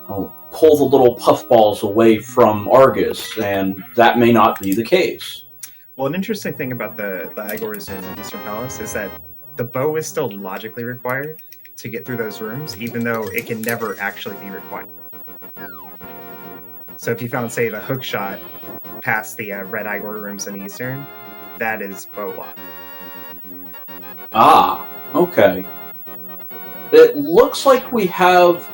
pull the little puffballs away from Argus, and that may not be the case. Well, an interesting thing about the Igors in Eastern Palace is that the bow is still logically required to get through those rooms, even though it can never actually be required. So if you found, say, the hook shot past the red Igor rooms in Eastern, that is bow lock. Ah, okay. It looks like we have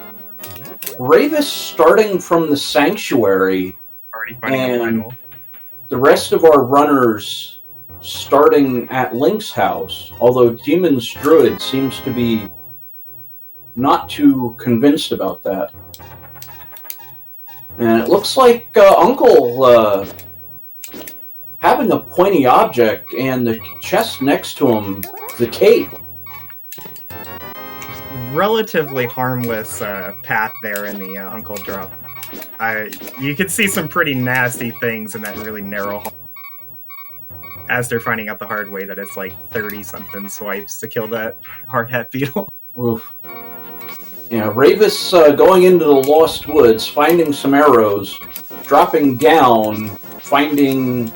Ravis starting from the Sanctuary, Already finding a final. The rest of our runners starting at Link's house, although Demon's Druid seems to be not too convinced about that. And it looks like Uncle having a pointy object and the chest next to him, the cape. Relatively harmless path there in the Uncle drop. You can see some pretty nasty things in that really narrow hall. As they're finding out the hard way that it's like 30-something swipes to kill that hard hat beetle. Oof. Yeah, Ravis going into the Lost Woods, finding some arrows, dropping down, finding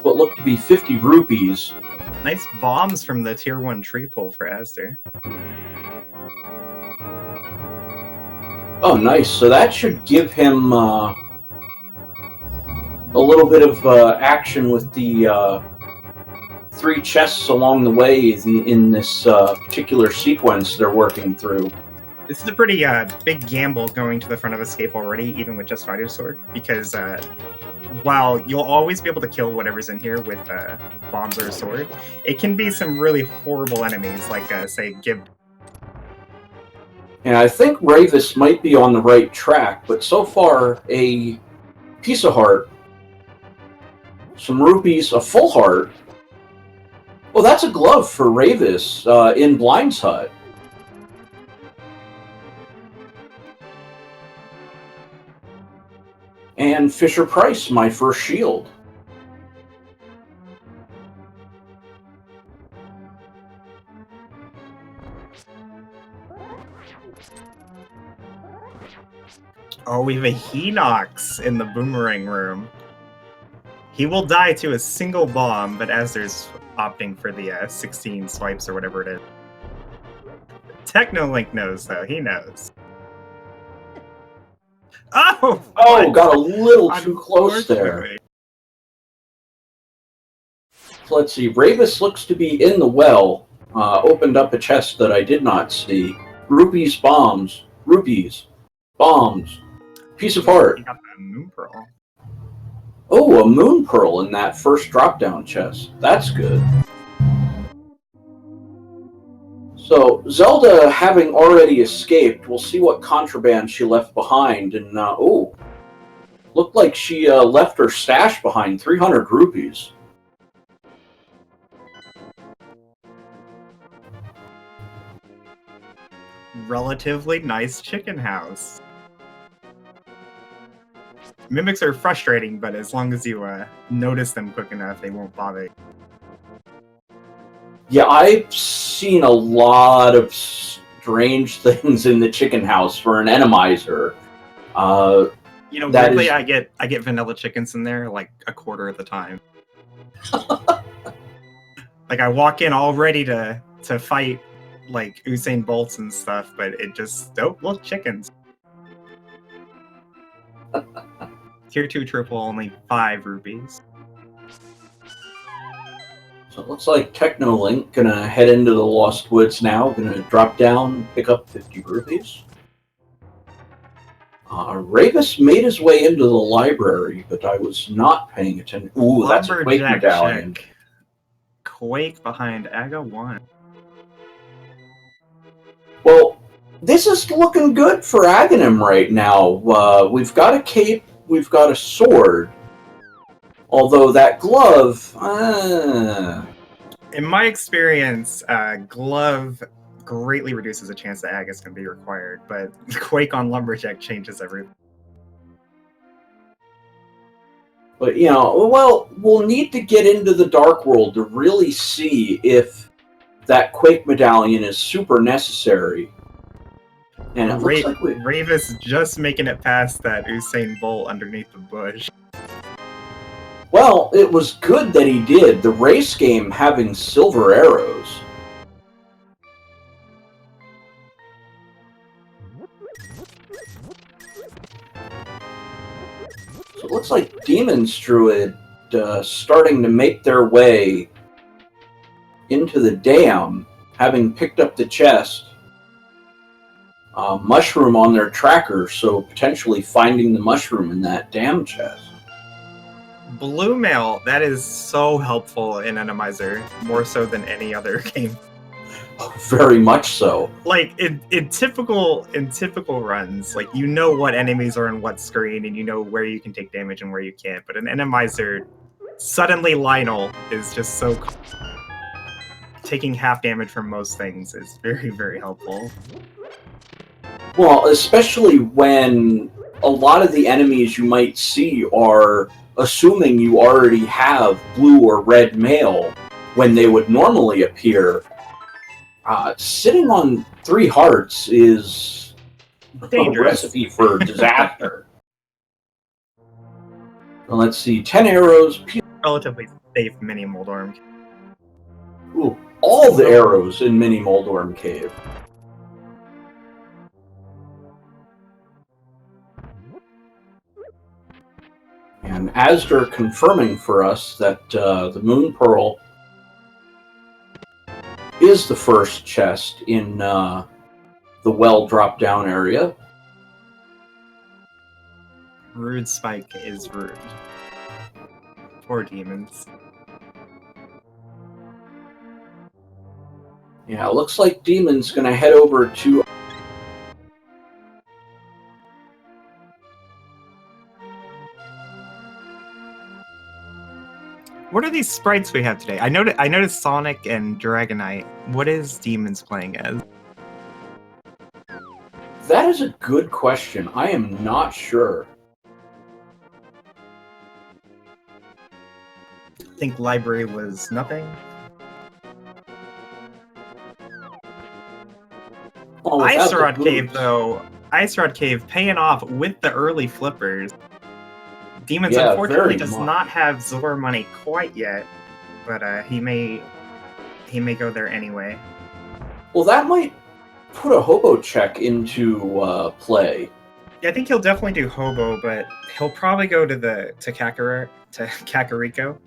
what looked to be 50 rupees. Nice bombs from the tier 1 tree pull for Astor. Oh, nice. So that should give him a little bit of action with the 3 chests along the way in this particular sequence they're working through. This is a pretty big gamble going to the front of Escape already, even with just Fighter's Sword, because while you'll always be able to kill whatever's in here with bombs or a sword, it can be some really horrible enemies, like, say, Gib. And I think Ravis might be on the right track, but so far, a piece of heart, some rupees, a full heart. Well, that's a glove for Ravis in Blind's Hut. And Fisher Price, my first shield. Oh, we have a Hinox in the Boomerang room. He will die to a single bomb, but Astor's opting for the 16 swipes or whatever it is. Technolink knows, though. He knows. Oh! Oh, got a little too close there. So let's see. Ravis looks to be in the well. Opened up a chest that I did not see. Rupees, bombs. Rupees. Bombs. Piece of heart. He got the Moon Pearl. Oh, a Moon Pearl in that first drop-down chest. That's good. So, Zelda, having already escaped, we'll see what contraband she left behind. And, oh, looked like she left her stash behind, 300 rupees. Relatively nice chicken house. Mimics are frustrating, but as long as you notice them quick enough, they won't bother you. Yeah, I've seen a lot of strange things in the chicken house for an Enemizer. You know, weirdly, I get vanilla chickens in there like a quarter of the time. Like I walk in all ready to fight like Usain Bolts and stuff, but it just look, chickens. Tier 2 triple, only 5 rupees. So it looks like Technolink gonna head into the Lost Woods now, gonna drop down, pick up 50 rupees. Ravis made his way into the library, but I was not paying attention. Ooh, that's a Quake medallion. Quake behind Aga 1. Well, this is looking good for Aghanim right now. We've got a cape, we've got a sword. Although that glove... In my experience, glove greatly reduces the chance that Agus can be required, but Quake on Lumberjack changes everything. But, you know, well, we'll need to get into the Dark World to really see if that Quake medallion is super necessary. And it looks like Ravis just making it past that Usain Bolt underneath the bush. Well, it was good that he did. The race game having silver arrows. So it looks like Demon's Druid starting to make their way into the dam, having picked up the chest. Mushroom on their tracker, so potentially finding the mushroom in that dam chest. Blue mail, that is so helpful in Enemizer, more so than any other game. Very much so. Like in typical runs, like you know what enemies are on what screen, and you know where you can take damage and where you can't. But in Enemizer, suddenly Lionel is just so taking half damage from most things is very, very helpful. Well, especially when a lot of the enemies you might see are assuming you already have blue or red mail when they would normally appear. Sitting on 3 hearts is dangerous. A recipe for disaster. Well, let's see, 10 arrows. Relatively safe mini Moldorm. Ooh, all the arrows in mini Moldorm Cave. And Asder confirming for us that the Moon Pearl is the first chest in the well drop-down area. Rude Spike is rude. Poor demons. Yeah, it looks like Demon's gonna head over to... What are these sprites we have today? I noticed Sonic and Dragonite. What is Demons playing as? That is a good question. I am not sure. I think Library was nothing. Oh, Ice Rod Cave, though. Ice Rod Cave paying off with the early flippers. Demons unfortunately does not have Zor money quite yet, but he may go there anyway. Well, that might put a hobo check into play. Yeah, I think he'll definitely do hobo, but he'll probably go to Kakariko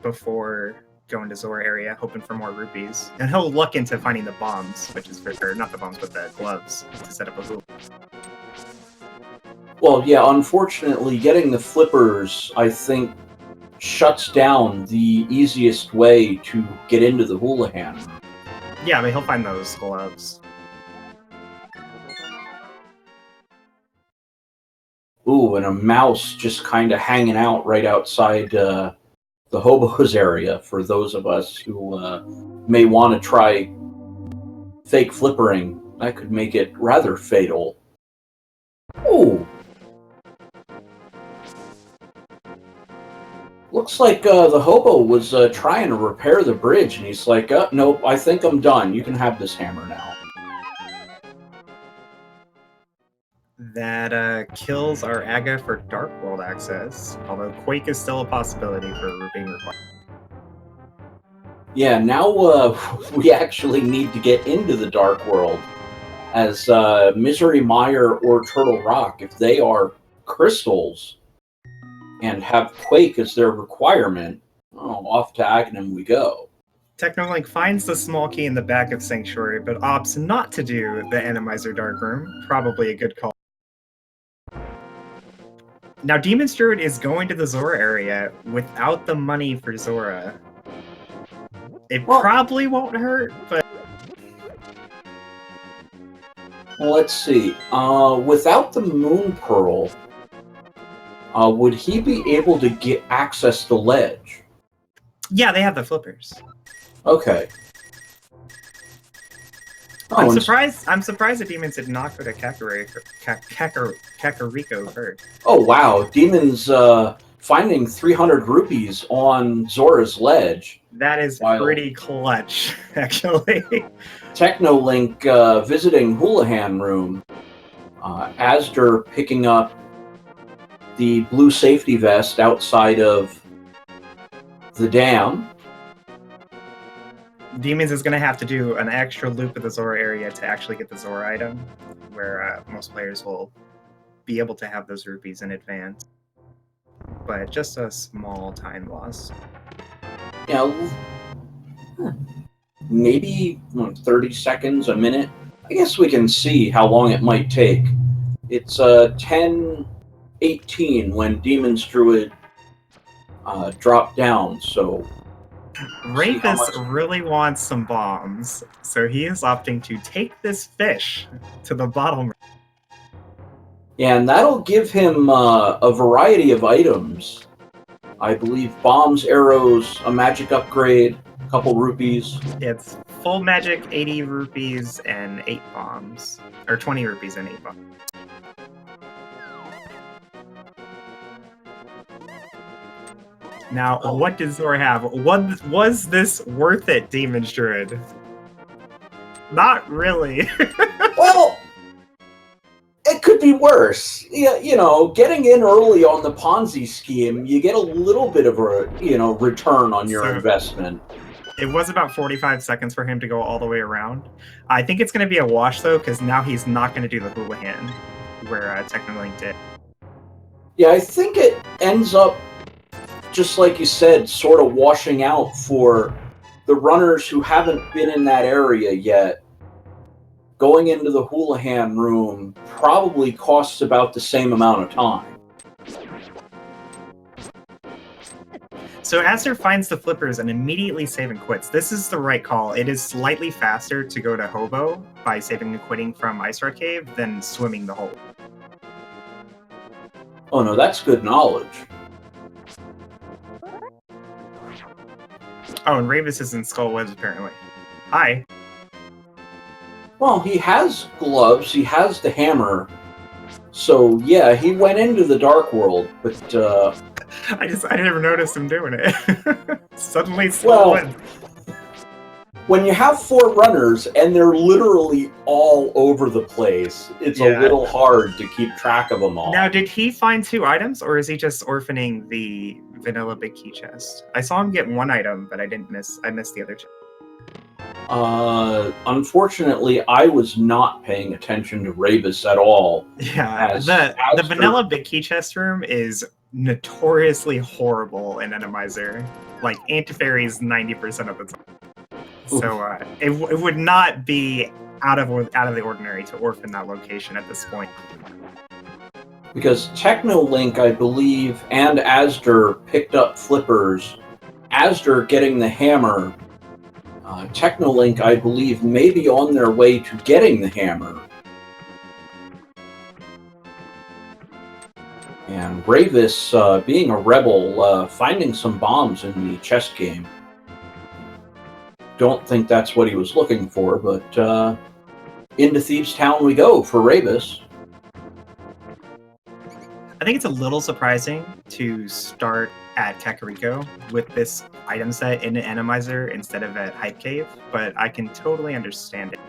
before going to Zor area, hoping for more rupees. And he'll look into finding the bombs, which is not the bombs, but the gloves to set up a hoop. Well, yeah, unfortunately, getting the flippers, I think, shuts down the easiest way to get into the Houlihan. Yeah, I mean, he'll find those gloves. Ooh, and a mouse just kind of hanging out right outside the hobos area for those of us who may want to try fake flippering. That could make it rather fatal. Ooh. Looks like the hobo was trying to repair the bridge, and he's like, nope, I think I'm done. You can have this hammer now. That kills our Aga for Dark World access, although Quake is still a possibility for being required. Yeah, now we actually need to get into the Dark World, as Misery Mire or Turtle Rock, if they are crystals and have Quake as their requirement, off to Aghanim we go. Technolink finds the small key in the back of Sanctuary, but opts not to do the Enemizer Dark Room. Probably a good call. Now, Demon's Druid is going to the Zora area without the money for Zora. It probably won't hurt, but... Well, let's see. Without the Moon Pearl, would he be able to get access to Ledge? Yeah, they have the flippers. Okay. I'm surprised that Demons did not go to Kakariko first. Oh, wow. Demons finding 300 rupees on Zora's Ledge. That is pretty clutch, actually. Technolink visiting Houlihan Room. Asder picking up the blue safety vest outside of the dam. Demons is going to have to do an extra loop of the Zora area to actually get the Zora item, where most players will be able to have those rupees in advance. But just a small time loss. Yeah, maybe 30 seconds, a minute. I guess we can see how long it might take. It's 10:18 when Demon's Druid dropped down, so... Rafus really wants some bombs, so he is opting to take this fish to the bottom. Yeah, and that'll give him a variety of items. I believe bombs, arrows, a magic upgrade, a couple rupees. It's full magic, 80 rupees, and 8 bombs. Or 20 rupees and 8 bombs. Now, what does Zora have? Was this worth it, Demon's Druid? Not really. Well, it could be worse. Yeah, you know, getting in early on the Ponzi scheme, you get a little bit of a, return on your investment. It was about 45 seconds for him to go all the way around. I think it's going to be a wash, though, because now he's not going to do the hula hand, where Technolink did. Yeah, I think it ends up, just like you said, sort of washing out for the runners who haven't been in that area yet. Going into the Houlihan room probably costs about the same amount of time. So Aster finds the flippers and immediately save and quits. This is the right call. It is slightly faster to go to Hobo by saving and quitting from Ice Rock Cave than swimming the hole. Oh no, that's good knowledge. Oh, and Ravis is in Skull Webs, apparently. Hi. Well, he has gloves, he has the hammer, so yeah, he went into the Dark World, but I never noticed him doing it. Suddenly, Skull Webs. When you have 4 runners and they're literally all over the place, it's a little hard to keep track of them all. Now, did he find 2 items, or is he just orphaning the vanilla big key chest? I saw him get 1 item, but I missed the other 2. Unfortunately, I was not paying attention to Ravis at all. Yeah, the vanilla big key chest room is notoriously horrible in Enemizer. Like, anti-fairies 90% of the time. So it would not be out of the ordinary to orphan that location at this point. Because Technolink, I believe, and Asder picked up flippers. Asder getting the hammer. Technolink, I believe, may be on their way to getting the hammer. And Ravis, being a rebel, finding some bombs in the chess game. Don't think that's what he was looking for, but into Thieves Town we go for Ravis. I think it's a little surprising to start at Kakariko with this item set in an Enemizer instead of at Hype Cave, but I can totally understand it.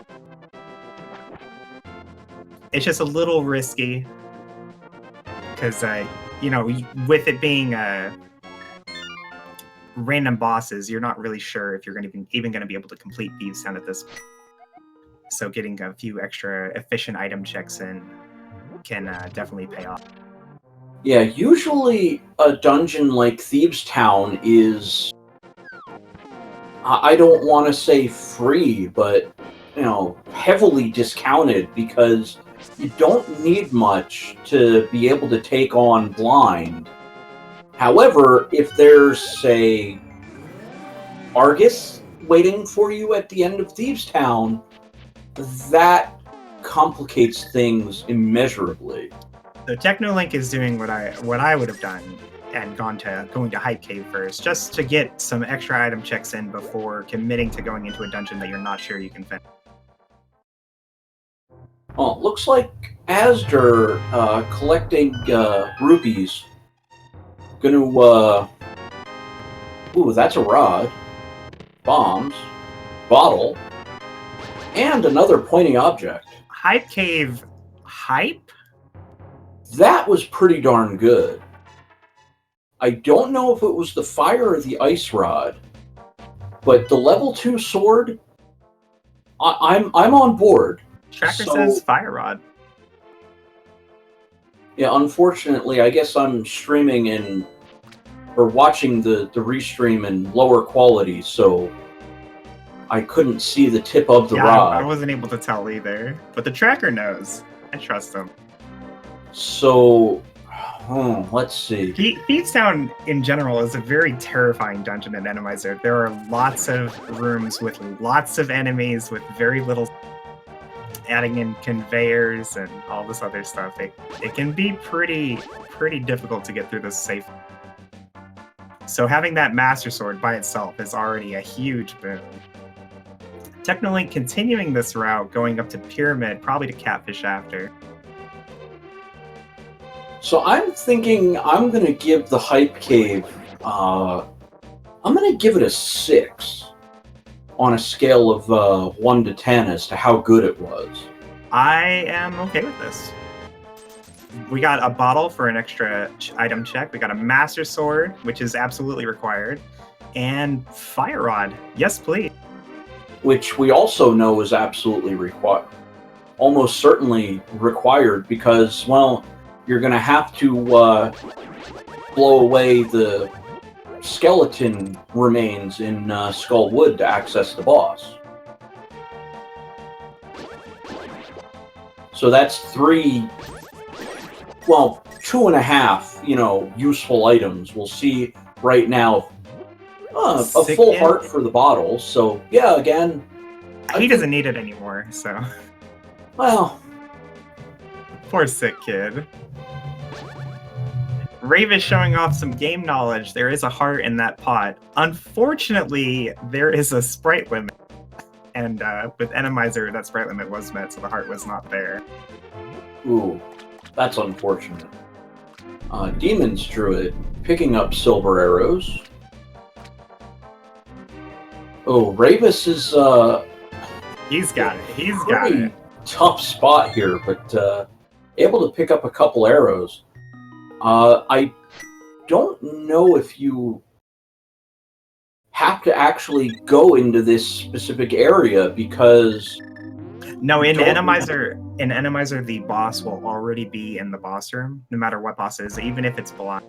It's just a little risky because, with it being random bosses, you're not really sure if you're even going to be able to complete Thieves Town at this point. So getting a few extra efficient item checks in can definitely pay off. Yeah, usually a dungeon like Thieves Town is, I don't want to say free, but, heavily discounted because you don't need much to be able to take on blind. However, if there's, say, Argus waiting for you at the end of Thieves Town, that complicates things immeasurably. So Technolink is doing what I would have done and going to Hype Cave first, just to get some extra item checks in before committing to going into a dungeon that you're not sure you can finish. Well, it looks like Asder collecting rupees. Gonna ooh, that's a rod. Bombs. Bottle. And another pointing object. Hype Cave hype? That was pretty darn good. I don't know if it was the fire or the ice rod, but the level 2 sword, I'm on board. Tracker says fire rod. Yeah, unfortunately, I guess I'm streaming or watching the restream in lower quality, so I couldn't see the tip of the rod. I wasn't able to tell either, but the tracker knows. I trust him. So, let's see. Thieves Town in general is a very terrifying dungeon in Enemizer. There are lots of rooms with lots of enemies with very little, adding in conveyors and all this other stuff. It can be pretty difficult to get through this safely. So having that Master Sword by itself is already a huge boon. Technolink continuing this route, going up to Pyramid, probably to Catfish after. So I'm thinking I'm going to give the Hype Cave, I'm going to give it a 6 on a scale of 1 to 10 as to how good it was. I am okay with this. We got a bottle for an extra item check. We got a Master Sword, which is absolutely required, and Fire Rod. Yes, please. Which we also know is absolutely required. Almost certainly required because, well, you're going to have to blow away the skeleton remains in Skullwood to access the boss. So that's 3, well, 2.5, useful items. We'll see right now a full heart for the bottle. So, yeah, again... He doesn't need it anymore, so... Well... Poor sick kid. Ravis showing off some game knowledge. There is a heart in that pot. Unfortunately, there is a sprite limit. And with Enemizer, that sprite limit was met, so the heart was not there. Ooh, that's unfortunate. Demon's Druid picking up silver arrows. Oh, Ravis is he's got it. He's got it. Tough spot here, but able to pick up a couple arrows. I don't know if you have to actually go into this specific area because... No, in Enemizer, the boss will already be in the boss room, no matter what boss it is, even if it's blind.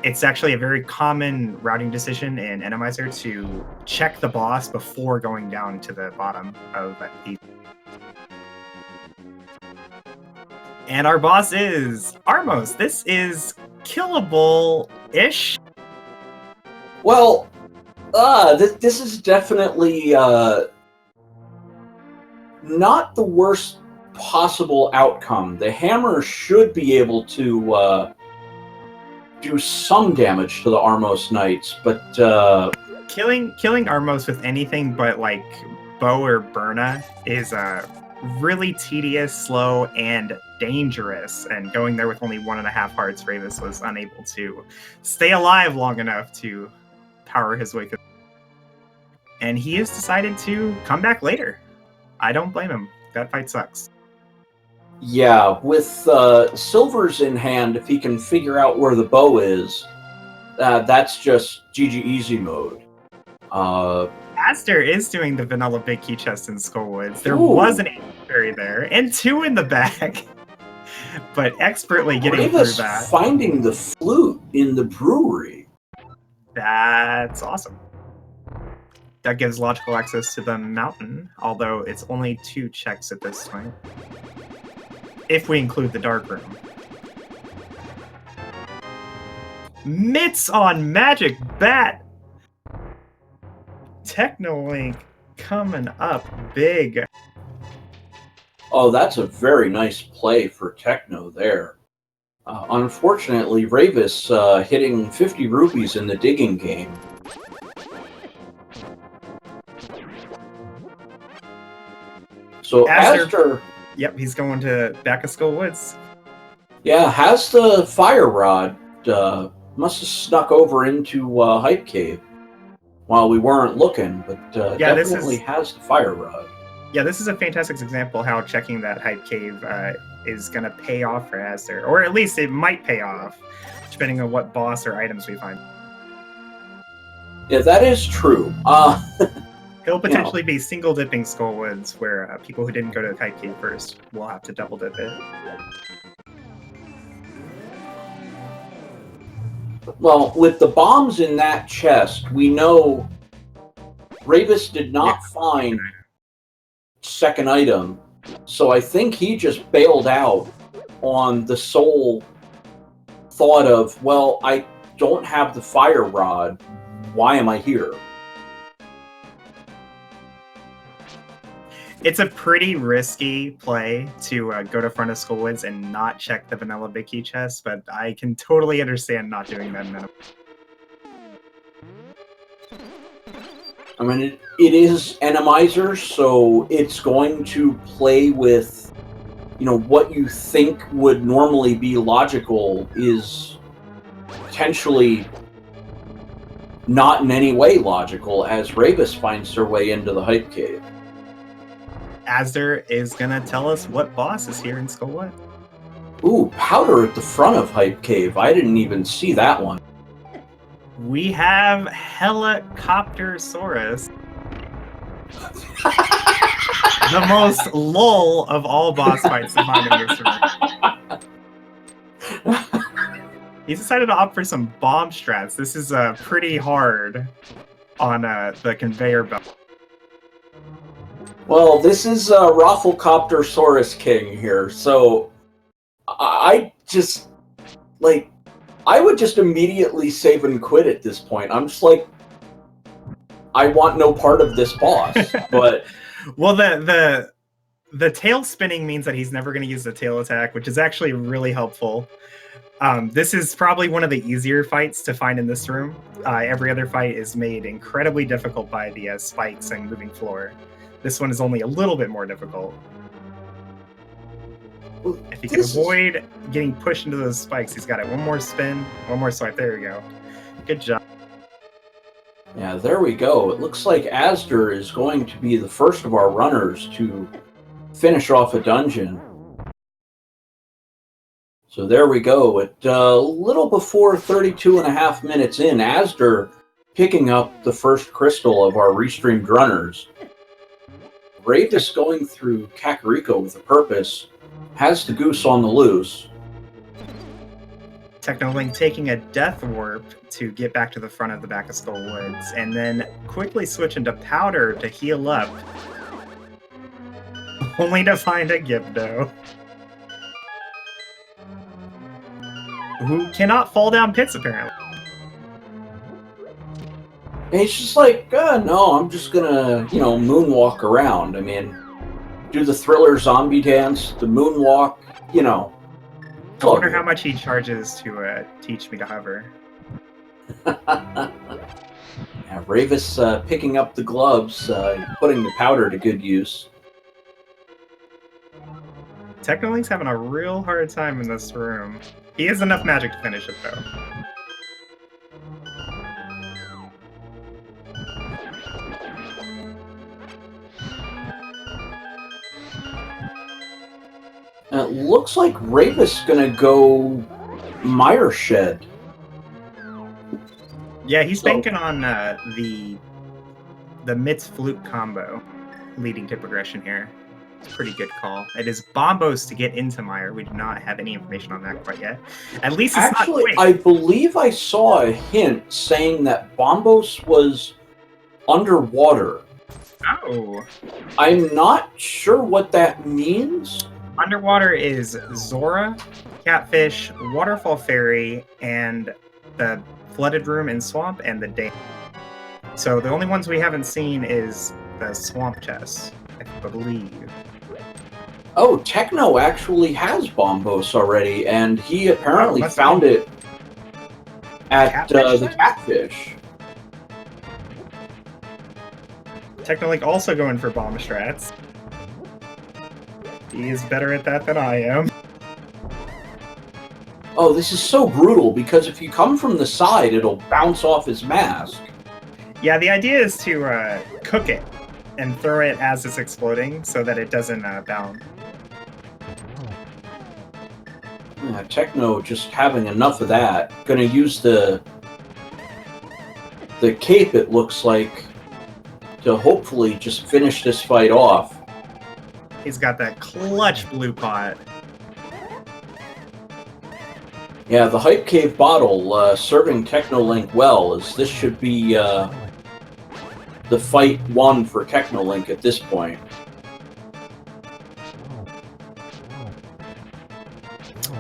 It's actually a very common routing decision in Enemizer to check the boss before going down to the bottom of the... And our boss is Armos. This is killable-ish. Well, this is definitely not the worst possible outcome. The hammer should be able to do some damage to the Armos Knights, but killing Armos with anything but like bow or Burna is really tedious, slow, and dangerous. And going there with only 1.5 hearts, Ravis was unable to stay alive long enough to power his way through. And he has decided to come back later. I don't blame him. That fight sucks. Yeah, with silvers in hand, if he can figure out where the bow is, that's just GG easy mode. Aster is doing the vanilla big key chest in Skullwoods. There was an fairy there, and 2 in the back. But expertly getting through that. Finding the flute in the brewery. That's awesome. That gives logical access to the mountain, although it's only 2 checks at this point. If we include the dark room. Mitts on Magic Bat! Technolink coming up big. Oh, that's a very nice play for Techno there. Unfortunately, Ravis hitting 50 rupees in the digging game. So Aster... Yep, he's going to back of Skullwoods. Yeah, has the fire rod. Must have snuck over into Hype Cave while we weren't looking, but definitely has the fire rod. Yeah, this is a fantastic example how checking that hype cave is going to pay off for Asder. Or at least it might pay off, depending on what boss or items we find. Yeah, that is true. He'll potentially be single dipping Skullwoods, where people who didn't go to the hype cave first will have to double dip it. Well, with the bombs in that chest, we know Ravis did not find second item, so I think he just bailed out on the sole thought of, well, I don't have the fire rod. Why am I here? It's a pretty risky play to go to front of Skullwoods and not check the vanilla big key chest, but I can totally understand not doing that minimum. I mean, it is Enemizer, so it's going to play with, you know, what you think would normally be logical is potentially not in any way logical as Ravis finds their way into the hype cave. Asder is gonna tell us what boss is here in Skullwood. Ooh, powder at the front of hype cave. I didn't even see that one. We have Helicoptersaurus. The most lull of all boss fights to find in this room. He's decided to opt for some bomb strats. This is pretty hard on the conveyor belt. Well, this is Rafflecoptersaurus King here, so I just, like, I would just immediately save and quit at this point. I'm just like, I want no part of this boss, but... Well, the tail spinning means that he's never going to use the tail attack, which is actually really helpful. This is probably one of the easier fights to find in this room. Every other fight is made incredibly difficult by the spikes and moving floor. This one is only a little bit more difficult. If he can avoid getting pushed into those spikes, he's got it. One more spin, one more swipe. There we go. Good job. Yeah, there we go. It looks like Asder is going to be the first of our runners to finish off a dungeon. So there we go. At a little before 32 and a half minutes in, Asder picking up the first crystal of our restreamed runners. Ravis going through Kakariko with a purpose, has the goose on the loose. Technolink taking a death warp to get back to the front of the back of Skullwoods, and then quickly switch into powder to heal up, only to find a Gibdo, who cannot fall down pits apparently. And he's just like, no, I'm just gonna, you know, moonwalk around. I mean, do the Thriller zombie dance, the moonwalk, you know. I wonder how much he charges to teach me to hover. Yeah, Ravis picking up the gloves, putting the powder to good use. Technolink's having a real hard time in this room. He has enough magic to finish it, though. It looks like Ravis gonna go Mire Shed. Yeah, he's banking on the Mitz Flute combo leading to progression here. It's a pretty good call. It is Bombos to get into Mire. We do not have any information on that quite yet. At least it's actually, not quick. I believe I saw a hint saying that Bombos was underwater. Oh. I'm not sure what that means. Underwater is Zora, Catfish, Waterfall Fairy, and the Flooded Room and Swamp, and the Dam. So the only ones we haven't seen is the Swamp Chest, I believe. Oh, Techno actually has Bombos already, and he apparently found it at the Catfish. Technolink also going for bomb strats. He is better at that than I am. Oh, this is so brutal, because if you come from the side, it'll bounce off his mask. Yeah, the idea is to cook it and throw it as it's exploding so that it doesn't bound. Yeah, Techno just having enough of that. Gonna use the cape, it looks like, to hopefully just finish this fight off. He's got that clutch blue pot. Yeah, the Hype Cave bottle serving Technolink well, as this should be the fight won for Technolink at this point.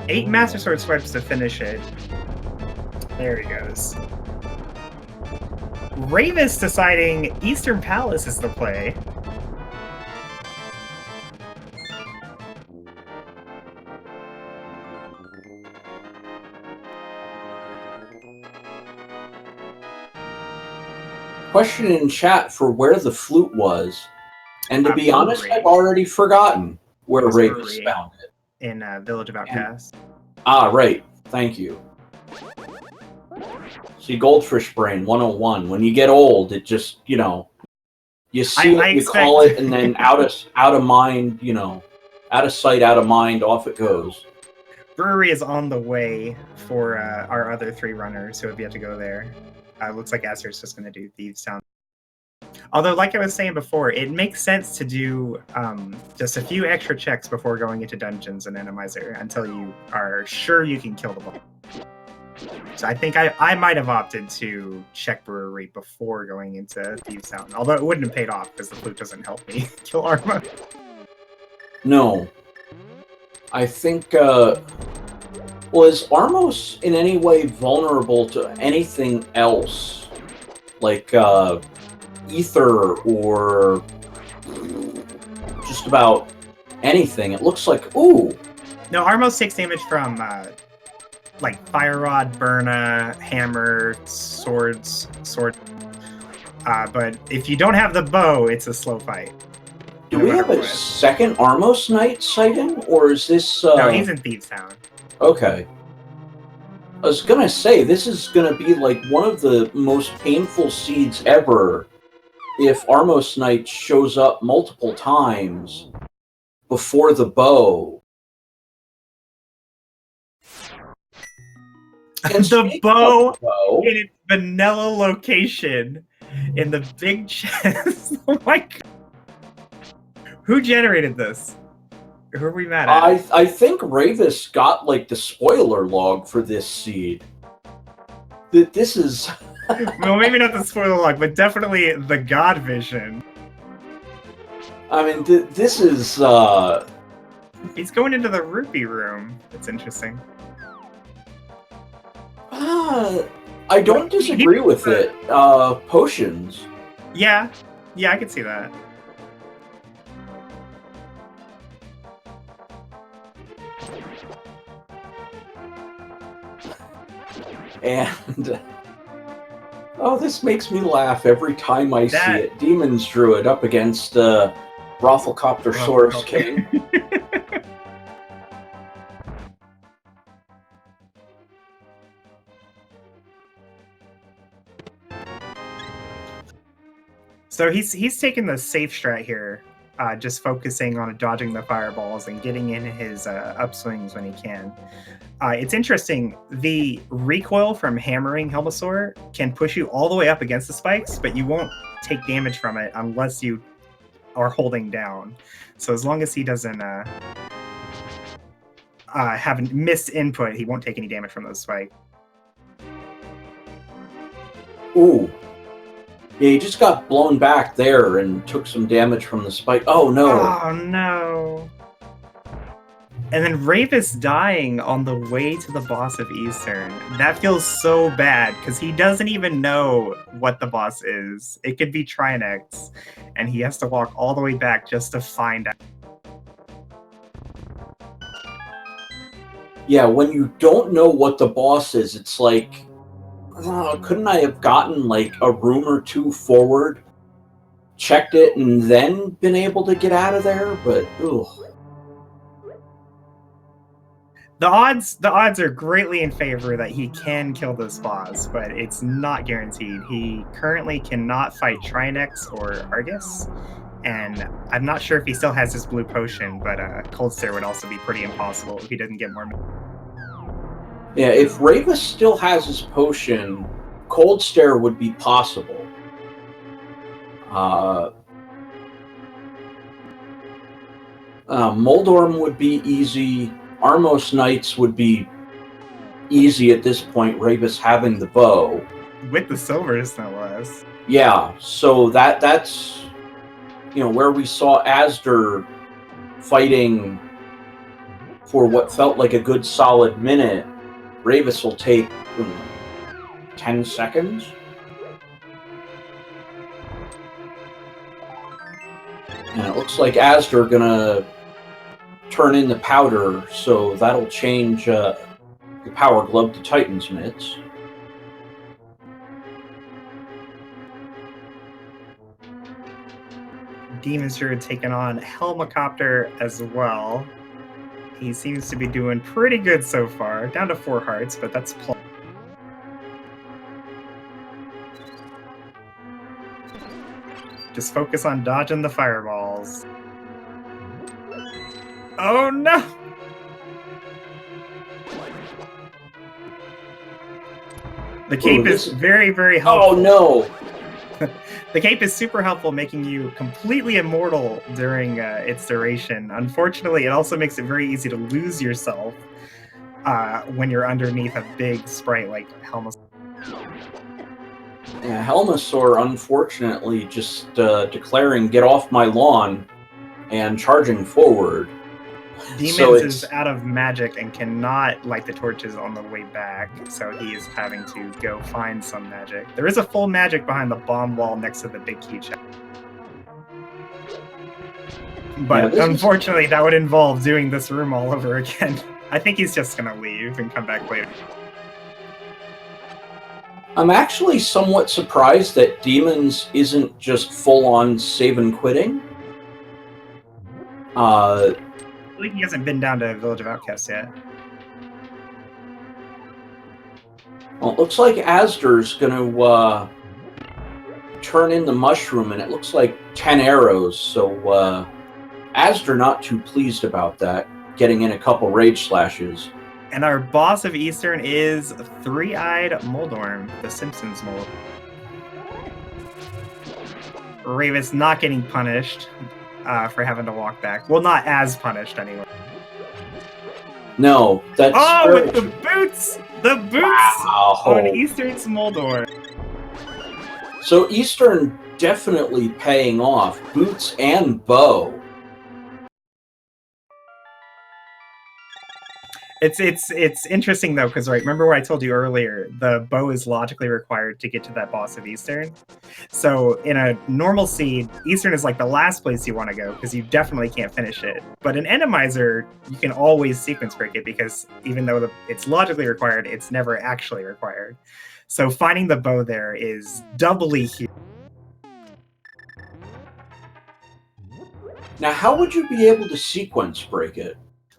Eight Master Sword swipes to finish it. There he goes. Ravis deciding Eastern Palace is the play. Question in chat for where the flute was, and to be honest, Brewery. I've already forgotten where Ravis Brewery found it. In Village of Outcasts. Ah, right. Thank you. See, Goldfish Brain 101. When you get old, it just, you know, you see it, you call it, and then out of mind, you know, out of sight, out of mind, off it goes. Brewery is on the way for our other three runners who have yet to go there. Looks like Aster's just going to do Thieves Town. Although, like I was saying before, it makes sense to do just a few extra checks before going into dungeons and Enemizer until you are sure you can kill the boss. So I think I might have opted to check Brewery before going into Thieves Town. Although it wouldn't have paid off because the flute doesn't help me kill Arma. No. I think, well, is Armos in any way vulnerable to anything else? Like, ether or just about anything. It looks like, ooh. No, Armos takes damage from, like, Fire Rod, Burna, Hammer, sword. But if you don't have the bow, it's a slow fight. Do we have a second Armos Knight sighting, or is this... No, he's in Thieves Town. Okay. I was gonna say, this is gonna be like one of the most painful seeds ever if Armos Knight shows up multiple times before the bow. And the bow in its vanilla location in the big chest. Oh my god. Who generated this? Who are we mad at? I think Ravis got like the spoiler log for this seed. This is... Well, maybe not the spoiler log, but definitely the God Vision. I mean, this is... He's going into the rupee room. That's interesting. I don't disagree with it. Potions. Yeah, I can see that. And... oh, this makes me laugh every time I see it. Demon's Druid up against Brothelcopter Source King. So he's taking the safe strat here, just focusing on dodging the fireballs and getting in his upswings when he can. It's interesting, the recoil from hammering Helmasaur can push you all the way up against the spikes, but you won't take damage from it unless you are holding down. So as long as he doesn't have a missed input, he won't take any damage from those spikes. Ooh. Yeah, he just got blown back there and took some damage from the spike. Oh, no. Oh, no. And then Ravis dying on the way to the boss of Eastern. That feels so bad, because he doesn't even know what the boss is. It could be Trinex, and he has to walk all the way back just to find out. Yeah, when you don't know what the boss is, it's like... couldn't I have gotten like a room or two forward, checked it, and then been able to get out of there? But ugh. The odds are greatly in favor that he can kill this boss, but it's not guaranteed. He currently cannot fight Trinex or Argus, And I'm not sure if he still has his blue potion, but Cold Stare would also be pretty impossible if he doesn't get more. Yeah, if Ravis still has his potion, Cold Stare would be possible. Moldorm would be easy. Armos Knights would be easy at this point, Ravis having the bow. With the silvers, no less. Yeah, so that's where we saw Asder fighting for what felt like a good solid minute. Ravis will take 10 seconds. And it looks like Asder gonna turn in the powder, so that'll change the Power Glove to Titan's Mitts. Demon's Druid taking on Helmicopter as well. He seems to be doing pretty good so far. Down to 4 hearts, but that's plus. Just focus on dodging the fireballs. Oh no! The cape is very, very helpful. Oh no! The cape is super helpful, making you completely immortal during its duration. Unfortunately, it also makes it very easy to lose yourself when you're underneath a big sprite like Helmasaur. Yeah, Helmasaur, unfortunately, just declaring, "Get off my lawn," and charging forward. Demons is out of magic and cannot light the torches on the way back, so he is having to go find some magic. There is a full magic behind the bomb wall next to the big key check. But unfortunately, that would involve doing this room all over again. I think he's just going to leave and come back later. I'm actually somewhat surprised that Demons isn't just full-on save and quitting. I think he hasn't been down to Village of Outcasts yet. Well, it looks like Asder's going to turn in the mushroom, and it looks like 10 arrows, so Asder not too pleased about that, getting in a couple rage slashes. And our boss of Eastern is Three-Eyed Moldorm, the Simpsons mold. Ravis not getting punished for having to walk back. Well, not as punished anyway. No, that's... Oh, with the boots! The boots wow. On Eastern's Moldor. So Eastern definitely paying off. Boots and bow. It's interesting though, because remember what I told you earlier, the bow is logically required to get to that boss of Eastern. So in a normal seed, Eastern is like the last place you want to go because you definitely can't finish it. But in Enemizer, you can always sequence break it because even though it's logically required, it's never actually required. So finding the bow there is doubly huge. Now, how would you be able to sequence break it?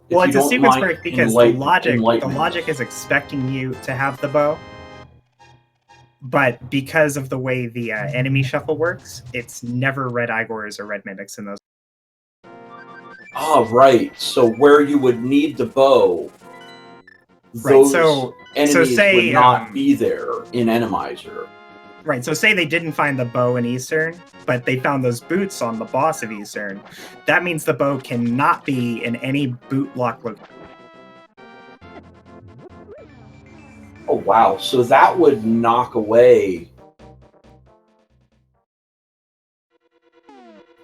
Well, it's a sequence break because the logic is expecting you to have the bow. But because of the way the enemy shuffle works, it's never red Igors or red Mimics in those. Oh, right. So where you would need the bow, those enemies would not be there in Enemizer. Right, so say they didn't find the bow in Eastern, but they found those boots on the boss of Eastern. That means the bow cannot be in any boot lock location. Oh, wow. So that would knock away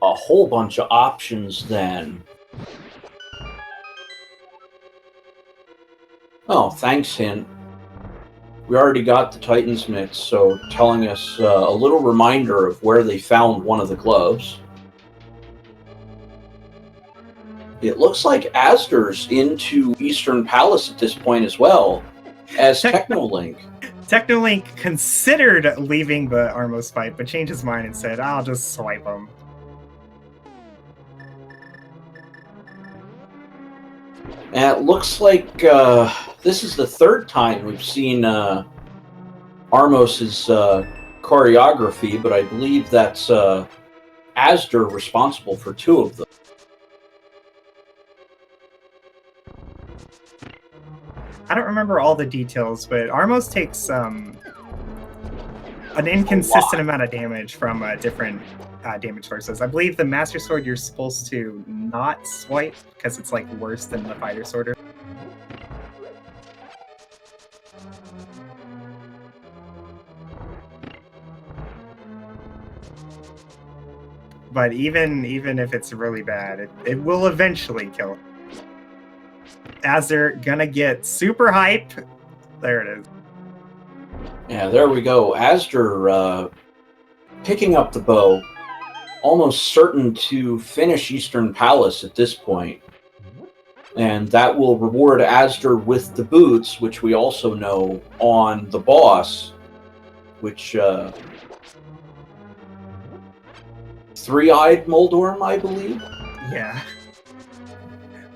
a whole bunch of options then. Oh, thanks, Hint. We already got the Titan's Mitts, so telling us a little reminder of where they found one of the gloves. It looks like Asder's into Eastern Palace at this point as well, as Technolink. Technolink considered leaving the Armos fight, but changed his mind and said, I'll just swipe him. And it looks like this is the third time we've seen Armos's choreography, but I believe that's Asder responsible for 2 of them. I don't remember all the details, but Armos takes an inconsistent amount of damage from different damage sources. I believe the Master Sword you're supposed to not swipe because it's like worse than the Fighter Sword. But even if it's really bad, it will eventually kill him. As they're gonna get super hype. There it is. Yeah, there we go. Asder picking up the bow, almost certain to finish Eastern Palace at this point. And that will reward Asder with the boots, which we also know on the boss, which Three-Eyed Moldorm, I believe. Yeah.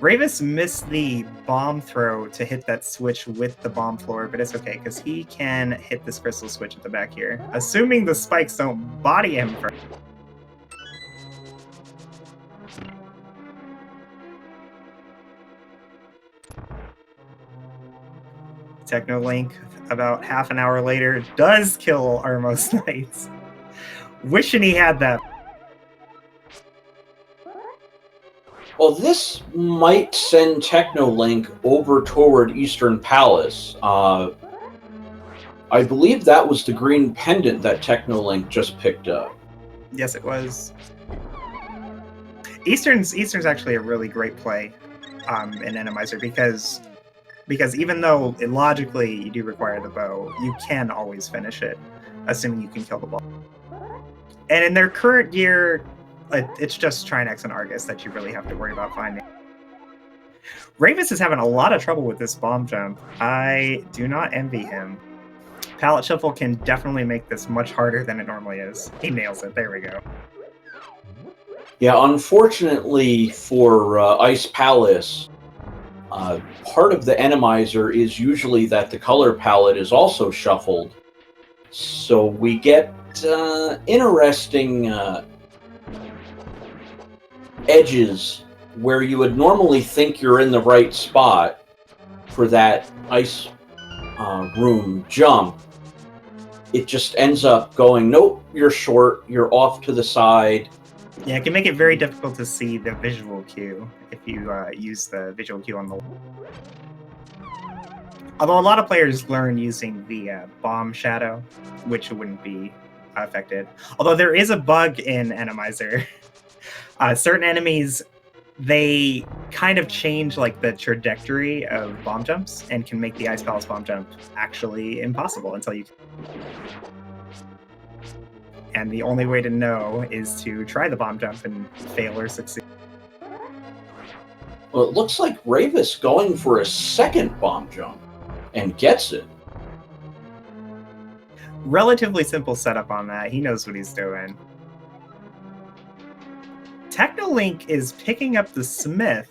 Ravis missed the bomb throw to hit that switch with the bomb floor, but it's okay, because he can hit this crystal switch at the back here. Assuming the spikes don't body him first. Technolink, about half an hour later, does kill Armos Knights. Wishing he had that. Well, this might send Technolink over toward Eastern Palace. I believe that was the green pendant that Technolink just picked up. Yes, it was. Eastern's actually a really great play in Enemizer because even though logically you do require the bow, you can always finish it, assuming you can kill the ball. And in their current gear, it's just Trinex and Argus that you really have to worry about finding. Ravis is having a lot of trouble with this bomb jump. I do not envy him. Pallet Shuffle can definitely make this much harder than it normally is. He nails it. There we go. Yeah, unfortunately for Ice Palace, part of the Enemizer is usually that the color palette is also shuffled. So we get interesting edges where you would normally think you're in the right spot for that ice room jump. It just ends up going, nope, you're short, you're off to the side. Yeah, it can make it very difficult to see the visual cue if you use the visual cue on the wall. Although a lot of players learn using the bomb shadow, which wouldn't be affected. Although there is a bug in Enemizer. Certain enemies, they kind of change like the trajectory of bomb jumps and can make the Ice Palace bomb jump actually impossible until you... And the only way to know is to try the bomb jump and fail or succeed. Well, it looks like Ravis going for a second bomb jump and gets it. Relatively simple setup on that. He knows what he's doing. Technolink is picking up the Smith.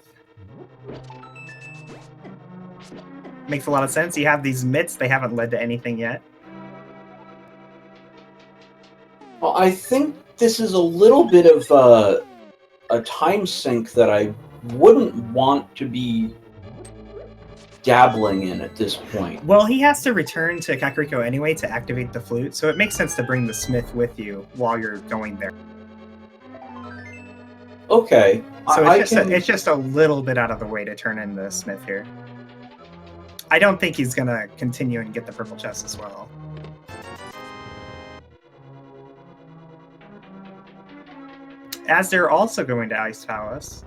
Makes a lot of sense. You have these mitts. They haven't led to anything yet. Well, I think this is a little bit of a time sink that I wouldn't want to be dabbling in at this point. Well, he has to return to Kakariko anyway to activate the flute, so it makes sense to bring the Smith with you while you're going there. Okay. So it's just a little bit out of the way to turn in the Smith here. I don't think he's going to continue and get the purple chest as well. As they're also going to Ice Palace.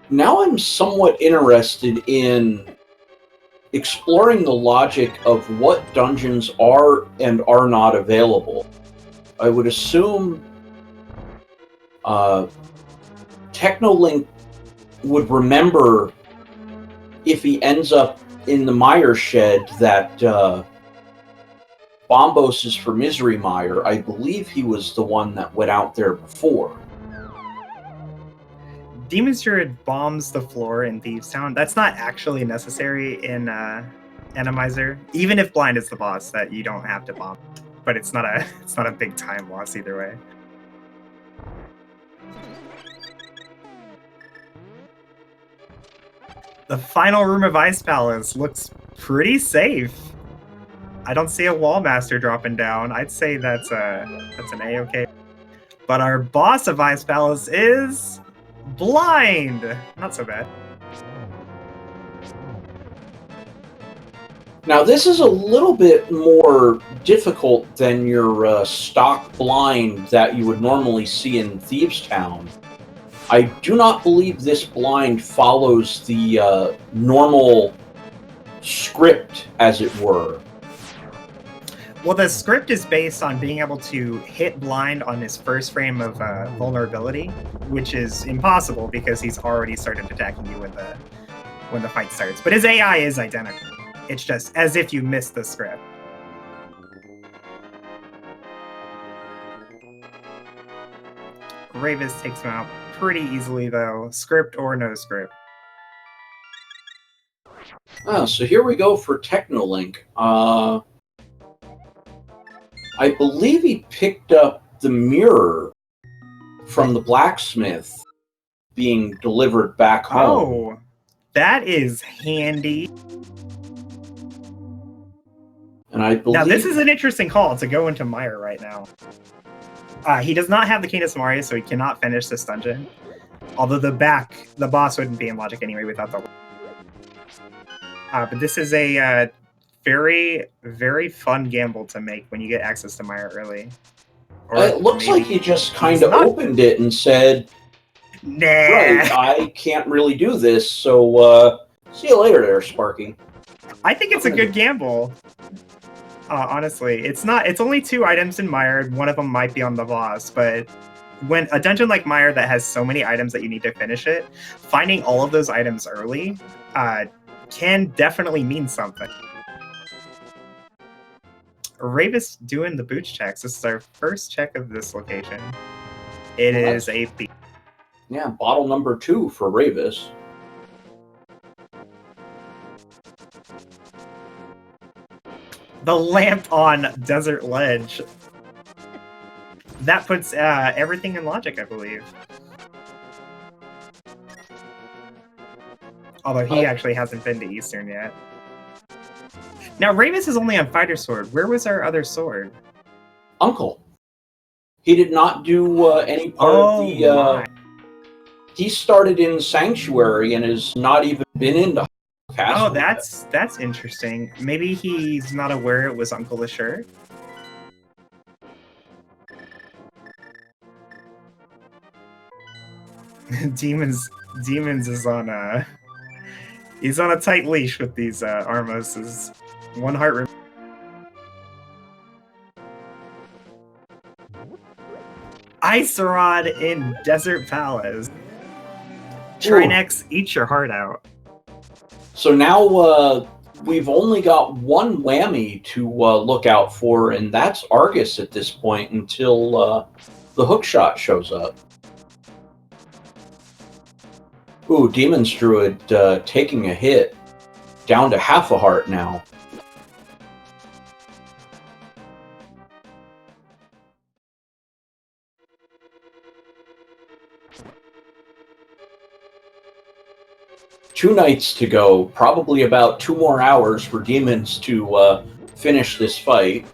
Now I'm somewhat interested in exploring the logic of what dungeons are and are not available. I would assume Technolink would remember if he ends up in the Mire Shed that Bombos is for Misery Mire. I believe he was the one that went out there before. Demon's Druid bombs the floor in Thieves Town. That's not actually necessary in Enemizer. Even if blind is the boss, that you don't have to bomb. But it's not a big time loss either way. The final room of Ice Palace looks pretty safe. I don't see a Wall Master dropping down. I'd say that's an A-okay. But our boss of Ice Palace is blind. Not so bad. Now, this is a little bit more difficult than your stock blind that you would normally see in Thieves Town. I do not believe this blind follows the normal script, as it were. Well, the script is based on being able to hit blind on his first frame of vulnerability, which is impossible because he's already started attacking you when the fight starts. But his AI is identical. It's just as if you missed the script. Ravis takes him out pretty easily, though, script or no script. Oh, so here we go for Technolink. I believe he picked up the mirror from the blacksmith being delivered back home. Oh, that is handy. And I believe... Now, this is an interesting call to go into Meyer right now. He does not have the Canis Maria, so he cannot finish this dungeon. Although the boss wouldn't be in logic anyway without the... but this is a very, very fun gamble to make when you get access to Meyer early. Or it looks like he just kind of opened it and said, nah, right, I can't really do this, so see you later there, Sparky. I think it's a good gamble. Honestly, it's only 2 items in Meyer. One of them might be on the boss, but when a dungeon like Meyer that has so many items that you need to finish it, finding all of those items early can definitely mean something. Ravis doing the boots checks. This is our first check of this location. It is a thief. Yeah, bottle number 2 for Ravis. The lamp on Desert Ledge. That puts everything in logic, I believe. Although he actually hasn't been to Eastern yet. Now, Ravis is only on Fighter Sword. Where was our other sword? Uncle. He did not do any part of the... He started in Sanctuary and has not even been into Castle. Oh, that's interesting. Maybe he's not aware it was Uncle Ashur. Demons is on he's on a tight leash with these Armoses. One heart. Ice Rod in Desert Palace. Trinex, eat your heart out. So now we've only got one whammy to look out for, and that's Argus at this point until the hookshot shows up. Ooh, Demon's Druid taking a hit. Down to half a heart now. Two nights to go. Probably about 2 more hours for Demons to finish this fight.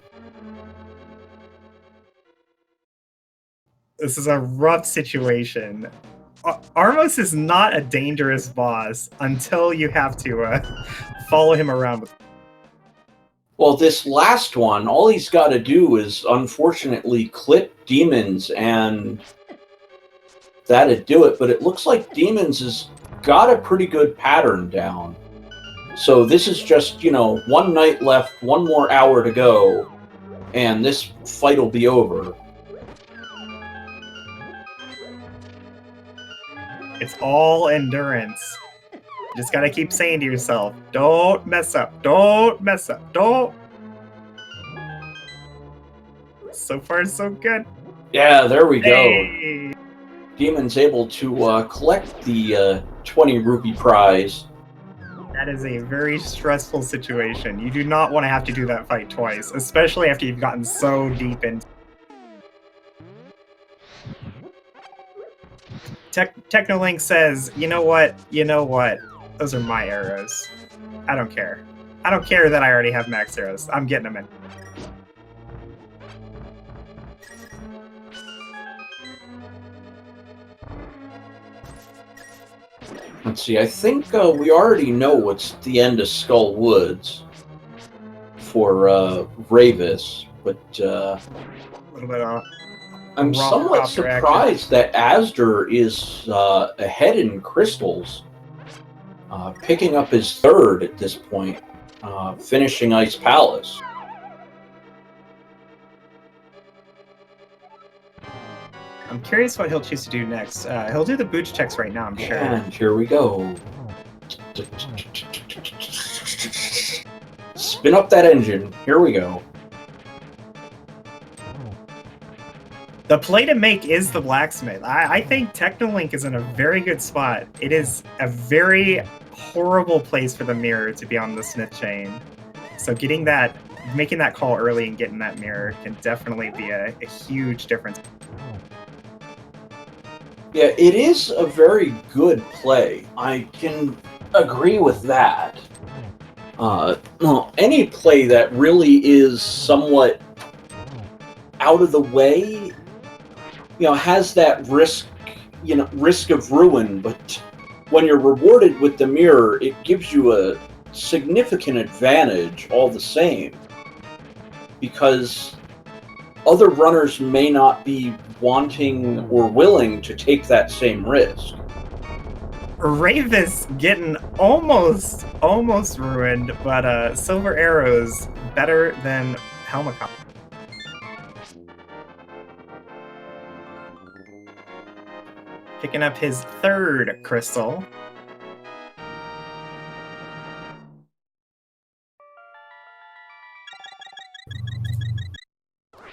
This is a rough situation. Armos is not a dangerous boss until you have to follow him around with. Well, this last one, all he's got to do is, unfortunately, clip Demons, and that'd do it. But it looks like Demons has got a pretty good pattern down. So this is just, you know, 1 night left, 1 more hour to go, and this fight will be over. It's all endurance. Just gotta keep saying to yourself, don't mess up, don't mess up, don't. So far, so good. Yeah, there we go. Hey. Demon's able to collect the 20 rupee prize. That is a very stressful situation. You do not want to have to do that fight twice, especially after you've gotten so deep into. Technolink says, you know what? Those are my arrows. I don't care. I don't care that I already have max arrows. I'm getting them in. Let's see, I think we already know what's the end of Skull Woods for Ravis, but a little bit off. I'm somewhat surprised that Asder is ahead in crystals, picking up his third at this point, finishing Ice Palace. I'm curious what he'll choose to do next. He'll do the booch checks right now, I'm sure. And here we go. Spin up that engine. Here we go. The play to make is the blacksmith. I think Technolink is in a very good spot. It is a very horrible place for the mirror to be on the smith chain. So making that call early and getting that mirror can definitely be a huge difference. Yeah, it is a very good play. I can agree with that. Well, any play that really is somewhat out of the way, has that risk of ruin, but when you're rewarded with the mirror, it gives you a significant advantage all the same, because other runners may not be wanting or willing to take that same risk. Ravis getting almost ruined, but Silver Arrows better than Helmicott. Picking up his third crystal.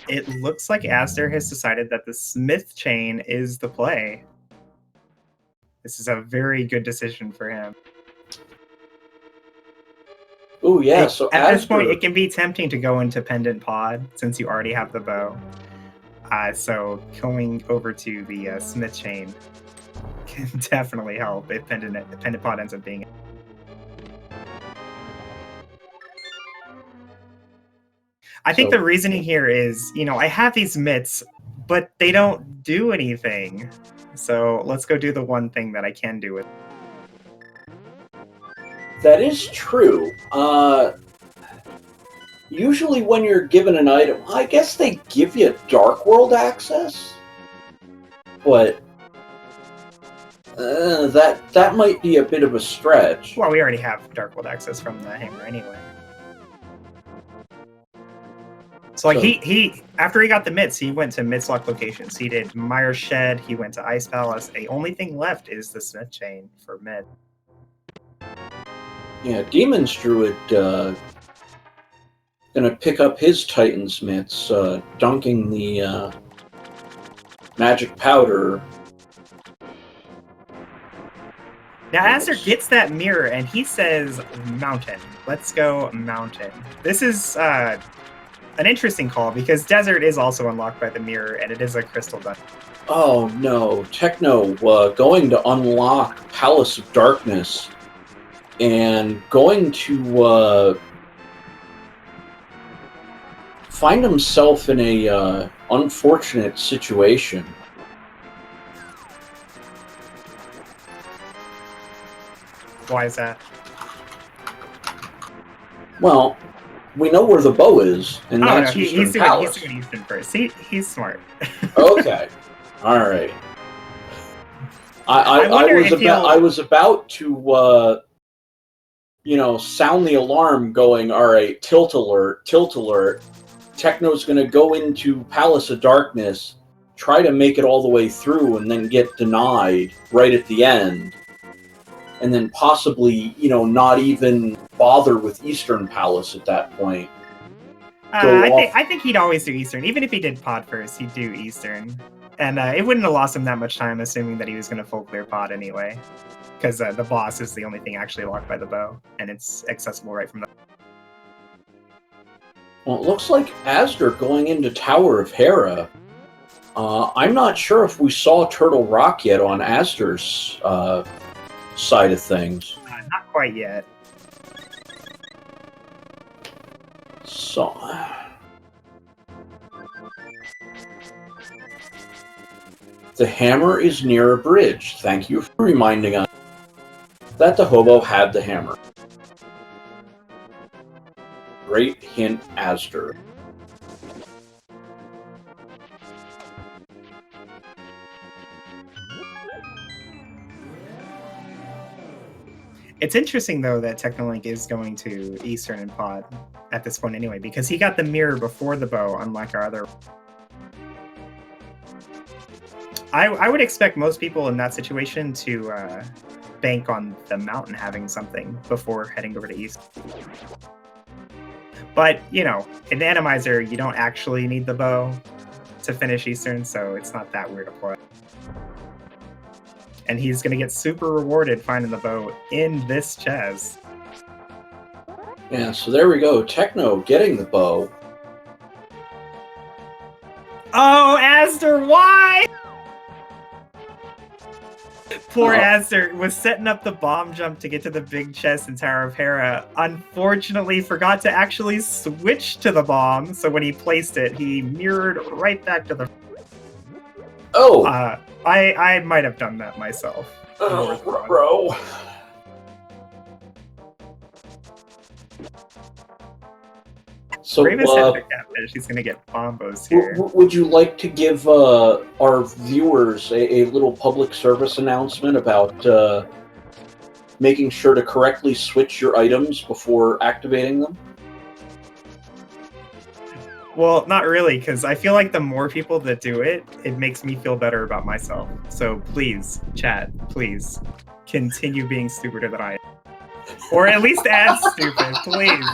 It looks like Asder has decided that the smith chain is the play. This is a very good decision for him. Oh yeah, so at this point, it can be tempting to go into Pendant Pod since you already have the bow. So going over to the smith chain can definitely help if Pendant Pod ends up being. I think the reasoning here is, I have these mitts, but they don't do anything. So let's go do the one thing that I can do with. That is true. Usually when you're given an item, I guess they give you Dark World access, but that might be a bit of a stretch. Well, we already have Dark World access from the hammer anyway. So he after he got the mitts, he went to Midslock locations. He did Mire Shed, he went to Ice Palace. The only thing left is the Smith Chain for mid. Yeah, Demon's Druid gonna pick up his Titan's mitts, dunking the magic powder. Now Asder gets that mirror and he says mountain. Let's go mountain. This is an interesting call because desert is also unlocked by the mirror and it is a crystal dungeon. Oh no, Techno going to unlock Palace of Darkness and going to find himself in a unfortunate situation. Why is that? Well, we know where the bow is, and that's Eastern Palace. He's doing Eastern first. He's smart. Okay, all right. I was about to sound the alarm, going, all right, tilt alert. Techno's going to go into Palace of Darkness, try to make it all the way through, and then get denied right at the end. And then possibly, not even bother with Eastern Palace at that point. I think he'd always do Eastern. Even if he did Pod first, he'd do Eastern. And it wouldn't have lost him that much time, assuming that he was going to full clear pod anyway. Because the boss is the only thing actually locked by the bow, and it's accessible right from the... Well, it looks like Asder going into Tower of Hera. I'm not sure if we saw Turtle Rock yet on Asder's side of things. Not quite yet. So... The hammer is near a bridge. Thank you for reminding us that the hobo had the hammer. Great hint, Asder. It's interesting, though, that Technolink is going to Eastern and Pod at this point anyway, because he got the mirror before the bow, unlike our other... I would expect most people in that situation to bank on the mountain having something before heading over to East. But, you know, in Enemizer, you don't actually need the bow to finish Eastern, so it's not that weird a play. And he's going to get super rewarded finding the bow in this chest. Yeah, so there we go. Techno getting the bow. Oh, Asder, why? Poor Asder was setting up the bomb jump to get to the big chest in Tower of Hera. Unfortunately, forgot to actually switch to the bomb, so when he placed it, he mirrored right back to the... Oh! I might have done that myself. Oh, bro. So, Ravis had the catfish. He's going to get bombos here. Would you like to give our viewers a little public service announcement about making sure to correctly switch your items before activating them? Well, not really, because I feel like the more people that do it, it makes me feel better about myself. So please, chat, please, continue being stupider than I am. Or at least add stupid, please.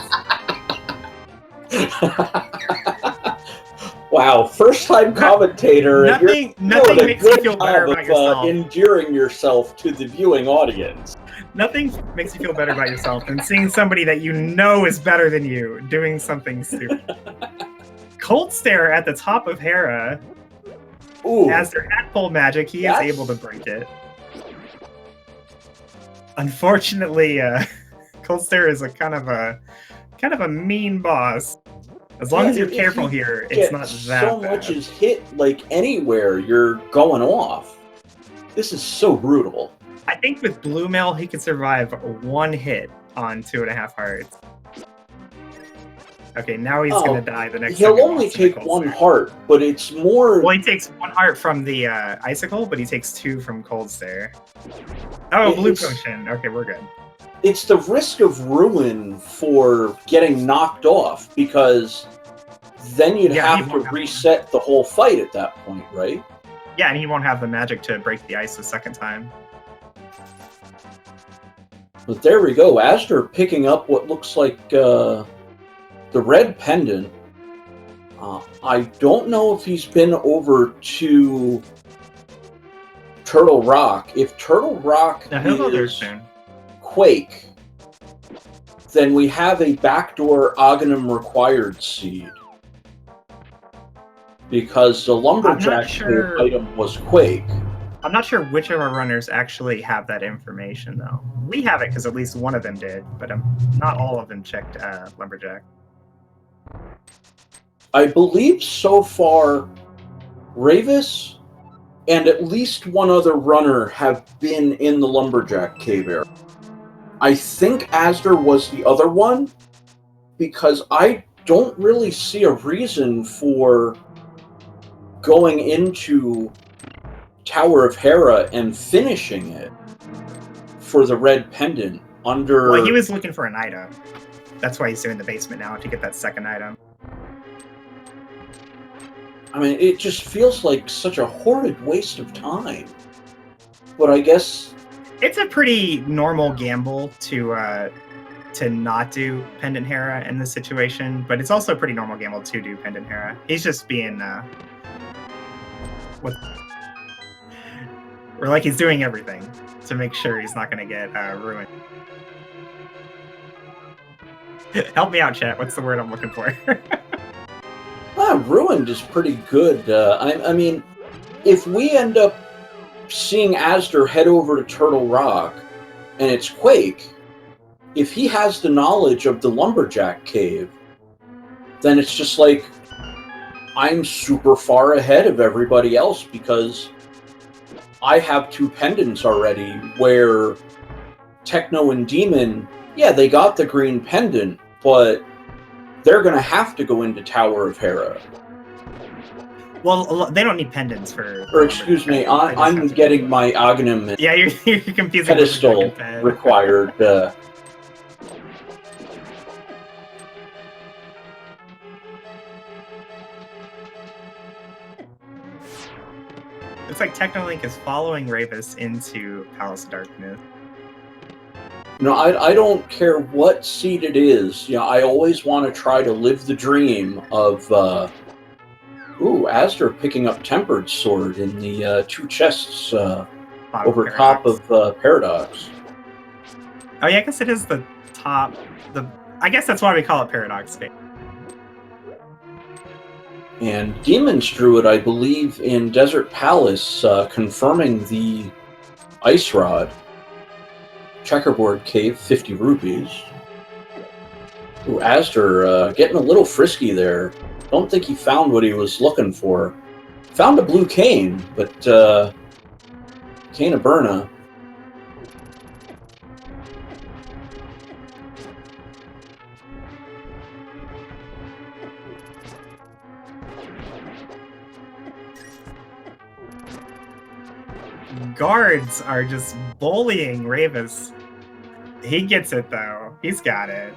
Wow, first-time commentator. Nothing makes you feel better about yourself. Endearing yourself to the viewing audience. Nothing makes you feel better about yourself than seeing somebody that you know is better than you doing something stupid. Cold Stare at the top of Hera. Ooh, as their hat full magic, he is able to break it. Unfortunately, Cold Stare is a kind of a mean boss. As long as you're careful here, it's not that so bad. much is hit, like anywhere, you're going off. This is so brutal. I think with Blue Mail, he can survive one hit on 2.5 hearts. Okay, now he's going to die the next time. He'll only take one heart, but it's more... Well, he takes 1 heart from the Icicle, but he takes 2 from Cold Stare. Oh, Blue Potion. Okay, we're good. It's the risk of ruin for getting knocked off, because then you'd have to reset the whole fight at that point, right? Yeah, and he won't have the magic to break the ice a second time. But there we go. Asder picking up what looks like the red pendant. I don't know if he's been over to Turtle Rock. If Turtle Rock is Quake, then we have a backdoor Aghanim required seed. Because the Lumberjack item was Quake. I'm not sure which of our runners actually have that information, though. We have it because at least one of them did, but not all of them checked Lumberjack. I believe so far, Ravis and at least one other runner have been in the Lumberjack cave area. I think Asder was the other one, because I don't really see a reason for going into Tower of Hera and finishing it for the red pendant under... Well, he was looking for an item. That's why he's doing the basement now, to get that second item. I mean, it just feels like such a horrid waste of time. But I guess... It's a pretty normal gamble to not do Pendant Hera in this situation, but it's also a pretty normal gamble to do Pendant Hera. He's just being... Or like he's doing everything to make sure he's not going to get ruined. Help me out, chat. What's the word I'm looking for? Ruined is pretty good. I mean, if we end up seeing Asder head over to Turtle Rock, and it's Quake, if he has the knowledge of the Lumberjack Cave, then it's just like, I'm super far ahead of everybody else because I have 2 pendants already, where Techno and Demon, yeah, they got the green pendant, but they're going to have to go into Tower of Hera. Well, they don't need pendants for... Or excuse me, I'm getting my Aghanim yeah, you're confusing pedestal required. It's like Technolink is following Ravis into Palace of Darkness. No, I don't care what seed it is. Yeah, I always want to try to live the dream of... Asder picking up Tempered Sword in the 2 chests over Paradox. top of Paradox. Oh yeah, I guess it is the top... I guess that's why we call it Paradox Space. And Demon's Druid, I believe, in Desert Palace, confirming the Ice Rod. Checkerboard Cave, 50 rupees. Asder getting a little frisky there. Don't think he found what he was looking for. Found a blue cane, but Cane of Burna. Guards are just bullying Ravis. He gets it though. He's got it.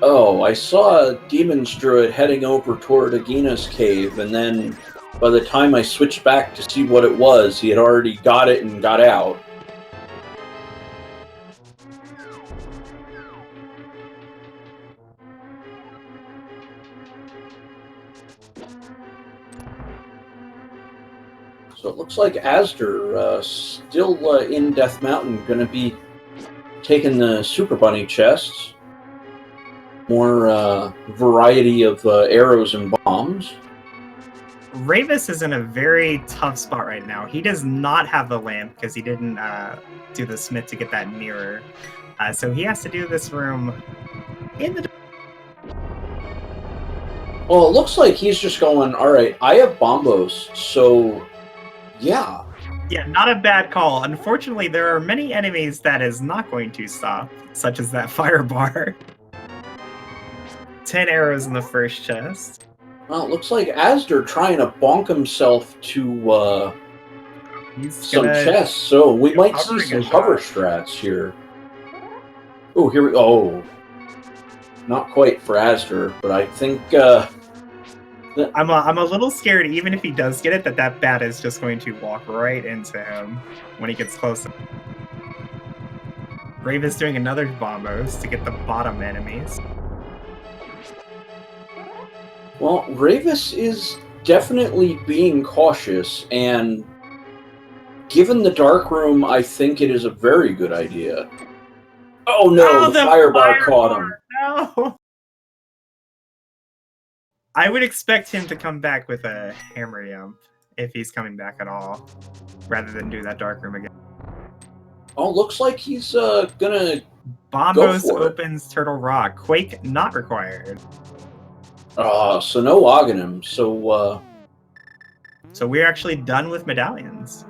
Oh, I saw Demon's Druid heading over toward Agina's cave, and then by the time I switched back to see what it was, he had already got it and got out. So it looks like Asder still in Death Mountain, going to be taking the Super Bunny chests. More variety of arrows and bombs. Ravis is in a very tough spot right now. He does not have the lamp because he didn't do the smith to get that mirror. So he has to do this room in the... Well, it looks like he's just going, alright, I have bombos, so yeah. Yeah, not a bad call. Unfortunately, there are many enemies that is not going to stop, such as that fire bar. 10 arrows in the first chest. Well, it looks like Asder trying to bonk himself to some chests, so we might see some hover strats here. Oh, here we go. Oh, not quite for Asder, but I think... I'm a little scared, even if he does get it, that bat is just going to walk right into him when he gets close. Raven's doing another bombos to get the bottom enemies. Well, Ravis is definitely being cautious, and given the dark room, I think it is a very good idea. Oh no, the fire bar caught him. No! I would expect him to come back with a hammer jump, if he's coming back at all, rather than do that dark room again. Oh, looks like he's gonna Bombos opens Turtle Rock. Quake not required. So no Aghanim. So we're actually done with medallions.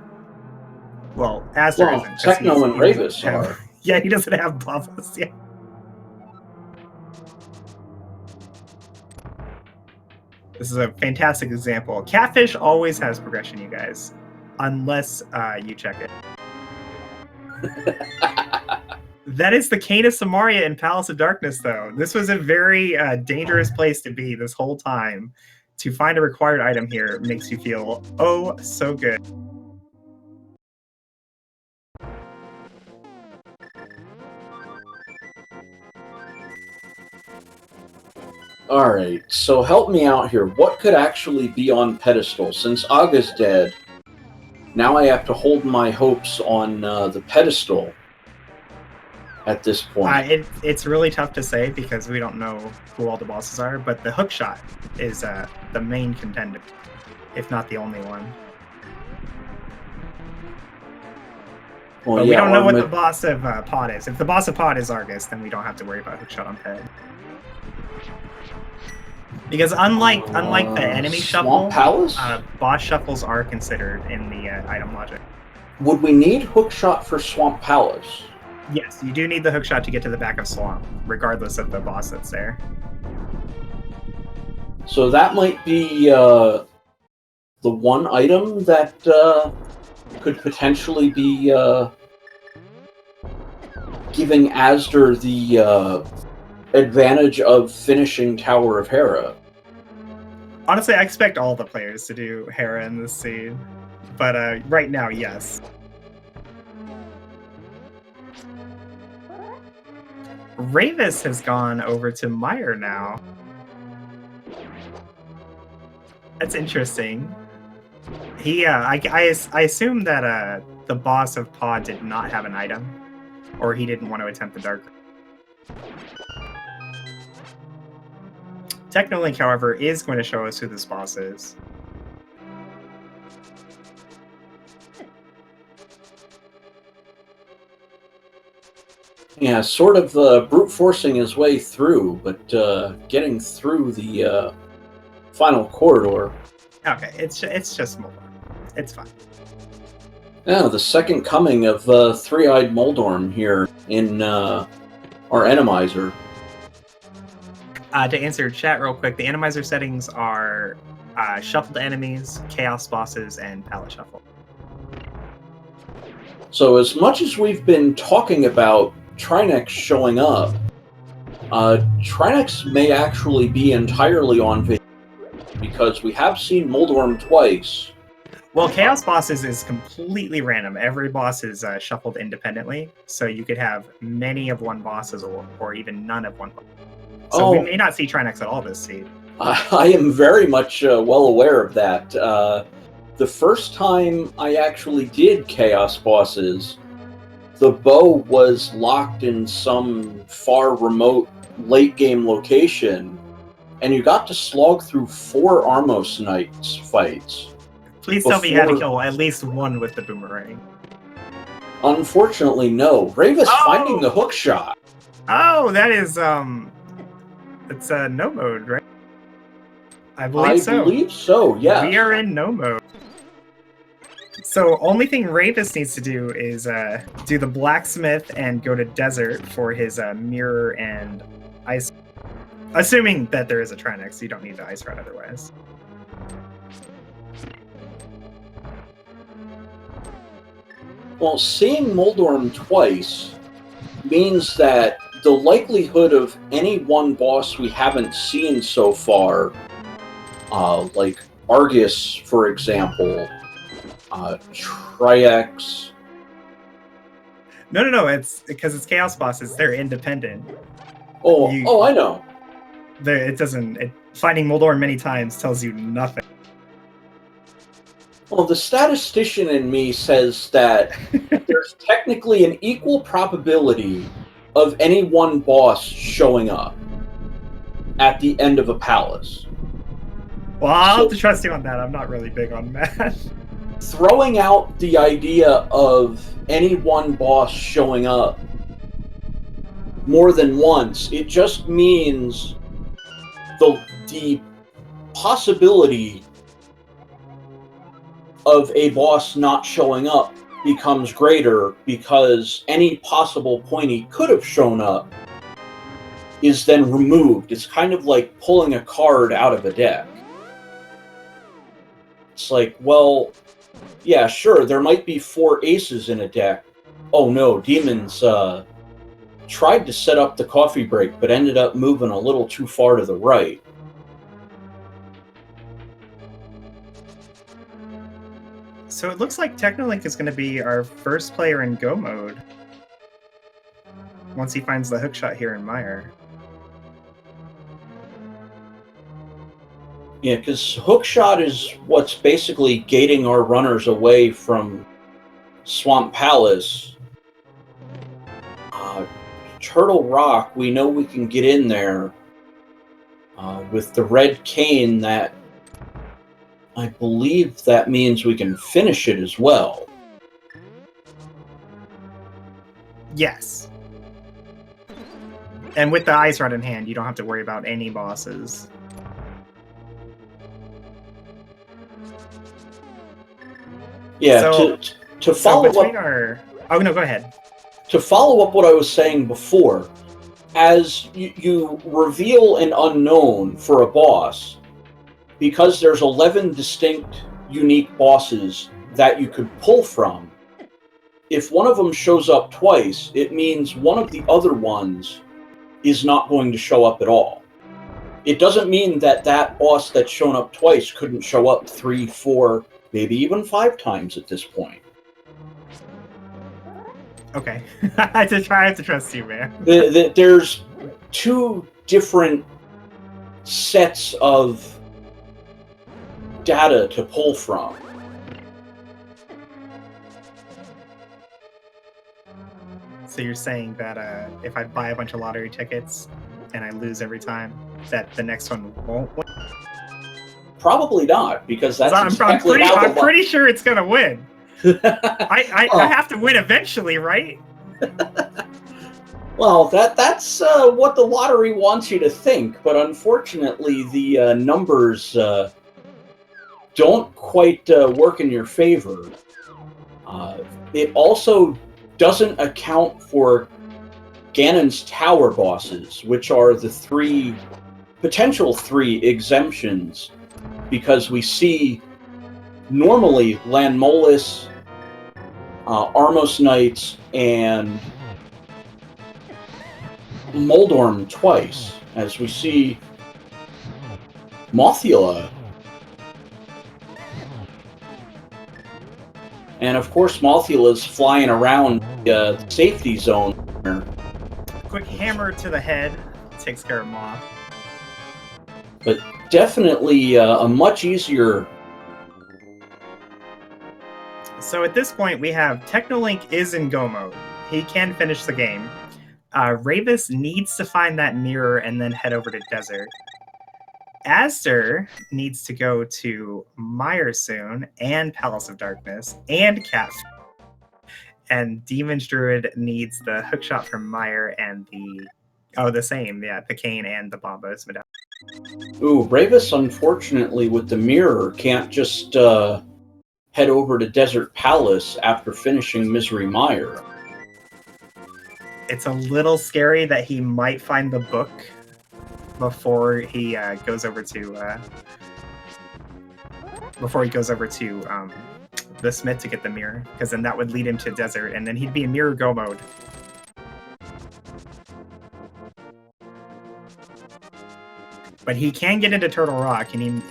Well, Asder isn't. Techno and Ravis are. Yeah, he doesn't have bubbles yet. This is a fantastic example. Catfish always has progression, you guys, unless you check it. That is the Cane of Samaria in Palace of Darkness, though. This was a very dangerous place to be this whole time. To find a required item here makes you feel, oh, so good. Alright, so help me out here. What could actually be on pedestal? Since Aga's dead, Now I have to hold my hopes on the pedestal at this point. It's really tough to say because we don't know who all the bosses are, but the hookshot is the main contender, if not the only one. Well, But yeah, we don't know what the boss of Pod is. If the boss of Pod is Argus, then we don't have to worry about hookshot on Ped. Because unlike the enemy shuffle, Palace? Boss shuffles are considered in the item logic. Would we need hookshot for Swamp Palace? Yes, you do need the hookshot to get to the back of Swamp, regardless of the boss that's there. So that might be the one item that could potentially be giving Asder the advantage of finishing Tower of Hera. Honestly, I expect all the players to do Hera in this seed, but right now, yes. Ravis has gone over to Meyer now. That's interesting. He, I assume that the boss of Pod did not have an item, or he didn't want to attempt the Dark. Technolink, however, is going to show us who this boss is. Yeah, sort of brute forcing his way through, but getting through the final corridor. Okay, it's just Moldorm. It's fine. Yeah, the second coming of Three-Eyed Moldorm here in our Enemizer. To answer your chat real quick, the Enemizer settings are shuffled enemies, chaos bosses, and palette shuffle. So as much as we've been talking about Trinex showing up, Trinex may actually be entirely on vacation because we have seen Moldorm twice. Well, Chaos Bosses is completely random. Every boss is shuffled independently, so you could have many of one bosses or even none of one boss. So we may not see Trinex at all this seed. I am very much well aware of that. The first time I actually did Chaos Bosses, the bow was locked in some far remote late-game location, and you got to slog through 4 Armos Knights fights. Please tell me you had to kill at least one with the boomerang. Unfortunately, no. Ravis finding the hookshot. Oh, that is, it's no mode, right? I believe so. I believe so, yes. We are in no mode. So only thing Ravis needs to do is do the blacksmith and go to desert for his mirror and ice. Assuming that there is a Trinex, you don't need the ice rod otherwise. Well, seeing Moldorm twice means that the likelihood of any one boss we haven't seen so far, like Argus, for example, Triax. No. It's because it's Chaos Bosses. They're independent. Oh, I know. It doesn't. Finding Moldorm many times tells you nothing. Well, the statistician in me says that there's technically an equal probability of any one boss showing up at the end of a palace. Well, I'll have to trust you on that. I'm not really big on math. Throwing out the idea of any one boss showing up more than once, it just means the possibility of a boss not showing up becomes greater because any possible point he could have shown up is then removed. It's kind of like pulling a card out of a deck. It's like, well, yeah, sure, there might be 4 aces in a deck. Oh no, Demons tried to set up the coffee break, but ended up moving a little too far to the right. So it looks like Technolink is going to be our first player in Go mode once he finds the hookshot here in Meyer. Yeah, because hookshot is what's basically gating our runners away from Swamp Palace. Turtle Rock, we know we can get in there with the red cane. That I believe that means we can finish it as well. Yes. And with the ice rod in hand, you don't have to worry about any bosses. Yeah, so, to follow up. Oh no, go ahead. To follow up what I was saying before, as you reveal an unknown for a boss, because there's 11 distinct unique bosses that you could pull from, if one of them shows up twice, it means one of the other ones is not going to show up at all. It doesn't mean that that boss that's shown up twice couldn't show up 3, 4, maybe even 5 times at this point. Okay. I have to trust you, man. There's 2 different sets of data to pull from. So you're saying that if I buy a bunch of lottery tickets and I lose every time, that the next one won't win? Probably not, because that's I'm pretty sure it's gonna win. I have to win eventually, right? Well, that's what the lottery wants you to think, but unfortunately the numbers don't quite work in your favor. It also doesn't account for Ganon's Tower bosses, which are the potential 3 exemptions, because we see normally Lanmolis, Armos Knights, and Moldorm twice, as we see Mothula. And of course, Mothula's flying around the safety zone. Quick hammer to the head takes care of Moth. But definitely a much easier. So at this point, we have Technolink is in go mode. He can finish the game. Ravis needs to find that mirror and then head over to Desert. Aster needs to go to Mire soon, and Palace of Darkness, and Cat. And Demon's Druid needs the hookshot from Mire and the cane and the Bombos medallion. Ooh, Ravis, unfortunately, with the mirror, can't just head over to Desert Palace after finishing Misery Mire. It's a little scary that he might find the book before he goes over to the Smith to get the mirror, because then that would lead him to Desert, and then he'd be in mirror go mode. But he can get into Turtle Rock, and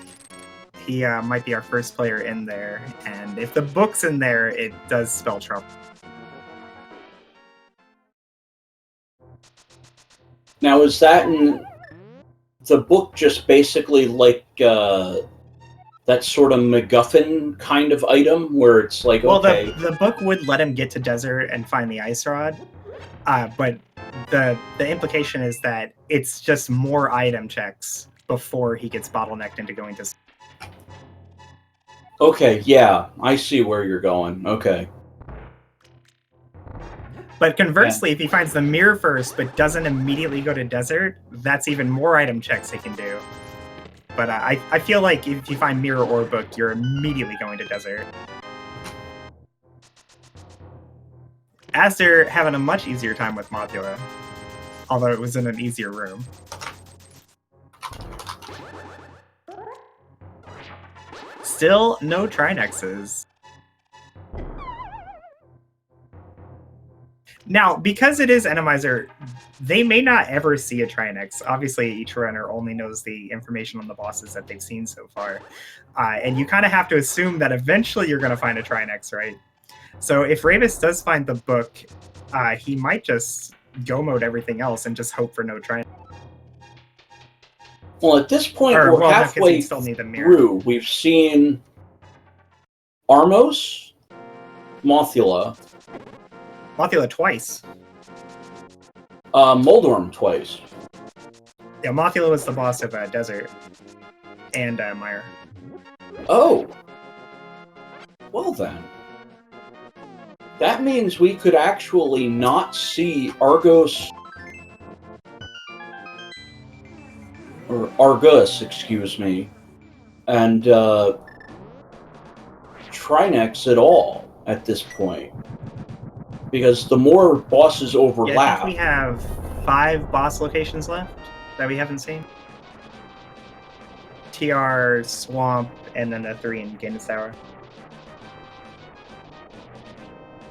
he might be our first player in there. And if the book's in there, it does spell trouble. Now, is that in the book just basically like that sort of MacGuffin kind of item where it's like, well, okay. the book would let him get to Desert and find the ice rod, but the implication is that it's just more item checks before he gets bottlenecked into going to. Okay, yeah, I see where you're going. Okay. But conversely, if he finds the mirror first but doesn't immediately go to Desert, that's even more item checks he can do. But I feel like if you find mirror or book, you're immediately going to Desert. Aster having a much easier time with Mothula, although it was in an easier room. Still no Trinexes. Now, because it is Enemizer, they may not ever see a Trinex. Obviously, each runner only knows the information on the bosses that they've seen so far. And you kind of have to assume that eventually you're going to find a Trinex, right? So if Ravis does find the book, he might just go mode everything else and just hope for no Trinex. Well, at this point, Or, we're well, no, 'cause halfway you still need the mirror. through. We've seen Armos, Mothula, Mothula twice. Moldorm twice. Yeah, Mothula was the boss of Desert and Mire. Oh. Well then. That means we could actually not see Argos... or Argus, excuse me, and Trinex at all at this point. Because the more bosses overlap... Yeah, I think we have 5 boss locations left that we haven't seen. TR, Swamp, and then the 3 in Gaines Tower.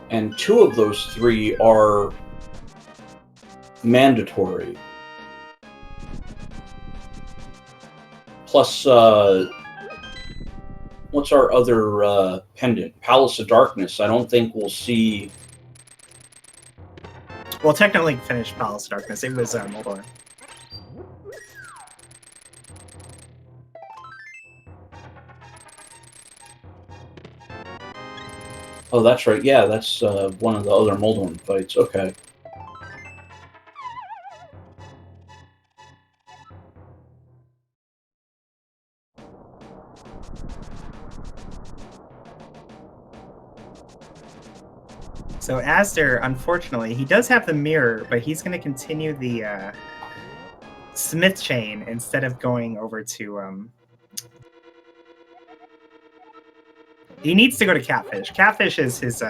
And 2 of those 3 are mandatory. Plus, what's our other pendant? Palace of Darkness. I don't think we'll see... Well, technically finished Palace of Darkness. It was Moldor. Oh, that's right. Yeah, that's one of the other Moldorm fights. Okay. So Asder, unfortunately, he does have the mirror, but he's going to continue the Smith chain instead of going over to... He needs to go to Catfish. Catfish is his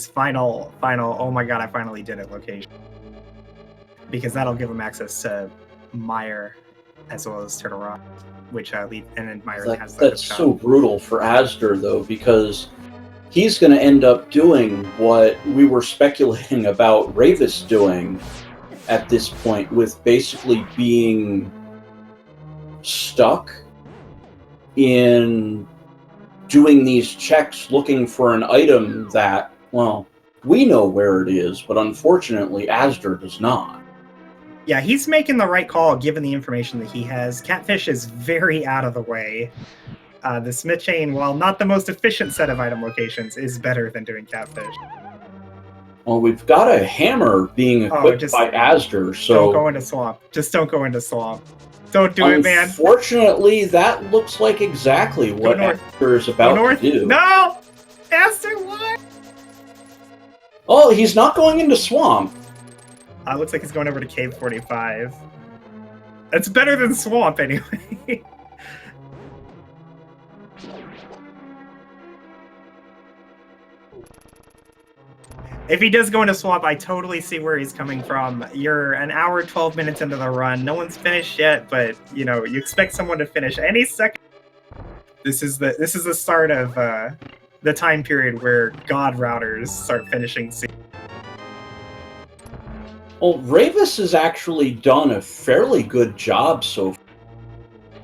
final, oh my god, I finally did it location. Because that'll give him access to Mire as well as Turtle Rock, which and then Mire has the That's so brutal for Asder, though, because he's going to end up doing what we were speculating about Ravis doing at this point, with basically being stuck in doing these checks looking for an item that, well, we know where it is, but unfortunately Asder does not. Yeah, he's making the right call given the information that he has. Catfish is very out of the way. The Smith chain, while not the most efficient set of item locations, is better than doing Catfish. Well, we've got a hammer being equipped by Asder, so... Don't go into Swamp. Just don't go into Swamp. Don't do it, man. Unfortunately, that looks like exactly what Asder is about to do. No! Asder, what? Oh, he's not going into Swamp. Looks like he's going over to Cave 45. It's better than Swamp, anyway. If he does go into Swamp, I totally see where he's coming from. You're an hour, 12 minutes into the run. No one's finished yet, but, you know, you expect someone to finish any second. This is the start of the time period where God routers start finishing. Well, Ravis has actually done a fairly good job so far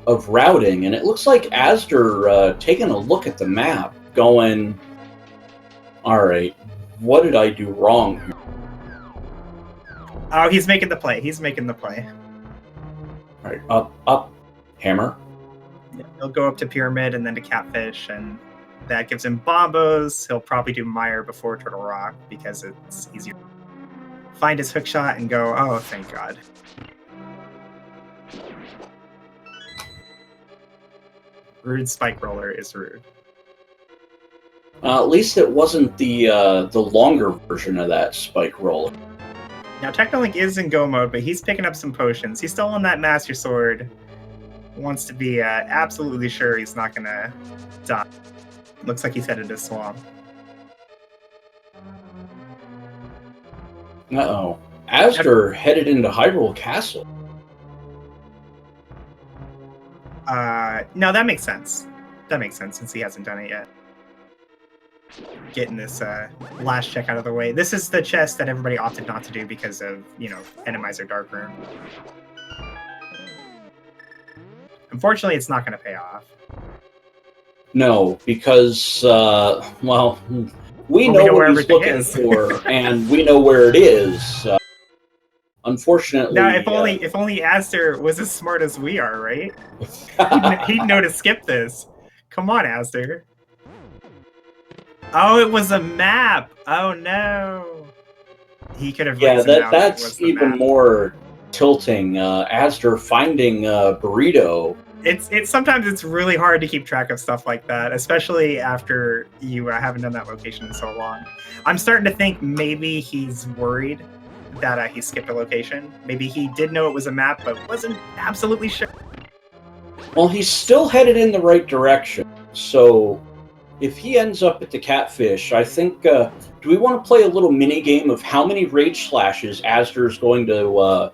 of routing, and it looks like Asder taking a look at the map, going, all right, what did I do wrong here? Oh, he's making the play. He's making the play. All right, up, hammer. Yeah, he'll go up to Pyramid and then to Catfish, and that gives him Bombos. He'll probably do Mire before Turtle Rock because it's easier. Find his hook shot and go, oh, thank God. Rude Spike Roller is rude. At least it wasn't the longer version of that Spike Roller. Now, Technolink is in go mode, but he's picking up some potions. He's still on that Master Sword. Wants to be absolutely sure he's not going to die. Looks like he's headed to Swamp. Uh-oh. Asder headed into Hyrule Castle. No, that makes sense. That makes sense since he hasn't done it yet. Getting this last check out of the way. This is the chest that everybody opted not to do because of, you know, Enemizer Dark Room. Unfortunately, it's not going to pay off. No, because, well, we know what he's looking for, and we know where it is. Unfortunately, Now, if only Aster was as smart as we are, right? He'd know to skip this. Come on, Aster. Oh, it was a map. Oh no. He could have yeah, reasoned out it that's was the even map. more tilting. Aster finding Burrito. It's sometimes it's really hard to keep track of stuff like that, especially after you haven't done that location in so long. I'm starting to think maybe he's worried that he skipped a location. Maybe he did know it was a map, but wasn't absolutely sure. Well, he's still headed in the right direction. So, if he ends up at the Catfish, I think. Do we want to play a little mini game of how many rage slashes Aster's going to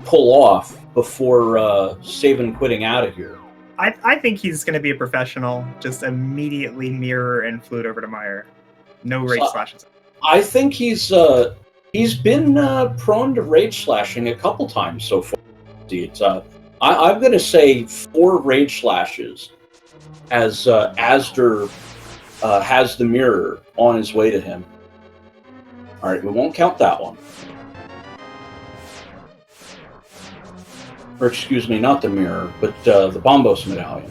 pull off before saving quitting out of here? I think he's going to be a professional. Just immediately mirror and flute over to Meyer. No rage slashes. I think he's been prone to rage slashing a couple times so far. I'm going to say 4 rage slashes as Aster has the mirror on his way to him. All right, we won't count that one. Or excuse me, not the mirror, but the Bombos medallion.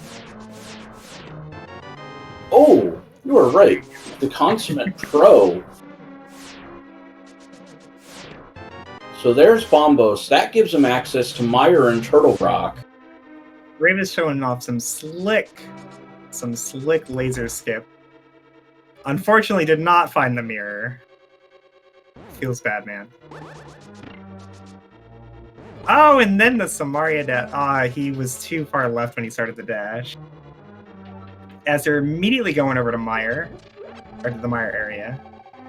Oh, you are right. The consummate pro. So there's Bombos. That gives him access to Meyer and Turtle Rock. Rave is showing off some slick laser skip. Unfortunately, did not find the mirror. Feels bad, man. Oh, and then the Samaria dash. He was too far left when he started the dash. As they're immediately going over to Meyer, or to the Meyer area.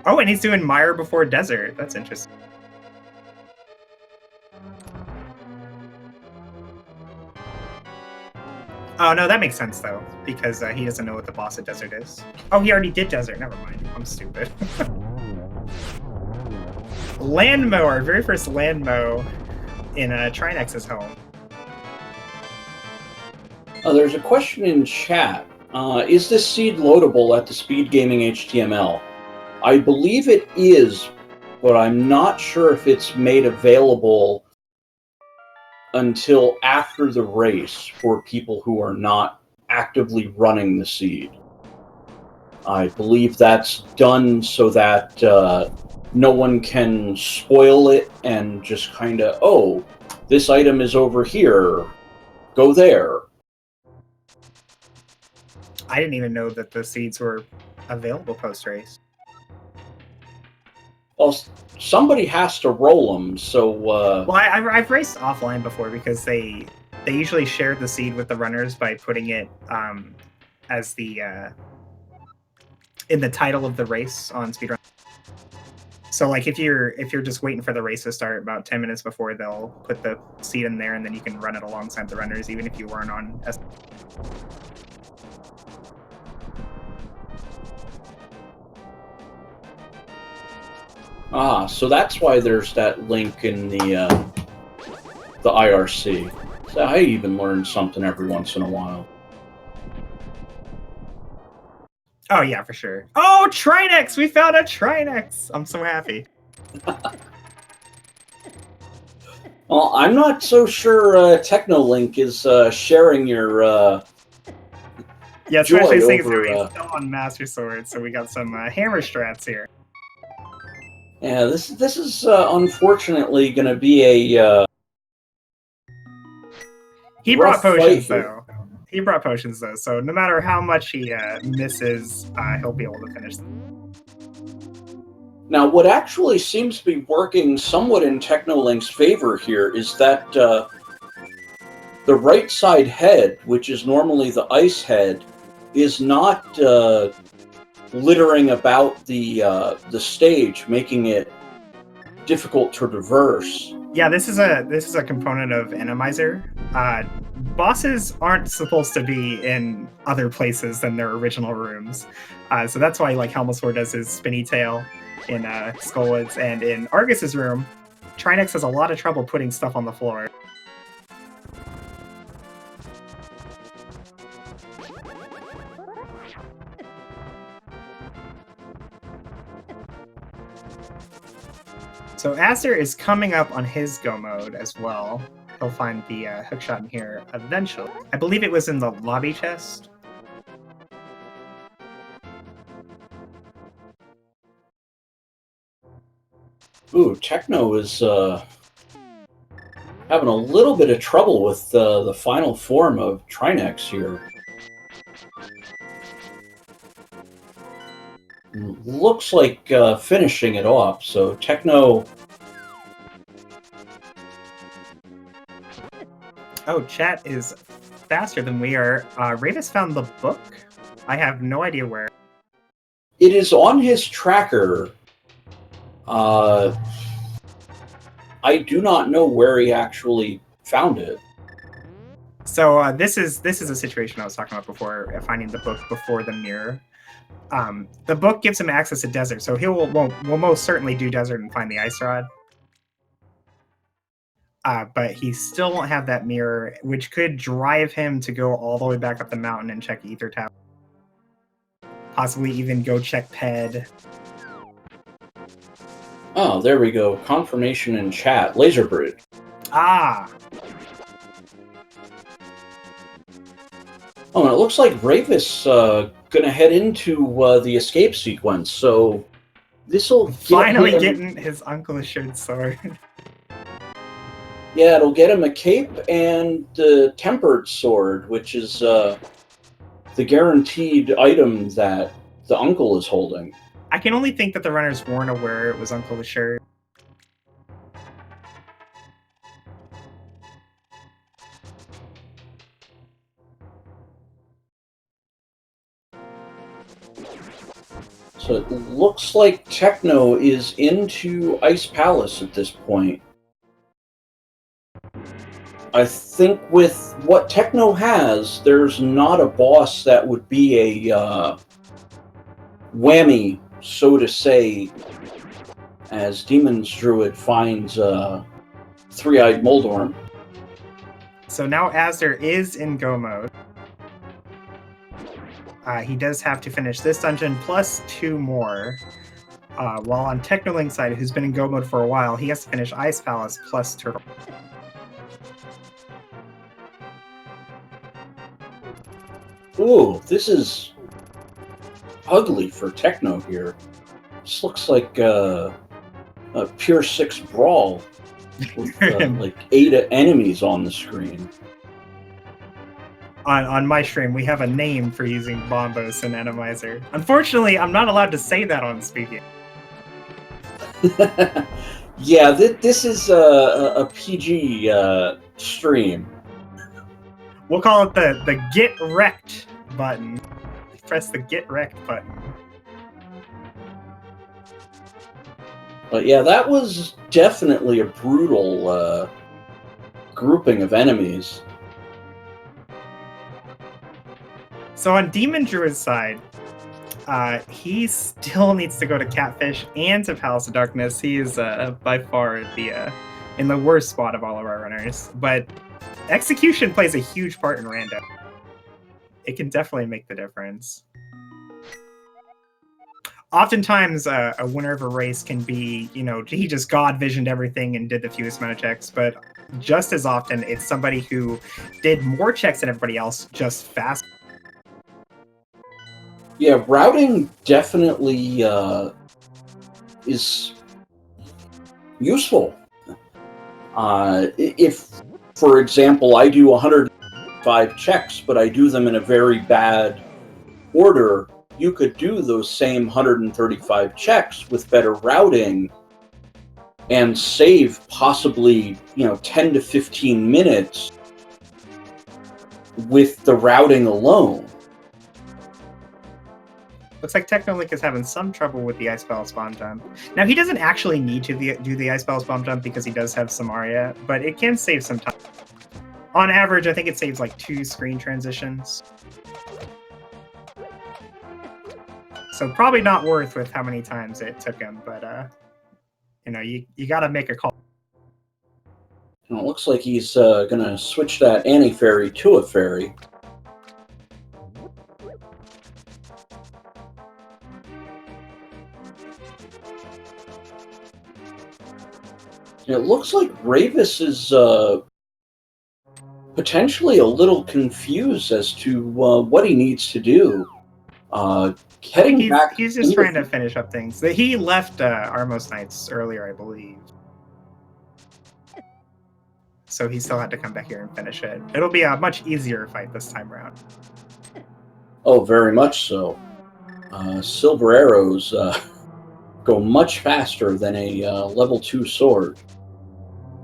Oh, and he's doing Meyer before Desert. That's interesting. Oh, no, that makes sense, though, because he doesn't know what the boss at Desert is. Oh, he already did Desert. Never mind. I'm stupid. Land mow, our very first land mow in Trinex's home. There's a question in chat. Is this seed loadable at the Speed Gaming HTML? I believe it is, but I'm not sure if it's made available until after the race for people who are not actively running the seed. I believe that's done so that no one can spoil it and just kind of, oh, this item is over here, go there. I didn't even know that the seeds were available post-race. Well, somebody has to roll them, so... Well, I've raced offline before because they usually shared the seed with the runners by putting it as the in the title of the race on speedrun. So, like, if you're just waiting for the race to start about 10 minutes before, they'll put the seed in there, and then you can run it alongside the runners, even if you weren't on. So that's why there's that link in the IRC. So I even learn something every once in a while. Oh, yeah, for sure. Oh, Trinex! We found a Trinex! I'm so happy. Well, I'm not so sure Technolink is sharing your yeah, especially since over, he's still on Master Sword, so we got some hammer strats here. Yeah, this is unfortunately going to be a he brought potions, though. He brought potions, though, so no matter how much he misses, he'll be able to finish. Now, what actually seems to be working somewhat in Technolink's favor here is that the right side head, which is normally the ice head, is not littering about the stage, making it difficult to traverse. Yeah, this is a component of Enemizer. Bosses aren't supposed to be in other places than their original rooms, so that's why like Helmasaur does his spinny tail in Skullwoods, and in Argus's room, Trinex has a lot of trouble putting stuff on the floor. So Aster is coming up on his go mode as well. He'll find the hookshot in here eventually. I believe it was in the lobby chest. Ooh, Techno is having a little bit of trouble with the final form of Trinex here. Looks like finishing it off, so Techno... Oh, chat is faster than we are. Ravis found the book. I have no idea where. It is on his tracker. I do not know where he actually found it. So this is a situation I was talking about before, finding the book before the mirror. The book gives him access to desert, so will most certainly do desert and find the ice rod. But he still won't have that mirror, which could drive him to go all the way back up the mountain and check Ether Tower. Possibly even go check Ped. Oh, there we go. Confirmation in chat. Laser Bridge. Ah! Oh, and it looks like Ravis gonna head into the escape sequence, so this'll finally getting his uncle assured sword. Yeah, it'll get him a cape and the tempered sword, which is the guaranteed item that the uncle is holding. I can only think that the runners weren't aware it was Uncle Assured. So it looks like Techno is into Ice Palace at this point. I think with what Techno has, there's not a boss that would be a whammy, so to say, as Demon's Druid finds Three-Eyed Moldorm. So now Aster is in go mode. He does have to finish this dungeon plus 2 more. While on Technolink's side, who's been in go mode for a while, he has to finish Ice Palace plus Turtle. Ooh, this is ugly for Techno here. This looks like a Pure 6 brawl with like 8 enemies on the screen. On my stream, we have a name for using Bombos and Enemizer. Unfortunately, I'm not allowed to say that on speaking. Yeah, this is a PG stream. We'll call it the Get Wrecked button. Press the Get Wrecked button. But yeah, that was definitely a brutal grouping of enemies. So on Demon Druid's side, he still needs to go to Catfish and to Palace of Darkness. He is by far in the worst spot of all of our runners. But execution plays a huge part in random. It can definitely make the difference. Oftentimes, a winner of a race can be, he just God visioned everything and did the fewest amount of checks. But just as often, it's somebody who did more checks than everybody else, just faster. Yeah, routing definitely is useful. If, for example, I do 105 checks, but I do them in a very bad order, you could do those same 135 checks with better routing and save possibly, 10 to 15 minutes with the routing alone. Looks like Technolink is having some trouble with the Ice Palace bomb jump. Now, he doesn't actually need to do the Ice Palace bomb jump because he does have Samaria, but it can save some time. On average, I think it saves like 2 screen transitions. So probably not worth with how many times it took him, but you got to make a call. And it looks like he's going to switch that anti-fairy to a fairy. It looks like Ravis is potentially a little confused as to what he needs to do. Heading back, he's just trying to finish up things. He left Armos Knights earlier, I believe. So he still had to come back here and finish it. It'll be a much easier fight this time around. Oh, very much so. Silver arrows go much faster than a level 2 sword.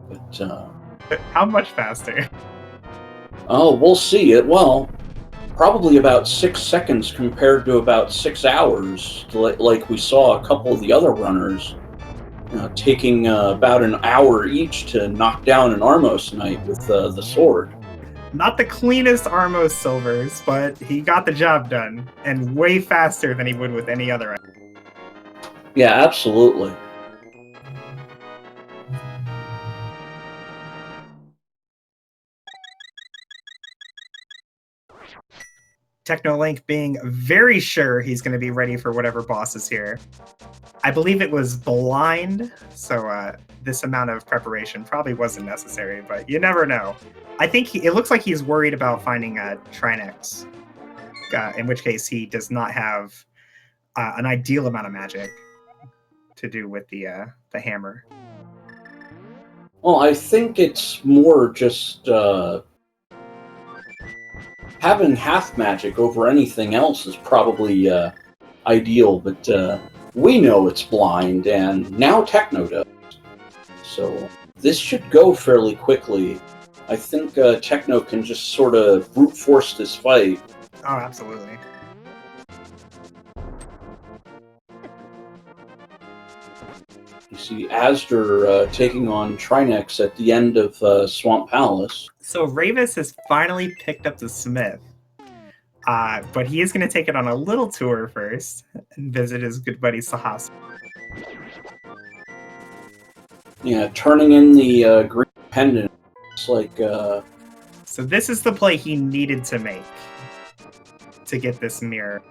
But how much faster? Oh, we'll see it. Well, probably about 6 seconds compared to about 6 hours, like we saw a couple of the other runners taking about an hour each to knock down an Armos Knight with the sword. Not the cleanest Armos silvers, but he got the job done, and way faster than he would with any other. Yeah, absolutely. Technolink being very sure he's going to be ready for whatever boss is here. I believe it was blind, so this amount of preparation probably wasn't necessary, but you never know. I think it looks like he's worried about finding a Trinex, in which case he does not have an ideal amount of magic to do with the hammer. Well, I think it's more just having half magic over anything else is probably ideal, but we know it's blind, and now Techno does. So this should go fairly quickly. I think Techno can just sort of brute force this fight. Oh, absolutely. You see Asder taking on Trinex at the end of Swamp Palace. So Ravis has finally picked up the Smith, but he is going to take it on a little tour first and visit his good buddy Sahas. Yeah, turning in the green pendant. It's like... So this is the play he needed to make to get this mirror.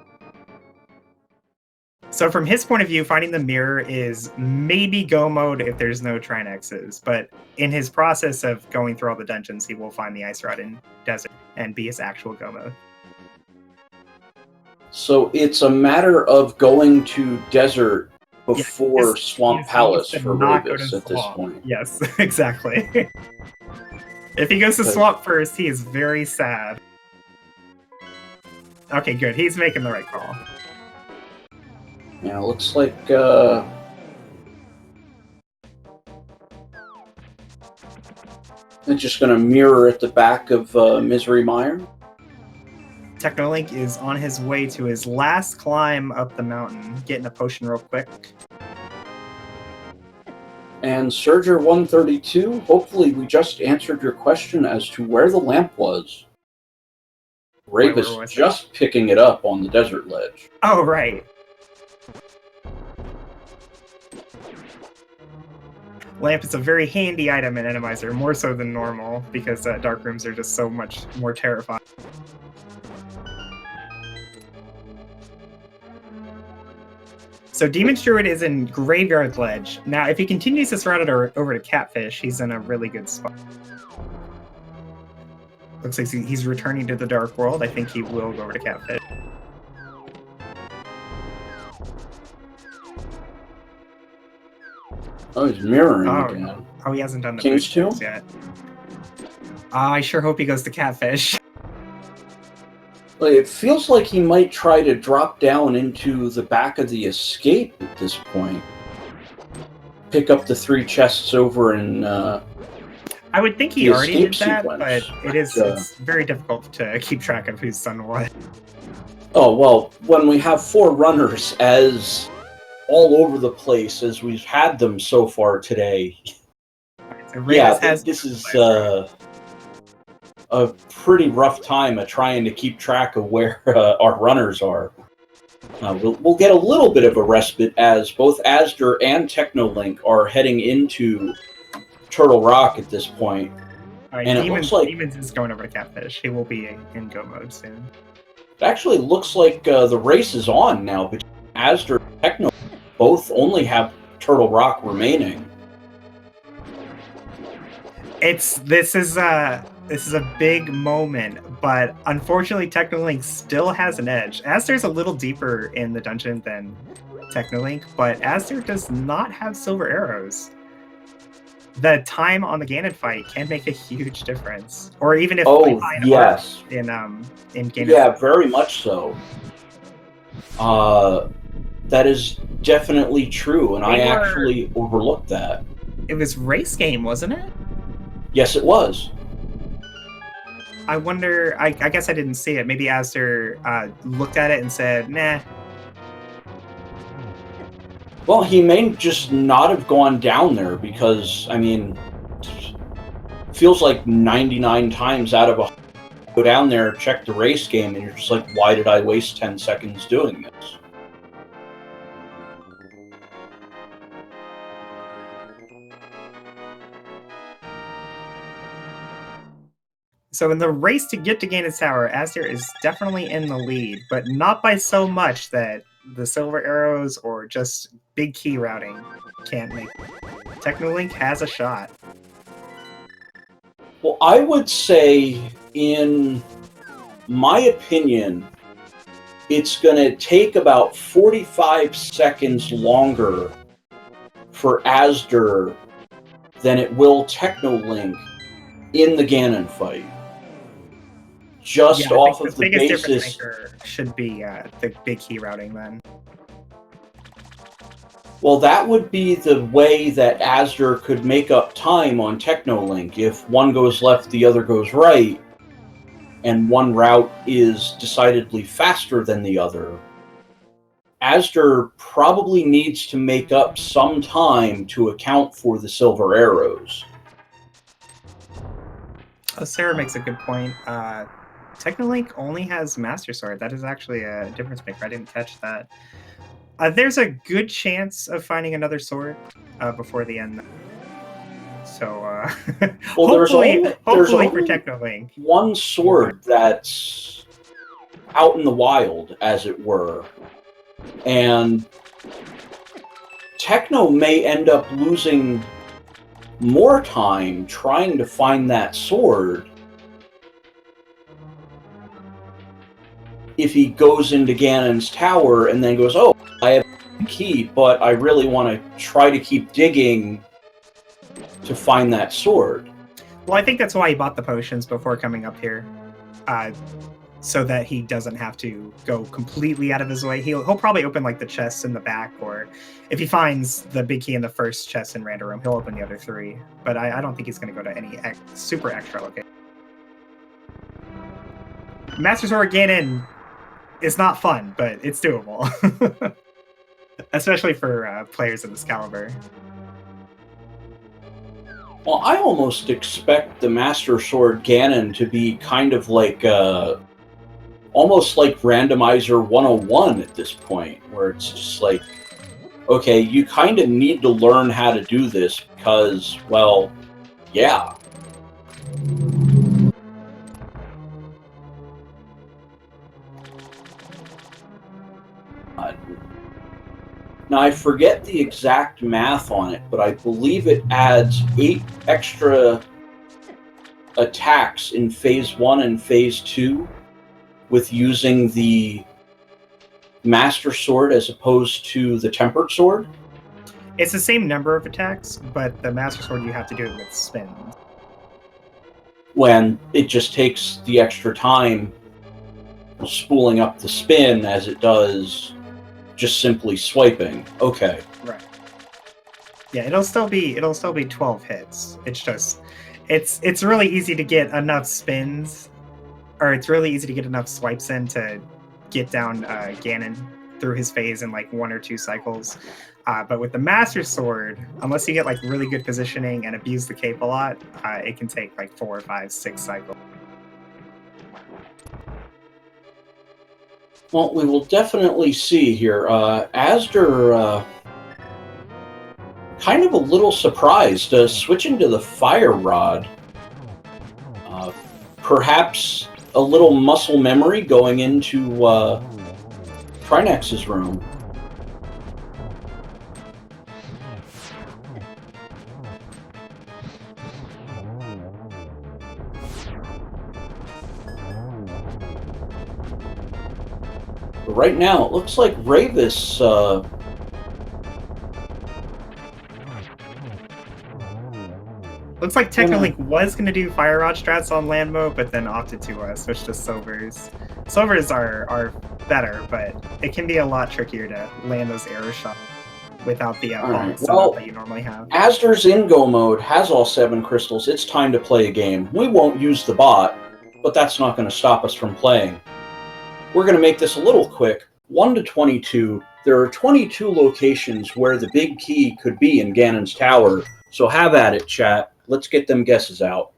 So from his point of view, finding the mirror is maybe go mode if there's no Trinexes, but in his process of going through all the dungeons, he will find the Ice Rod in Desert and be his actual go mode. So it's a matter of going to Desert before Swamp Palace for Ravis at this point. Yes, exactly. If he goes to Swamp first, he is very sad. Okay, good. He's making the right call. Yeah, looks like they're just going to mirror at the back of Misery Mire. Technolink is on his way to his last climb up the mountain, getting a potion real quick. And Surger 132, hopefully we just answered your question as to where the lamp was. Ravis just picking it up on the desert ledge. Oh, right. Lamp is a very handy item in Enemizer, more so than normal, because dark rooms are just so much more terrifying. So Demon's Druid is in Graveyard Ledge. Now, if he continues this route over to Catfish, he's in a really good spot. Looks like he's returning to the Dark World. I think he will go over to Catfish. Oh, he's mirroring again. Oh, he hasn't done the King's Tomb yet. I sure hope he goes to Catfish. Well, it feels like he might try to drop down into the back of the escape at this point. Pick up the 3 chests over in I would think he already did that, sequence. But it's very difficult to keep track of who's done what. Oh, well, when we have 4 runners as all over the place as we've had them so far today. So this is a pretty rough time at trying to keep track of where our runners are. We'll get a little bit of a respite as both Asder and Technolink are heading into Turtle Rock at this point. All right, and Demons, it looks like Demons is going over to Catfish. He will be in go mode soon. It actually looks like the race is on now, but Asder and Technolink both only have Turtle Rock remaining. This is a big moment, but unfortunately Technolink still has an edge. Aster a little deeper in the dungeon than Technolink, but Aster does not have silver arrows. The time on the Ganon fight can make a huge difference, or even if we find yes, in Ganon. Yeah, very much so. That is definitely true, and I actually overlooked that. It was race game, wasn't it? Yes, it was. I wonder. I guess I didn't see it. Maybe Aster looked at it and said, "Nah." Well, he may just not have gone down there because, I mean, feels like 99 times out of 100, go down there, check the race game, and you're just like, why did I waste 10 seconds doing this? So in the race to get to Ganon's Tower, Aster is definitely in the lead, but not by so much that the silver arrows or just big key routing can't make it. Technolink has a shot. Well, I would say, in my opinion, it's going to take about 45 seconds longer for Aster than it will Technolink in the Ganon fight. Just off of the biggest basis difference maker should be the big key routing then. Well, that would be the way that Aster could make up time on Technolink. If one goes left, the other goes right, and one route is decidedly faster than the other, Aster probably needs to make up some time to account for the silver arrows. Oh, Sarah makes a good point. Technolink only has Master Sword. That is actually a difference maker. I didn't catch that. There's a good chance of finding another sword before the end. So well, hopefully there's for Technolink, one sword that's out in the wild, as it were, and Techno may end up losing more time trying to find that sword if he goes into Ganon's tower and then goes, oh, I have a key, but I really want to try to keep digging to find that sword. Well, I think that's why he bought the potions before coming up here, so that he doesn't have to go completely out of his way. He'll probably open like the chests in the back, or if he finds the big key in the first chest in Random Room, he'll open the other three. But I don't think he's going to go to any super extra location. Master Sword Ganon is not fun, but it's doable. Especially for players of this caliber. Well, I almost expect the Master Sword Ganon to be kind of like, almost like Randomizer 101 at this point, where it's just like, okay, you kind of need to learn how to do this because, well, yeah. Now, I forget the exact math on it, but I believe it adds 8 extra attacks in Phase 1 and Phase 2 with using the Master Sword as opposed to the Tempered Sword. It's the same number of attacks, but the Master Sword, you have to do it with spins. When it just takes the extra time spooling up the spin as it does just simply swiping. Okay. Right. Yeah, it'll still be 12 hits. It's just it's really easy to get enough spins, or it's really easy to get enough swipes in to get down Ganon through his phase in like 1 or 2 cycles. But with the Master Sword, unless you get like really good positioning and abuse the cape a lot, it can take like 4, 5, 6 cycles. Well, we will definitely see here. Aster, kind of a little surprised, switching to the Fire Rod. Perhaps a little muscle memory going into Trinex's room. But right now, it looks like Ravis... Looks like Technolink was going to do Fire Rod strats on land mode, but then opted to switch to Silvers. Silvers are better, but it can be a lot trickier to land those arrow shots without the Alright, setup that you normally have. Asder's in Go mode, has all 7 crystals. It's time to play a game. We won't use the bot, but that's not going to stop us from playing. We're going to make this a little quick. 1 to 22. There are 22 locations where the big key could be in Ganon's Tower, so have at it, chat. Let's get them guesses out.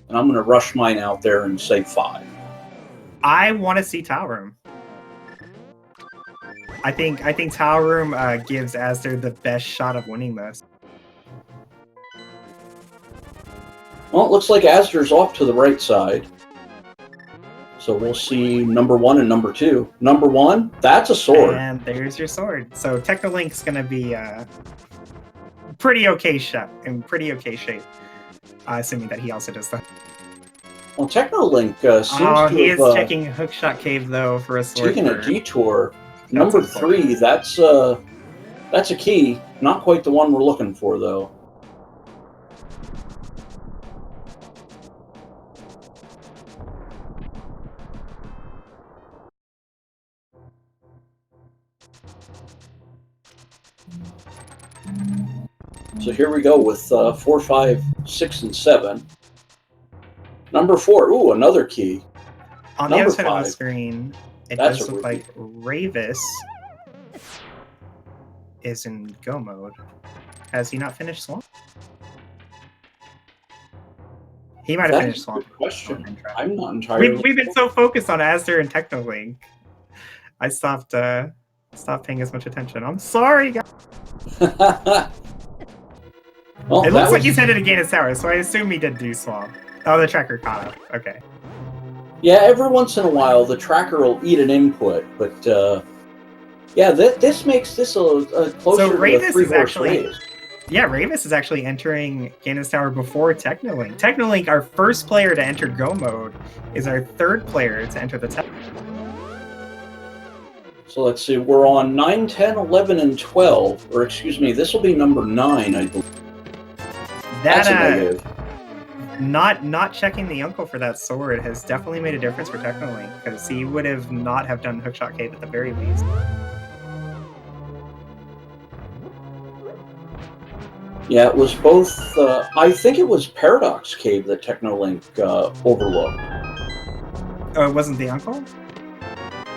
And I'm going to rush mine out there and say 5. I want to see Tower Room. I think Tower Room gives Asder the best shot of winning this. Well, it looks like Asder's off to the right side. So we'll see number 1 and number 2. Number 1, that's a sword. And there's your sword. So Technolink's going to be pretty okay shot, in pretty okay shape. Assuming that he also does that. Well, Technolink seems to he have... is checking Hookshot Cave, though, for a sword. Taking a detour. Number 3, that's a key. Not quite the one we're looking for, though. So here we go with 4, 5, 6, and 7. Number 4, ooh, another key. On the other side of the screen, it does look like Ravis is in Go mode. Has he not finished Swamp? He might have finished Swamp. Good question. I'm not entirely... We've been so focused on Asder and Technolink. I stopped paying as much attention. I'm sorry, guys. Well, it looks like he's headed to Ganon's Tower, so I assume he did do Swamp. Oh, the tracker caught up. Okay. Yeah, every once in a while the tracker will eat an input, but yeah, this makes this a closer to a 3-horse race. Yeah, Ravis is actually entering Ganon's Tower before Technolink. Technolink, our first player to enter Go mode, is our 3rd player to enter the tower. So let's see, we're on 9, 10, 11, and 12. Or excuse me, this will be number 9, I believe. That's a negative. Not checking the uncle for that sword has definitely made a difference for Technolink, because he would have not have done Hookshot Cave at the very least. Yeah, it was both, I think it was Paradox Cave that Technolink overlooked. Oh, it wasn't the uncle?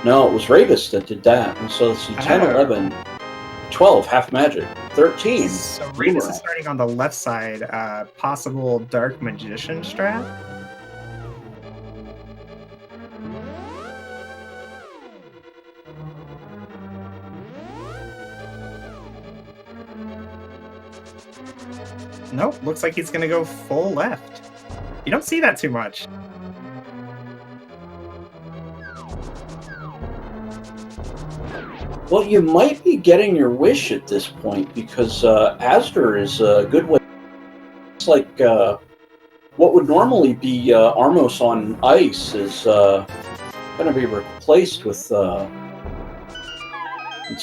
No, it was Ravis that did that. And so let's see, 10, 11, 12, half magic, 13. So Ravis is starting on the left side, possible Dark Magician strat. Nope, looks like he's gonna go full left. You don't see that too much. Well, you might be getting your wish at this point, because Asder is a good way. It's like what would normally be Armos on ice is going to be replaced with... let's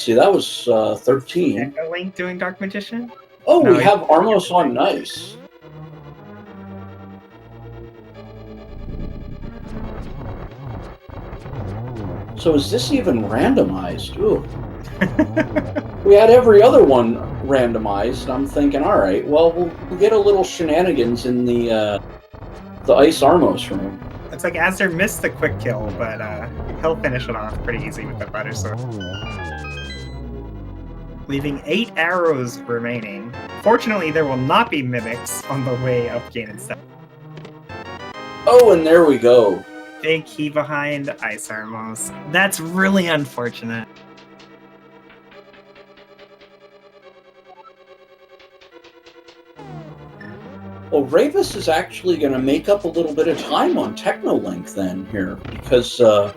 see, that was 13. A Link doing Dark Magician? Oh, no, we have Armos on nice. So is this even randomized? Ooh. We had every other one randomized. I'm thinking, all right, well, we'll get a little shenanigans in the Ice Armos room. Looks like Asder missed the quick kill, but he'll finish it off pretty easy with the butter sword. Leaving 8 arrows remaining. Fortunately, there will not be mimics on the way up Ganon's Tower. Oh, and there we go. Big key behind Ice Armos. That's really unfortunate. Well, Ravis is actually going to make up a little bit of time on Technolink then here, because, oh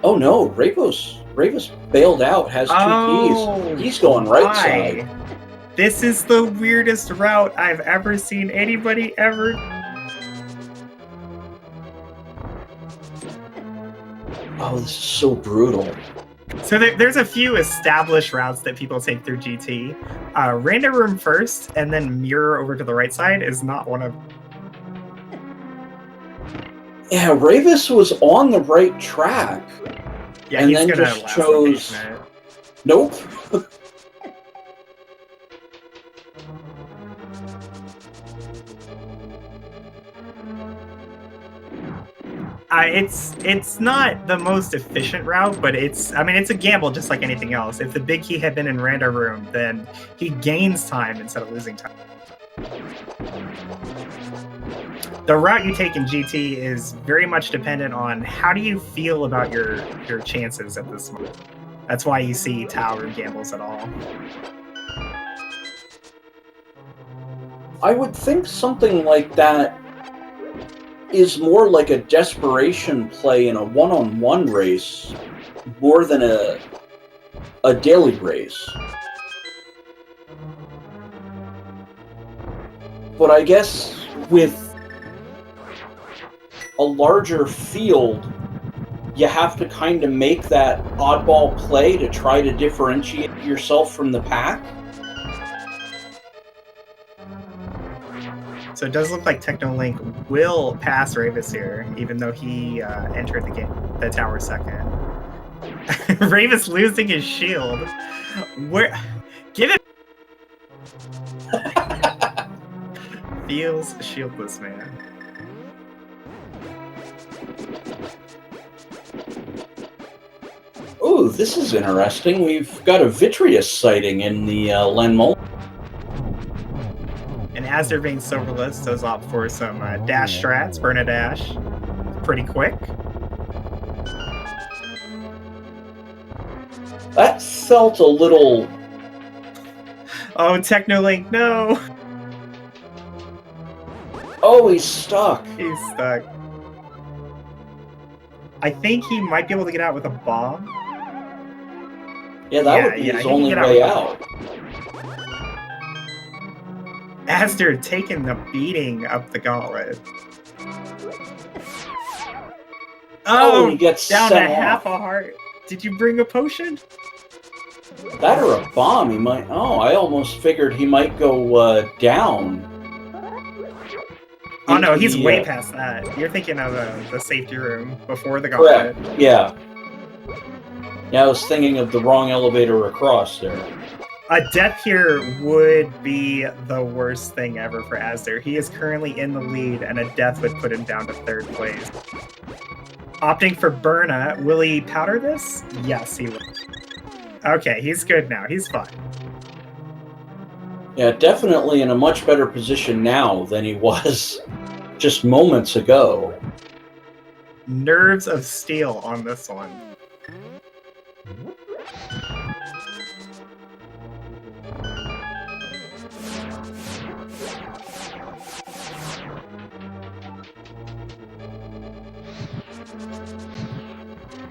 no, Ravis bailed out, has 2 keys. He's going right side. This is the weirdest route I've ever seen anybody ever. Oh, this is so brutal. So there's a few established routes that people take through GT. Random Room first, and then mirror over to the right side is not one of. Yeah, Ravis was on the right track. Yeah, and he's then gonna just last chose. the basement. Nope. It's not the most efficient route, but it's a gamble just like anything else. If the big key had been in Random Room, then he gains time instead of losing time. The route you take in GT is very much dependent on how do you feel about your chances at this moment. That's why you see tower gambles at all. I would think something like that is more like a desperation play in a one-on-one race more than a daily race. But I guess with a larger field, you have to kind of make that oddball play to try to differentiate yourself from the pack. So it does look like TechnoLink will pass Ravis here, even though he entered the tower second. Ravis losing his shield. Where? Give it. Feels shieldless, man. Oh, this is interesting. We've got a Vitreous sighting in the Lenmol. And Azurvane Silverless does opt for some dash strats, burn a dash. Pretty quick. That felt a little... Oh, TechnoLink, no! Oh, he's stuck. He's stuck. I think he might be able to get out with a bomb. Yeah, that would be his only way out. Aster taking the beating up the gauntlet. Oh, he gets down to sent half off. a heart. Did you bring a potion? That or a bomb, he might... Oh, I almost figured he might go down. Oh no, he's way past that. You're thinking of the safety room before the gauntlet. Correct, yeah. Yeah, I was thinking of the wrong elevator across there. A death here would be the worst thing ever for Aster. He is currently in the lead, and a death would put him down to third place. Opting for Burna, will he powder this? Yes, he will. Okay, he's good now. He's fine. Yeah, definitely in a much better position now than he was just moments ago. Nerves of steel on this one.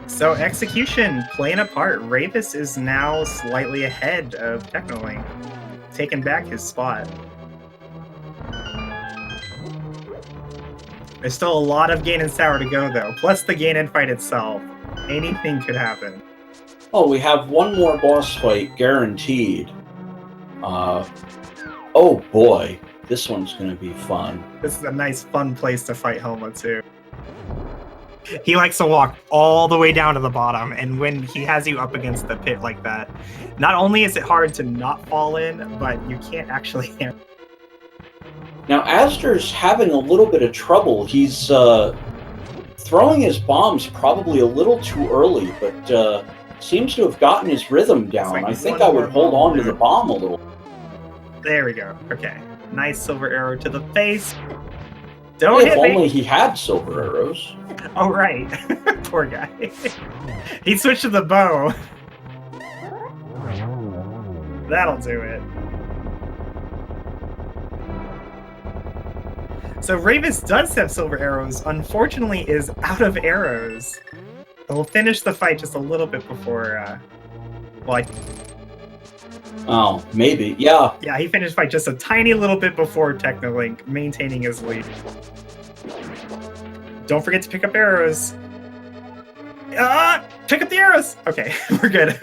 So execution playing a part. Ravis is now slightly ahead of TechnoLink, taking back his spot. There's still a lot of Gain and Sour to go though, plus the Gain and fight itself. Anything could happen. Oh, we have one more boss fight guaranteed. Oh boy, this one's gonna be fun. This is a nice fun place to fight Homa too. He likes to walk all the way down to the bottom, and when he has you up against the pit like that, not only is it hard to not fall in, but you can't actually hit. Now, Aster's having a little bit of trouble. He's throwing his bombs probably a little too early, but seems to have gotten his rhythm down. Like I think I would hold on to the bomb a little. There we go. Okay. Nice silver arrow to the face. Don't hit If me. only he had silver arrows. Oh, right. Poor guy. He switched to the bow. That'll do it. So Ravis does have silver arrows, unfortunately is out of arrows. He'll finish the fight just a little bit before, Oh, maybe. Yeah. Yeah, he finished the fight just a tiny little bit before TechnoLink, maintaining his lead. Don't forget to pick up arrows. Ah! Pick up the arrows! Okay, we're good.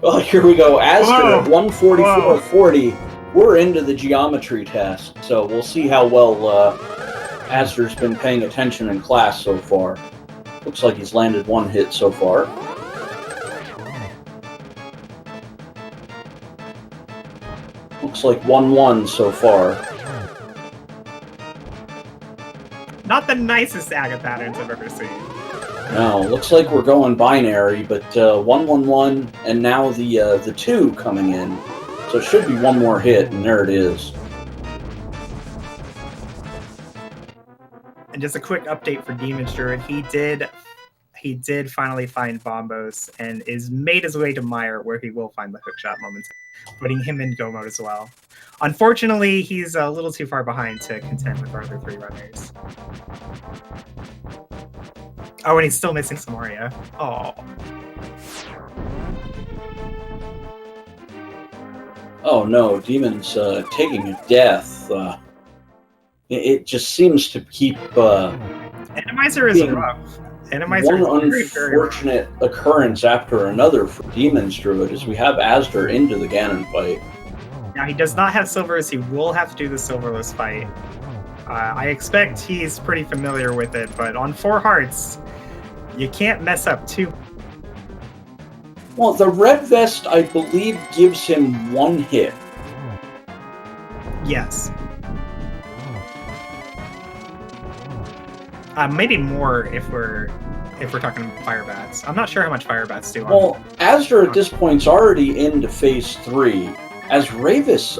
Well, here we go. Aster at Whoa. 144.40. We're into the geometry test, so we'll see how well Aster's been paying attention in class so far. Looks like he's landed one hit so far. Looks like 1-1 so far. Not the nicest Aga patterns I've ever seen. No, looks like we're going binary, but 1-1-1, and now the 2 coming in. So it should be one more hit, and there it is. And just a quick update for Demon Druid. He did finally find Bombos and is made his way to Meyer, where he will find the hookshot moments, putting him in go mode as well. Unfortunately, he's a little too far behind to contend with our other 3 runners. Oh, and he's still missing Samaria. Oh. Oh no, Demon's taking a death. It just seems to keep Enemizer is rough. Enemizer one is very unfortunate occurrence after another for Demon's Druid as we have Aster into the Ganon fight. Now, he does not have silvers. He will have to do the silverless fight. I expect he's pretty familiar with it, but on 4 hearts, you can't mess up too. Well, the red vest, I believe, gives him 1 hit. Yes. Maybe more if we're talking fire bats. I'm not sure how much fire bats do. Well, Aster at this point's already into phase 3. As Ravis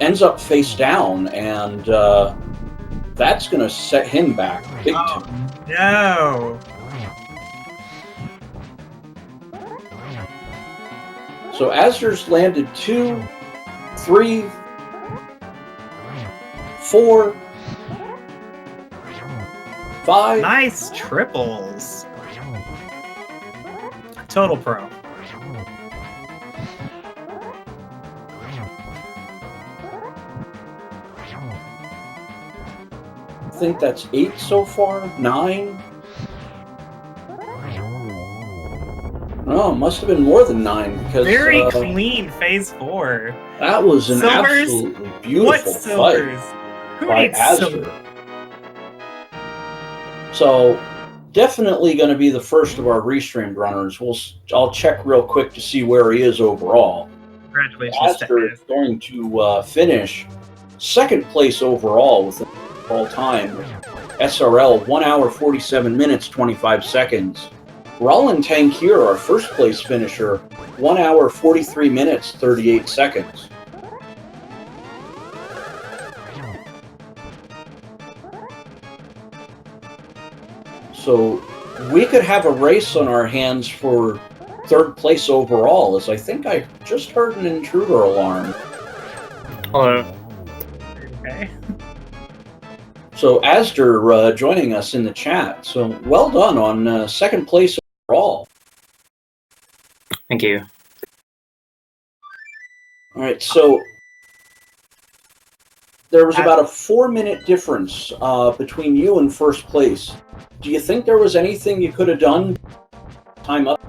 ends up face down, and that's going to set him back big time. No! So Aster's landed 2, 3, 4, 5. Nice triples. Total pro. I think that's 8 so far, 9. Oh, must have been more than 9 because Very clean phase 4. that was an Silvers? absolutely beautiful What fight silvers? Who by needs Aster. silver? So definitely going to be the first of our restreamed runners. I'll check real quick to see where he is overall. Congratulations Aster to is going to finish 2nd place overall with all time SRL 1 hour 47 minutes 25 seconds. Roland Tankier, our 1st place finisher, 1 hour 43 minutes 38 seconds. So we could have a race on our hands for 3rd place overall, as I think I just heard an intruder alarm. Hello. Okay. So Aster joining us in the chat. So well done on 2nd place overall. Thank you. All right, so there was about a 4-minute difference between you and 1st place. Do you think there was anything you could have done? Time up.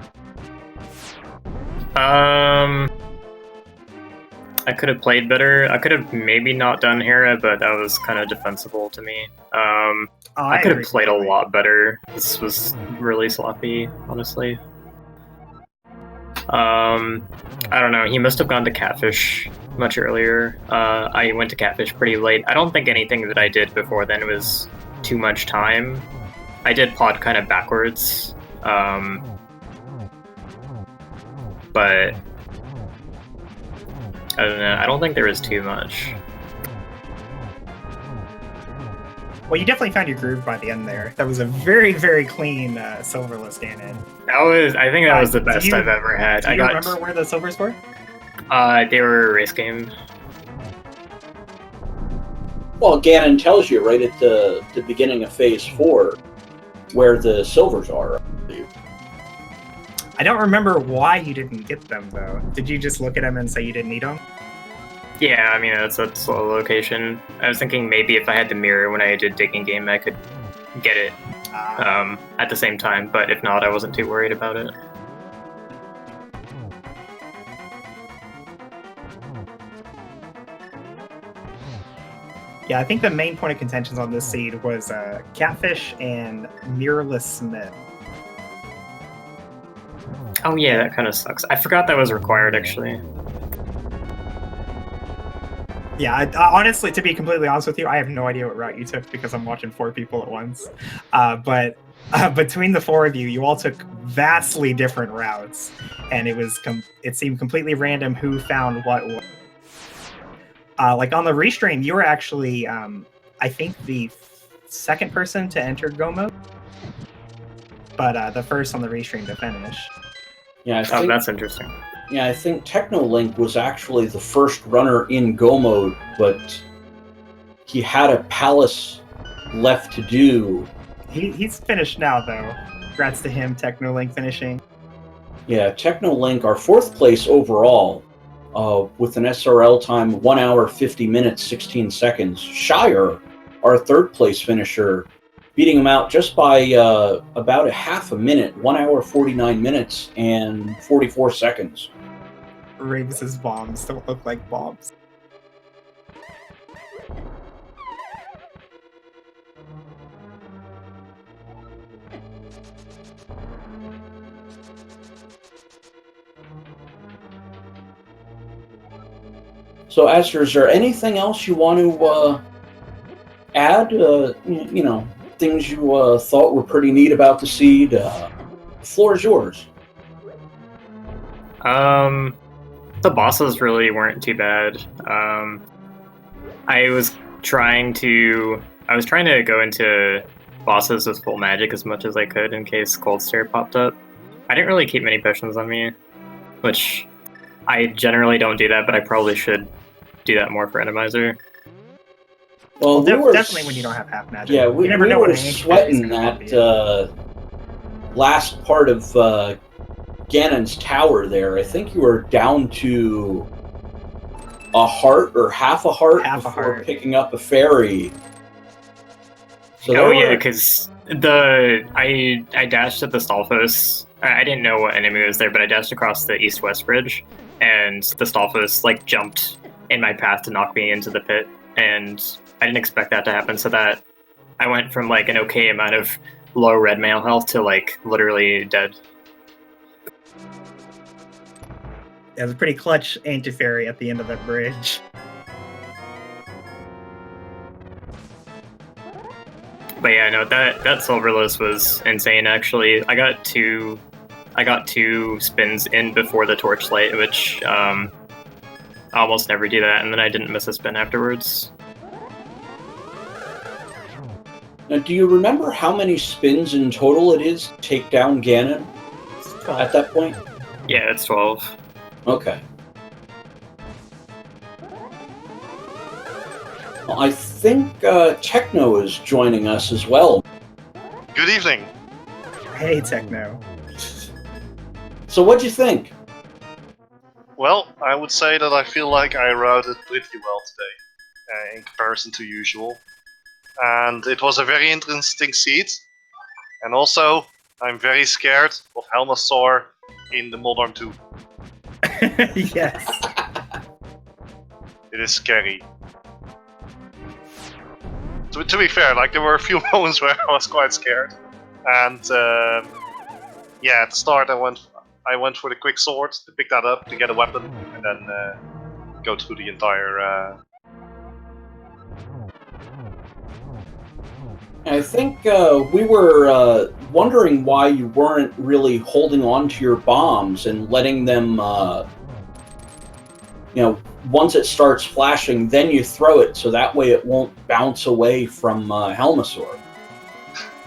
I could have played better. I could have maybe not done Hera, but that was kind of defensible to me. I could have played a lot better. This was really sloppy, honestly. I don't know. He must have gone to Catfish much earlier. I went to Catfish pretty late. I don't think anything that I did before then was too much time. I did pod kind of backwards. But I don't know. I don't think there was too much. Well, you definitely found your groove by the end there. That was a very, very clean silverless Ganon. I think that was the best I've ever had. Do you remember where the silvers were? They were a race game. Well, Ganon tells you right at the beginning of phase 4 where the silvers are, I believe. I don't remember why you didn't get them, though. Did you just look at them and say you didn't need them? Yeah, I mean, that's a slow location. I was thinking maybe if I had the mirror when I did Digging Game, I could get it. at the same time, but if not, I wasn't too worried about it. Yeah, I think the main point of contentions on this seed was Catfish and Mirrorless Smith. Oh yeah, that kind of sucks. I forgot that was required, actually. Yeah, honestly, to be completely honest with you, I have no idea what route you took because I'm watching 4 people at once. But between the 4 of you, you all took vastly different routes, and it seemed completely random who found what. Like on the restream, you were actually, I think, the second person to enter Go mode, but the first on the restream to finish. Yeah, Oh, that's interesting. Yeah, I think Technolink was actually the first runner in Go mode, but he had a palace left to do. He's finished now, though. Congrats to him, Technolink finishing. Yeah, Technolink, our 4th place overall, with an SRL time 1 hour 50 minutes 16 seconds. Shire, our 3rd place finisher, beating him out just by about a half a minute, 1 hour 49 minutes and 44 seconds. Ravis's bombs don't look like bombs. So, Aster, is there anything else you want to add? You know, things you thought were pretty neat about the seed? The floor is yours. The bosses really weren't too bad. I was trying to go into bosses with full magic as much as I could in case Cold Stare popped up. I didn't really keep many potions on me, which I generally don't do that, but I probably should do that more for Enemizer. Well, definitely when you don't have half magic. Yeah, we never know were what sweating that last part of Ganon's tower there. I think you were down to a heart or half a heart before picking up a fairy. So yeah, because I dashed at the Stalfos. I didn't know what enemy was there, but I dashed across the east-west bridge, and the Stalfos like jumped in my path to knock me into the pit, and I didn't expect that to happen. So that I went from like an okay amount of low red mail health to like literally dead. It was a pretty clutch anti-fairy at the end of that bridge. But yeah, no, that Silverless was insane. Actually, I got two spins in before the torchlight, which I almost never do that, and then I didn't miss a spin afterwards. Now, do you remember how many spins in total it is to take down Ganon at that point? Yeah, it's 12. Okay. Well, I think Techno is joining us as well. Good evening. Hey, Techno. So what'd you think? Well, I would say that I feel like I routed pretty well today, in comparison to usual. And it was a very interesting seed. And also, I'm very scared of Helmasaur in the Modern 2. Yes. It is scary. To be fair, like there were a few moments where I was quite scared. And yeah, at the start I went for the quick sword to pick that up to get a weapon, and then go through the entire. I think we were wondering why you weren't really holding on to your bombs and letting them, once it starts flashing, then you throw it, so that way it won't bounce away from Helmasaur.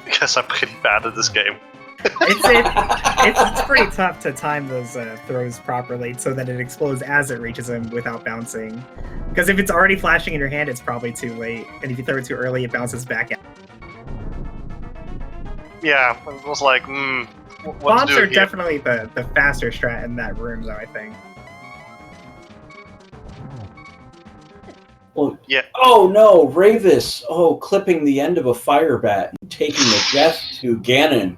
Because I'm pretty bad at this game. It's pretty tough to time those throws properly so that it explodes as it reaches him without bouncing. Because if it's already flashing in your hand, it's probably too late. And if you throw it too early, it bounces back out. Yeah, it was like, what Bombs to do are here? definitely the faster strat in that room, though, I think. Well, yeah. Oh no, Ravis! Oh, clipping the end of a fire bat and taking a death to Ganon,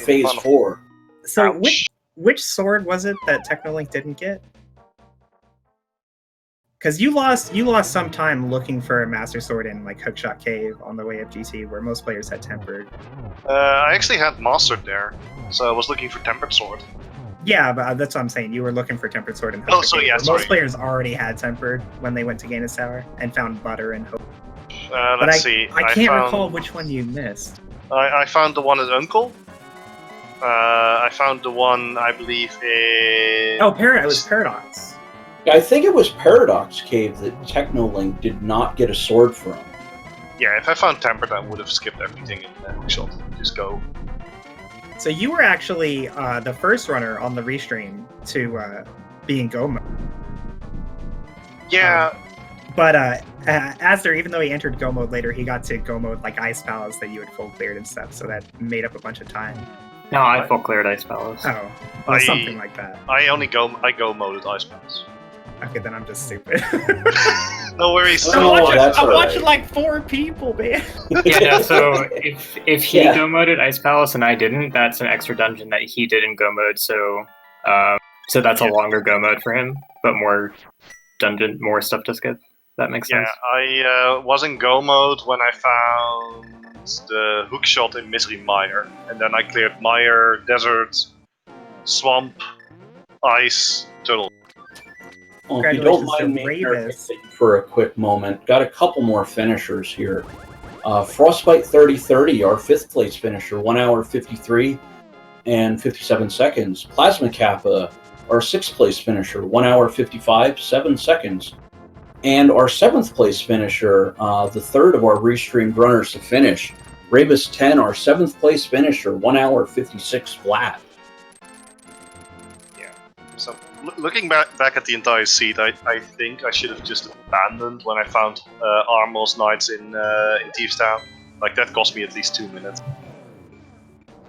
Phase Fun. 4. So Ouch. which sword was it that Technolink didn't get? Because you lost some time looking for a Master Sword in like Hookshot Cave on the way up GT, where most players had Tempered. I actually had Mastered there, so I was looking for Tempered Sword. Yeah, but that's what I'm saying. You were looking for Tempered Sword in Hookshot Oh, so Cave, yeah, where sorry. most players already had Tempered when they went to Gainus Tower and found Butter and Hope. But Let's see. I can't found, recall which one you missed. I found the one at Uncle. I found the one, I believe, in... Oh, it was Paradox. I think it was Paradox Cave that Technolink did not get a sword from. Yeah, if I found Tempered, I would have skipped everything in Hookshot. Just go. So you were actually the first runner on the restream to be in Go mode. Yeah, But Asder, even though he entered Go mode later, he got to Go mode like Ice Palace that you had full cleared and stuff, so that made up a bunch of time. No, I full cleared Ice Palace. Oh, well, something like that. I go moded Ice Palace. Okay, then I'm just stupid. No worries. Oh, that's I'm all watching right. like 4 people, man. Yeah, no, so if he Yeah. go moded Ice Palace and I didn't, that's an extra dungeon that he didn't go mode, so that's a longer go mode for him, but more stuff to skip. That makes Yeah, sense. I was in Go mode when I found the Hookshot in Misery Mire, and then I cleared Mire, Desert, Swamp, Ice, Turtle. Well, if you don't Congratulations to mind me Ravis. interrupting for a quick moment, got a couple more finishers here. Frostbite 3030, our 5th place finisher, 1 hour 53 and 57 seconds. Plasma Kappa, our 6th place finisher, 1 hour 55, 7 seconds. And our 7th place finisher, the third of our restreamed runners to finish, Rabus 10, our 7th place finisher, 1 hour 56 flat. So, looking back at the entire seed, I think I should have just abandoned when I found Armos Knights in Thieves Town. Like, that cost me at least 2 minutes.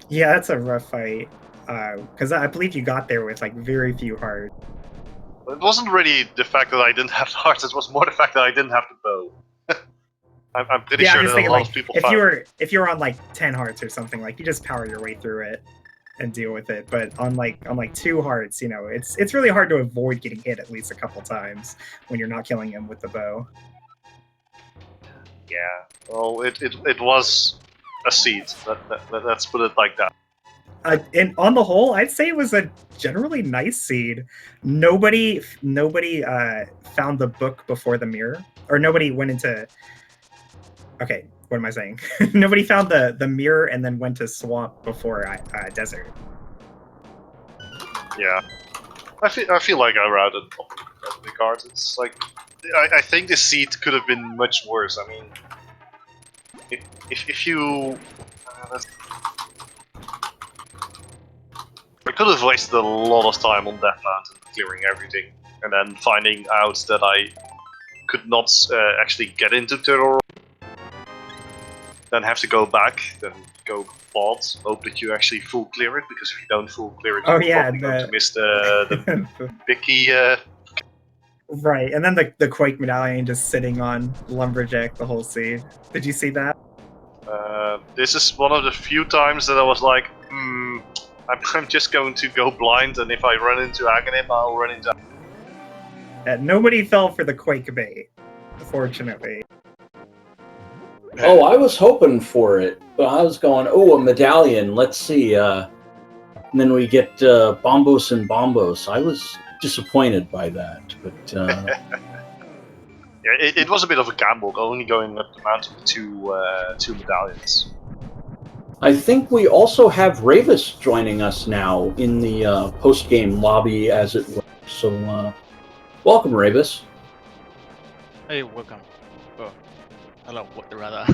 Yeah, that's a rough fight. Because I believe you got there with like very few hearts. It wasn't really the fact that I didn't have the hearts, it was more the fact that I didn't have the bow. I'm pretty Yeah, sure I'm just that a thinking lot like of people if found you were on like 10 hearts or something, like you just power your way through it and deal with it. But on like 2 hearts, you know, it's really hard to avoid getting hit at least a couple times when you're not killing him with the bow. Yeah, well, it was a seed. Let's put it like that. And on the whole, I'd say it was a generally nice seed. Nobody found the book before the mirror, or nobody went into. Okay, what am I saying? Nobody found the mirror and then went to swamp before desert. Yeah, I feel like I routed the cards. It's like I think the seed could have been much worse. I mean, if you I could have wasted a lot of time on Death Mountain clearing everything, and then finding out that I could not actually get into Turtle. Then have to go back, then go bot, hope that you actually full clear it, because if you don't full clear it, Oh, you're yeah, probably going to miss the Vicky. Right, and then the Quake medallion just sitting on Lumberjack the whole seed. Did you see that? This is one of the few times that I was like, I'm just going to go blind, and if I run into Aghanim, I'll run into... Nobody fell for the Quake bait, fortunately. Oh, I was hoping for it, but I was going, a medallion, let's see. And then we get Bombos and Bombos. I was disappointed by that, but... Yeah, it was a bit of a gamble, only going up the mountain with two medallions. I think we also have Ravis joining us now in the post-game lobby, as it were. So, welcome, Ravis. Hey, welcome. Oh, hello, rather.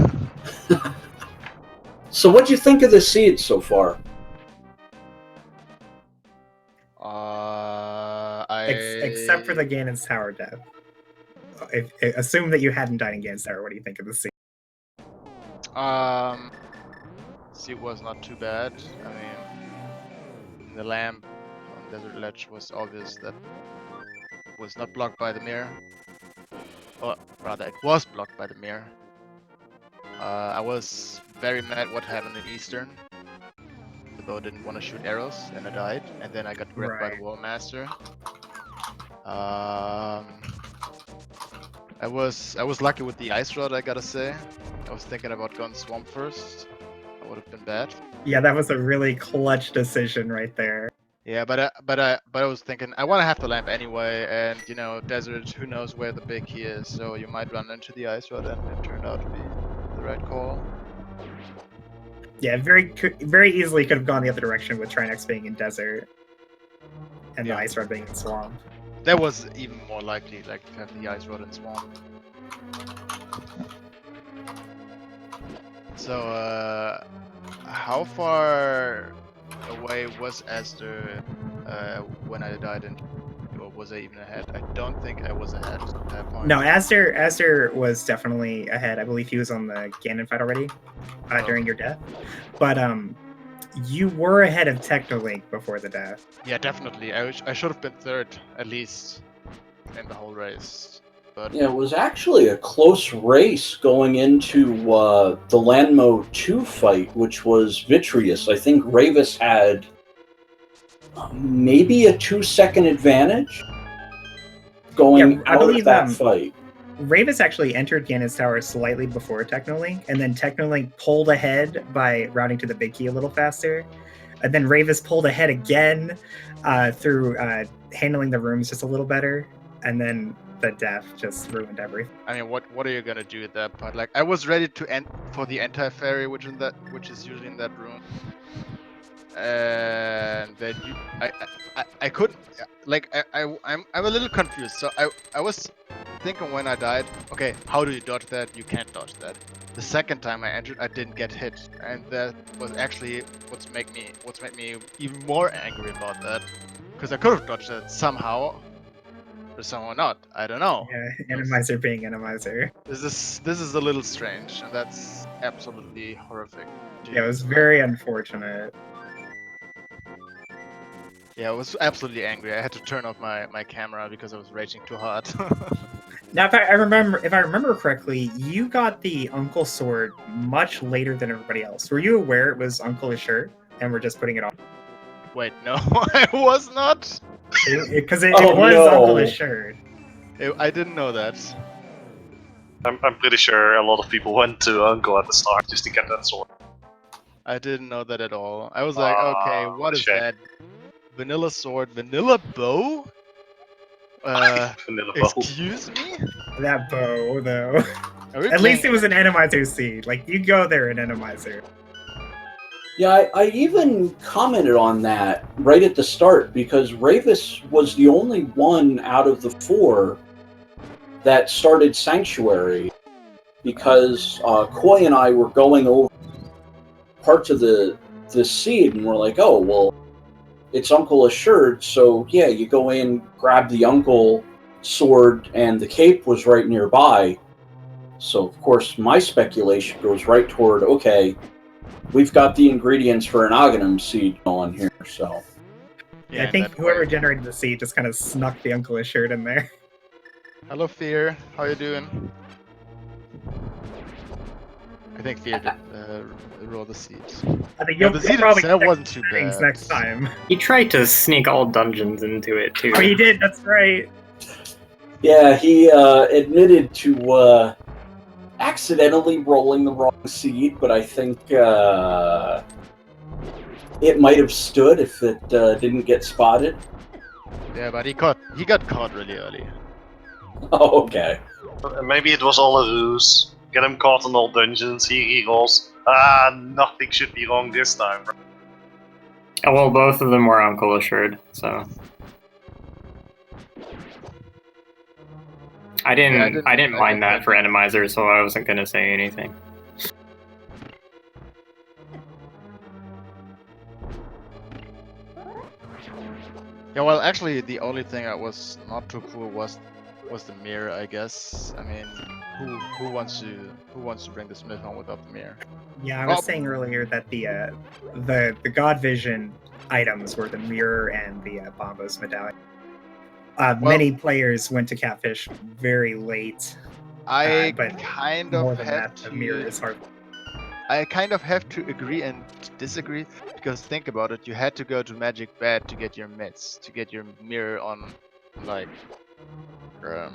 So, what do you think of the seed so far? Except for the Ganon's Tower death. Assume that you hadn't died in Ganon's Tower. What do you think of the seed? Seed was not too bad. I mean, the lamp on Desert Ledge was obvious that it was not blocked by the mirror. Or rather, it was blocked by the mirror. I was very mad what happened in Eastern. the bow didn't want to shoot arrows, and I died. And then I got grabbed by the Right. Wall Master. I was lucky with the Ice Rod, I gotta say. I was thinking about going Swamp first. That would have been bad. Yeah, that was a really clutch decision right there. Yeah, but I was thinking I want to have the lamp anyway, and you know, desert. Who knows where the big key is? So you might run into the Ice Rod, and it turned out to be the right call. Yeah, very easily could have gone the other direction with Trinex being in desert and Yeah. the Ice Rod being in swamp. That was even more likely, like to have the Ice Rod and Swamp. So, how far away was Aster when I died, or was I even ahead? I don't think I was ahead at that point. No, Aster was definitely ahead. I believe he was on the Ganon fight already during your death. But you were ahead of Technolink before the death. Yeah, definitely. I should have been third, at least, in the whole race. But Yeah, it was actually a close race going into the Landmo 2 fight, which was Vitreous. I think Ravis had maybe a 2-second advantage going I out believe of that fight. Ravis actually entered Ganon's Tower slightly before Technolink, and then Technolink pulled ahead by routing to the big key a little faster. And then Ravis pulled ahead again through handling the rooms just a little better. And then the death just ruined everything. I mean, what are you gonna do at that point? Like, I was ready to end for the anti-fairy, which is usually in that room, and then I couldn't. Like, I'm a little confused. So I was thinking when I died, okay, how do you dodge that? You can't dodge that. The second time I entered, I didn't get hit, and that was actually what's made me even more angry about that, because I could have dodged that somehow. Or someone not. I don't know. Yeah, Enemizer being Enemizer. This is a little strange, and that's absolutely horrific. Yeah, it was very unfortunate. Yeah, I was absolutely angry. I had to turn off my camera because I was raging too hard. Now, if I remember correctly, you got the Uncle Sword much later than everybody else. Were you aware it was Uncle Assure, and we're just putting it on? Wait, no, I was not. Because it Oh, was no. Uncle Assured. I didn't know that. I'm pretty sure a lot of people went to Uncle at the start just to get that sword. I didn't know that at all. I was like, okay, what is shame. that? Vanilla sword, vanilla bow? Vanilla bow. Excuse me? That bow, though. Are we At least it playing- was an Enemizer seed. Like, you go there in Enemizer. Yeah, I even commented on that right at the start, because Ravis was the only one out of the 4 that started Sanctuary, because Koi and I were going over parts of the seed, and we're like, oh, well, it's Uncle Assured, so yeah, you go in, grab the Uncle sword, and the cape was right nearby. So, of course, my speculation goes right toward, okay, we've got the ingredients for an Aghanim seed going here, so... Yeah, I in think that whoever way. generated the seed just kind of snuck the Uncle Assured in there. Hello, Fear. How you doing? I think Fear did roll the seeds. I think Yeah, you'll the seed probably itself check wasn't too things bad. next time. He tried to sneak all dungeons into it too. Oh, he did. That's right. Yeah, he admitted to accidentally rolling the wrong seed, but I think it might have stood if it didn't get spotted. Yeah, but he got caught really early. Oh, okay. Maybe it was all a ruse. Get him caught in all dungeons, he rolls. Nothing should be wrong this time. Oh, well, both of them were Uncle Assured, so I didn't mind that for Enemizer, so I wasn't gonna say anything. Yeah, well, actually, the only thing that was not too cool was the mirror, I guess. I mean, who wants to bring the Smith home without the mirror? Yeah, I was Oh. saying earlier that the God Vision items were the mirror and the Bombos medallion. Many players went to Catfish very late. I but kind more of than had that, to. the mirror is hard. I kind of have to agree and disagree because think about it. You had to go to Magic Bed to get your mitts, to get your mirror on, like, the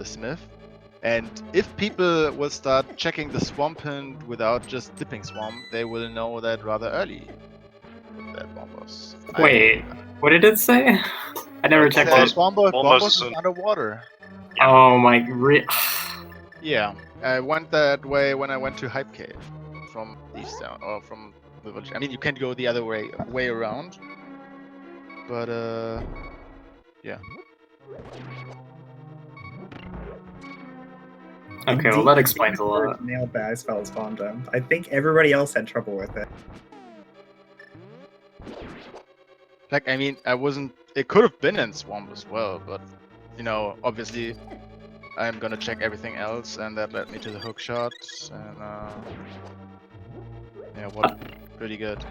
Smith. And if people will start checking the Swampant without just dipping Swamp, they will know that rather early. That Bombos. Wait, what did it say? I never checked Said it. Bombos is is underwater. Yeah. Oh my. Yeah, I went that way when I went to Hype Cave from east down or from the village. I mean, you can go the other way around, but yeah. Okay, well that explains a lot. Nailed the Ice Palace bomb jump. I think everybody else had trouble with it. Like, I mean, I wasn't. It could have been in Swamp as well, but you know, obviously, I'm gonna check everything else, and that led me to the hook shot, and yeah, what pretty good.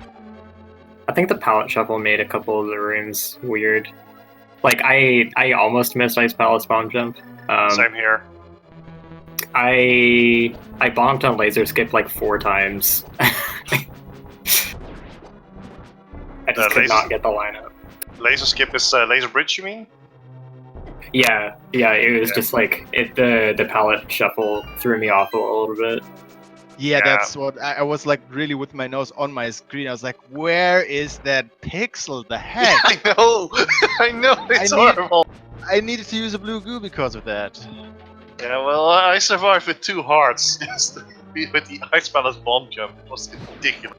I think the palette shuffle made a couple of the rooms weird. Like I almost missed Ice Palace bomb jump. Same here. I bonked on laser skip like 4 times. I just could not get the lineup. Laser skip is laser bridge, you mean? Yeah, it was just like the palette shuffle threw me off a little bit. Yeah, Yeah. that's what I was like, really with my nose on my screen. I was like, where is that pixel? The heck? I know, I know, it's horrible. I needed to use a blue goo because of that. Yeah, well, I survived with 2 hearts just with the Ice Palace bomb jump. It was ridiculous.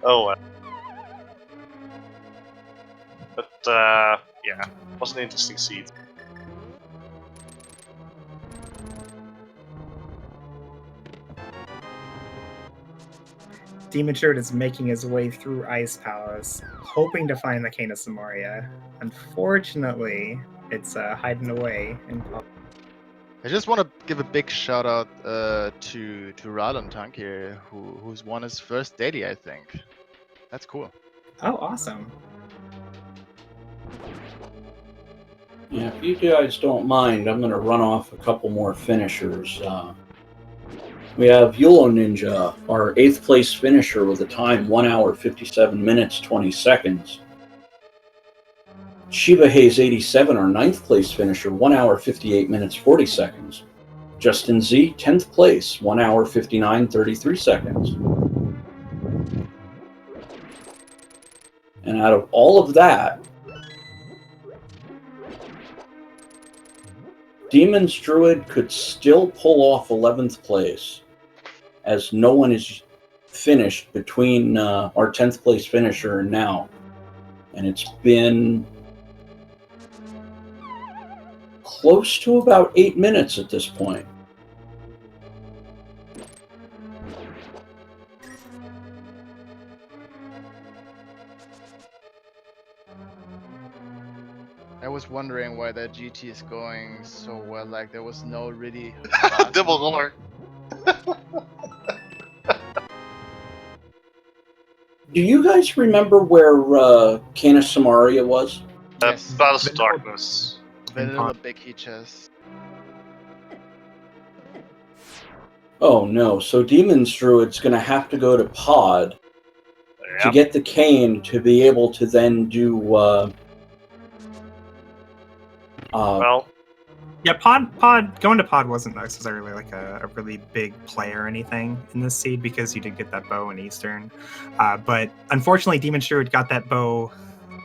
Oh well. But yeah, it was an interesting seed. Demon Shirt is making his way through Ice Palace, hoping to find the Cane of Samoria. Unfortunately, it's hiding away in. I just want to give a big shout out to Ralon Tank here, who's won his first daily, I think. That's cool. Oh, awesome! Yeah, if you guys don't mind, I'm going to run off a couple more finishers. We have Yulo Ninja, our 8th place finisher with a time 1 hour 57 minutes 20 seconds. Shiba Hayes 87, our 9th place finisher, 1 hour 58 minutes 40 seconds. Justin Z, 10th place, 1 hour 59 33 seconds. And out of all of that, Demon's Druid could still pull off 11th place, as no one is finished between our 10th place finisher and now. And it's been close to about 8 minutes at this point. I was wondering why that GT is going so well. Like, there was no really Double roller. Do you guys remember where Cane of Samaria was? Yes. Palace of Darkness. Vanilla big heat chest. Oh no, so Demon's Druid's going to have to go to Pod to get the cane to be able to then do Well, Yeah, Pod going to Pod wasn't necessarily like a really big play or anything in this seed because you did get that bow in Eastern. But unfortunately, Demon Druid got that bow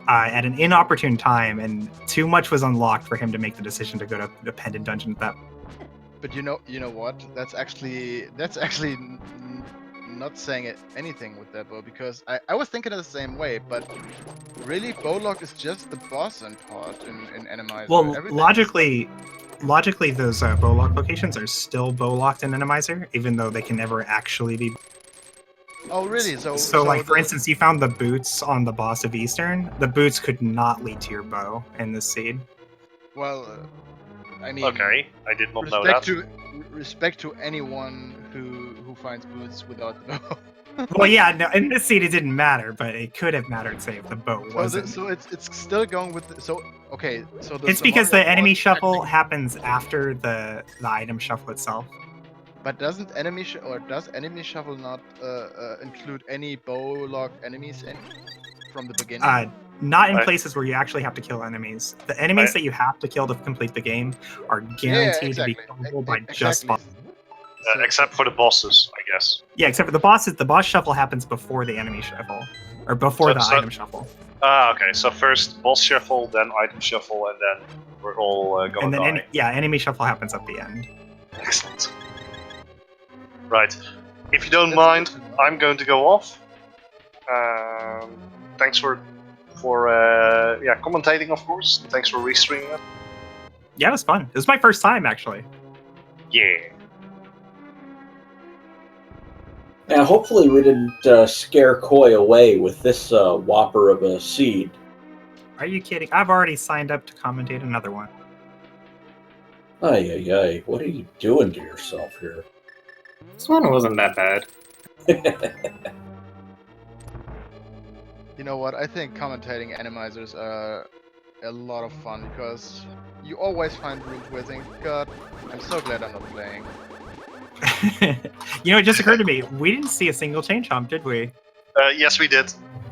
at an inopportune time, and too much was unlocked for him to make the decision to go to the Pendant Dungeon at that. But you know what? That's actually not saying anything with that bow, because I was thinking the same way, but really Bowlock is just the boss in Pod in Enemizer. Well, Everything logically, those Bowlock locations are still Bowlocked in Enemizer, even though they can never actually be. Oh, really? So like, for instance, you found the boots on the boss of Eastern. The boots could not lead to your bow in this seed. Well, I mean, okay, I did not know that. Respect to anyone who finds boots without the bow. Well, yeah, no, in this seed it didn't matter, but it could have mattered, say, if the bow wasn't. So it's still going with okay. So It's because the enemy shuffle happens after the item shuffle itself. But doesn't does enemy shuffle not include any bow locked enemies in from the beginning? Not in I- places where you actually have to kill enemies. The enemies that you have to kill to complete the game are guaranteed to be killable by just boss. Except for the bosses, I guess. Yeah, except for the bosses. The boss shuffle happens before the enemy shuffle, or before the item shuffle. Okay. So first boss shuffle, then item shuffle, and then we're all gonna And then, die. enemy shuffle happens at the end. Excellent. Right. If you don't mind, I'm going to go off. Thanks for commentating, of course. Thanks for restreaming it. Yeah, it was fun. It was my first time, actually. Yeah. Now, hopefully we didn't scare Koi away with this whopper of a seed. Are you kidding? I've already signed up to commentate another one. Ay, ay, ay. What are you doing to yourself here? This one wasn't that bad. You know what? I think commentating Ennemizers are a lot of fun because you always find rooms where you think, God, I'm so glad I'm not playing. You know, it just occurred to me. We didn't see a single chain chomp, did we? Yes, we did.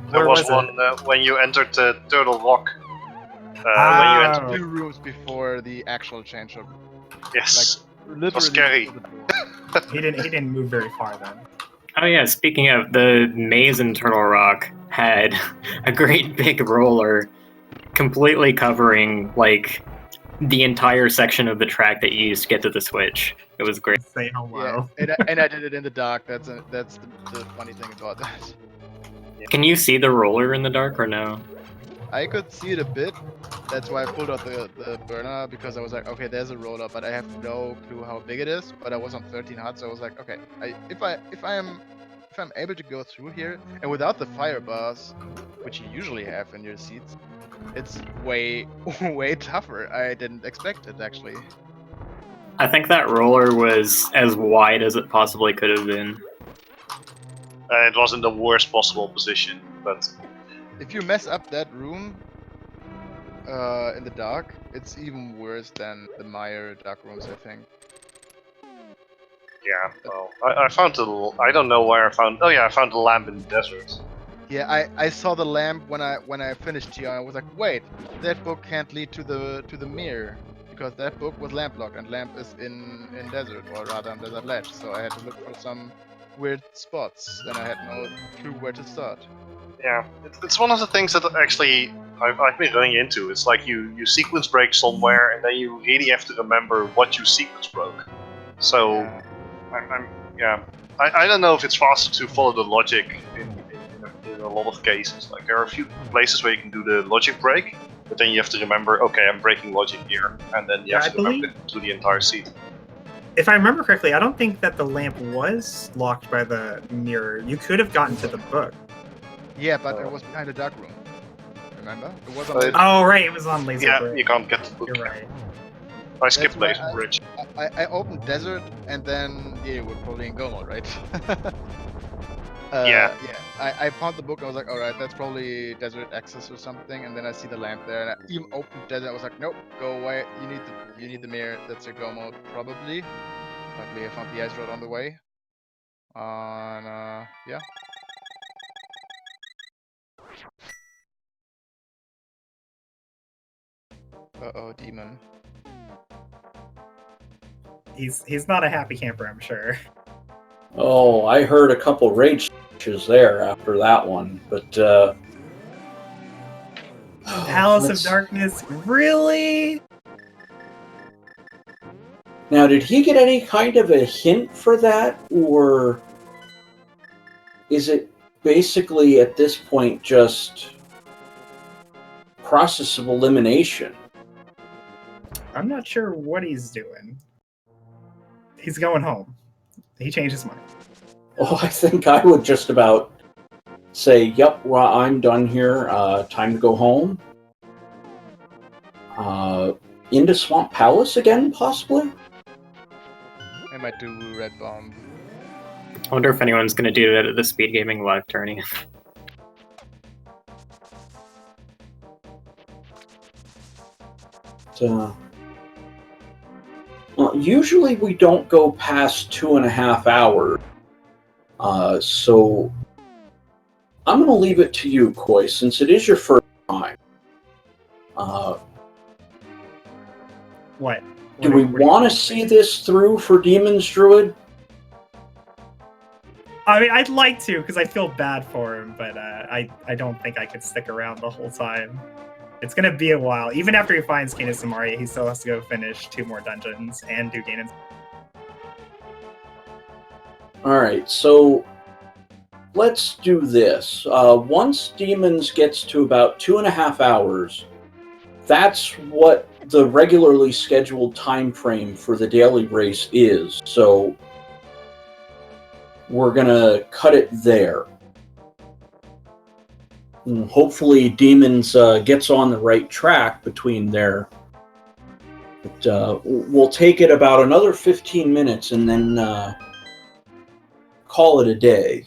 Where There was was it? one when you entered Turtle Rock. When you Ah. entered, 2 rooms before the actual change of yes, literally scary. before the door. He didn't move very far then. Oh yeah, speaking of, the maze in Turtle Rock had a great big roller completely covering, like, the entire section of the track that you used to get to the switch. It was great. Say hello. Yeah, and I did it in the dark. That's the funny thing about that. Can you see the roller in the dark or no? I could see it a bit. That's why I pulled out the burner, because I was like, okay, there's a roller, but I have no clue how big it is. But I was on 13 HUD, so I was like, okay, if I'm able to go through here and without the fire bars, which you usually have in your seats, it's way way tougher. I didn't expect it actually. I think that roller was as wide as it possibly could have been. It was in the worst possible position, but If you mess up that room in the dark, it's even worse than the Meyer dark rooms, I think. yeah. Well, I found I don't know where I found. Oh yeah, I found the lamp in the desert. Yeah, I saw the lamp when I finished here. I was like, wait, that book can't lead to the mirror because that book was lamp locked, and lamp is in desert, or rather on desert ledge. So I had to look for some weird spots, and I had no clue where to start. Yeah, it's one of the things that actually I've been running into. It's like you sequence break somewhere, and then you really have to remember what you sequence broke. So, Yeah. I don't know if it's faster to follow the logic in a lot of cases. Like there are a few places where you can do the logic break, but then you have to remember, okay, I'm breaking logic here, and then you have to remember it to the entire seat. If I remember correctly, I don't think that the lamp was locked by the mirror. You could have gotten to the book. Yeah, but it was behind a dark room. Remember? It was on. Uh, Oh, right, it was on Laser Yeah, Bridge. you can't get the book. You're right. I skipped That's Laser why Bridge. I opened desert, and then yeah, we're probably in Go mode, right? Yeah. I found the book. And I was like, all right, that's probably desert access or something. And then I see the lamp there, and I even opened desert. I was like, nope, go away. You need the mirror. That's a Go mode probably. Luckily, I found the ice road on the way. Yeah. Uh-oh, demon. He's not a happy camper, I'm sure. Oh, I heard a couple rages there after that one, but Palace of Darkness, really? Now, did he get any kind of a hint for that, or is it basically at this point just process of elimination? I'm not sure what he's doing. He's going home. He changed his mind. Oh, I think I would just about say, yep, well, I'm done here. Time to go home. Into Swamp Palace again, possibly? I might do red bomb. I wonder if anyone's gonna do that at the Speed Gaming live tourney. Well, usually we don't go past 2.5 hours. So I'm going to leave it to you, Koi, since it is your first time. What? Do we want to see this through for Demon's Druid? I mean, I'd like to, because I feel bad for him, but I don't think I could stick around the whole time. It's going to be a while. Even after he finds Canis Amaria, he still has to go finish 2 more dungeons and do Ganon. Alright, so let's do this. Once Demons gets to about 2.5 hours, that's what the regularly scheduled time frame for the daily race is. So we're going to cut it there. And hopefully Demons gets on the right track between there. But we'll take it about another 15 minutes and then call it a day.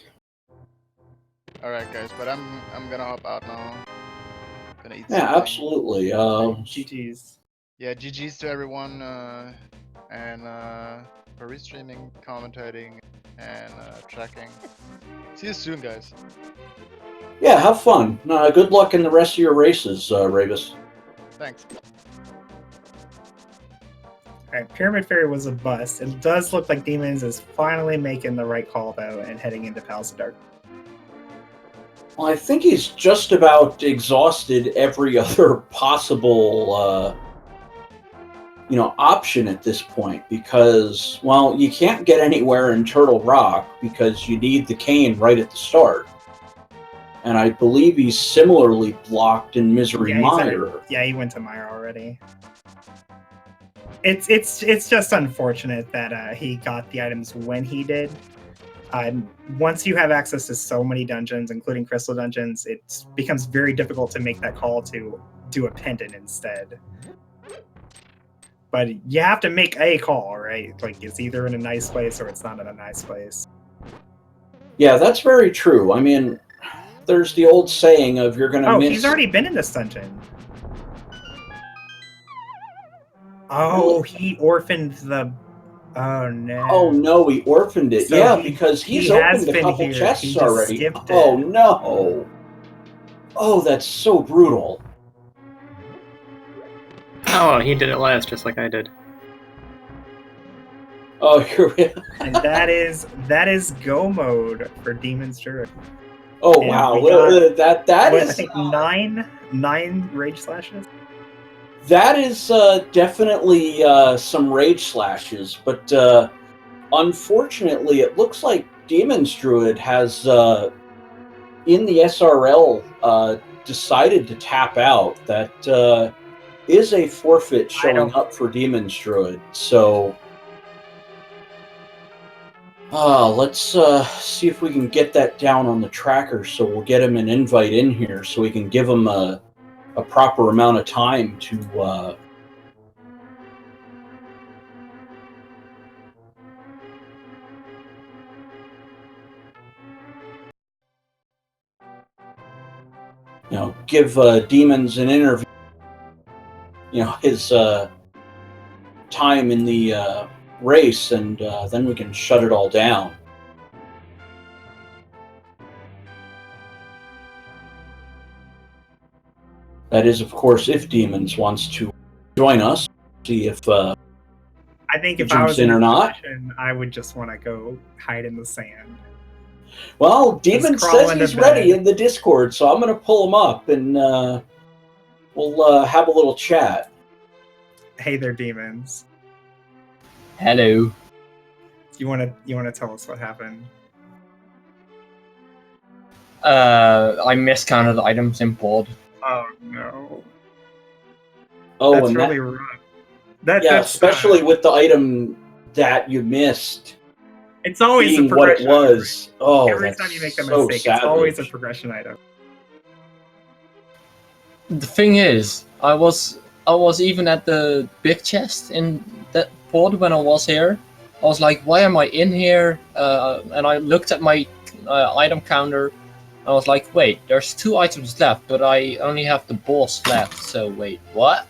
Alright guys, but I'm gonna hop out now. Gonna eat Yeah, something. absolutely. GG's. Yeah, GG's to everyone, and for restreaming, commentating, and tracking. See you soon, guys. Yeah, have fun. Good luck in the rest of your races, Ravis. Thanks. Alright, Pyramid Fairy was a bust. It does look like Demons is finally making the right call, though, and heading into Palace of Dark. Well, I think he's just about exhausted every other possible, option at this point because, well, you can't get anywhere in Turtle Rock because you need the cane right at the start. And I believe he's similarly blocked in Misery Mire. Yeah, he went to Mire already. It's just unfortunate that he got the items when he did. Once you have access to so many dungeons, including crystal dungeons, it becomes very difficult to make that call to do a pendant instead. But you have to make a call, right? Like, it's either in a nice place or it's not in a nice place. Yeah, that's very true. I mean, there's the old saying of you're going to miss... Oh, he's already been in this dungeon. Oh, he orphaned the... Oh, no. Oh, no, he orphaned it. So yeah, because he's opened a couple chests already. Oh, no. Oh, that's so brutal. Oh, he did it last, just like I did. Oh, you're... And that is go mode for Demon's Druid. Oh, And wow. that is... I think nine Rage Slashes? That is definitely some Rage Slashes, but unfortunately it looks like Demon's Druid has, in the SRL, decided to tap out. That is a forfeit showing up for Demon's Druid, so... let's see if we can get that down on the tracker, so we'll get him an invite in here so we can give him a proper amount of time to give Demons an interview, his time in the race, and then we can shut it all down. That is, of course, if Demons wants to join us. See if I think if I was in or not. Position, I would just want to go hide in the sand. Well, Demon says he's ready in the Discord, so I'm going to pull him up and we'll have a little chat. Hey there, Demons. Hello. You want to tell us what happened? I miscounted items in pod. Oh no. Oh, that's and really rough. That's especially with the item that you missed. It's always a progression what it was. Item. Oh, every time you make a mistake, it's always a progression item. The thing is, I was even at the big chest in that pod when I was here. I was like, why am I in here? And I looked at my item counter. I was like, wait, there's 2 items left, but I only have the boss left. So wait, what?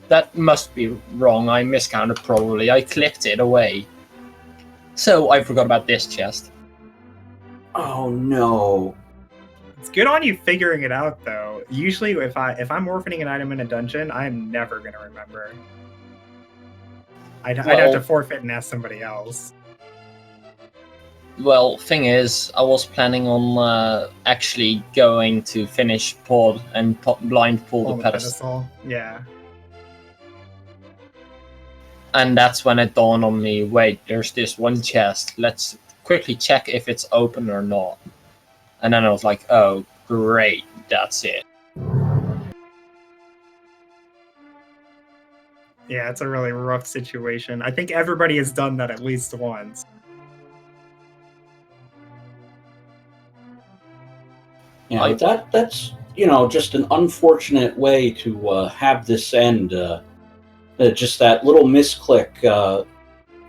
that must be wrong. I miscounted probably. I clicked it away. So I forgot about this chest. Oh no. It's good on you figuring it out, though. Usually, if I'm orphaning an item in a dungeon, I'm never gonna remember. I'd have to forfeit and ask somebody else. Well, thing is, I was planning on actually going to finish pod and blind pull the pedestal. Yeah. And that's when it dawned on me, wait, there's this one chest. Let's quickly check if it's open or not. And then I was like, oh, great, that's it. Yeah, it's a really rough situation. I think everybody has done that at least once. Yeah, that's just an unfortunate way to have this end. Just that little misclick.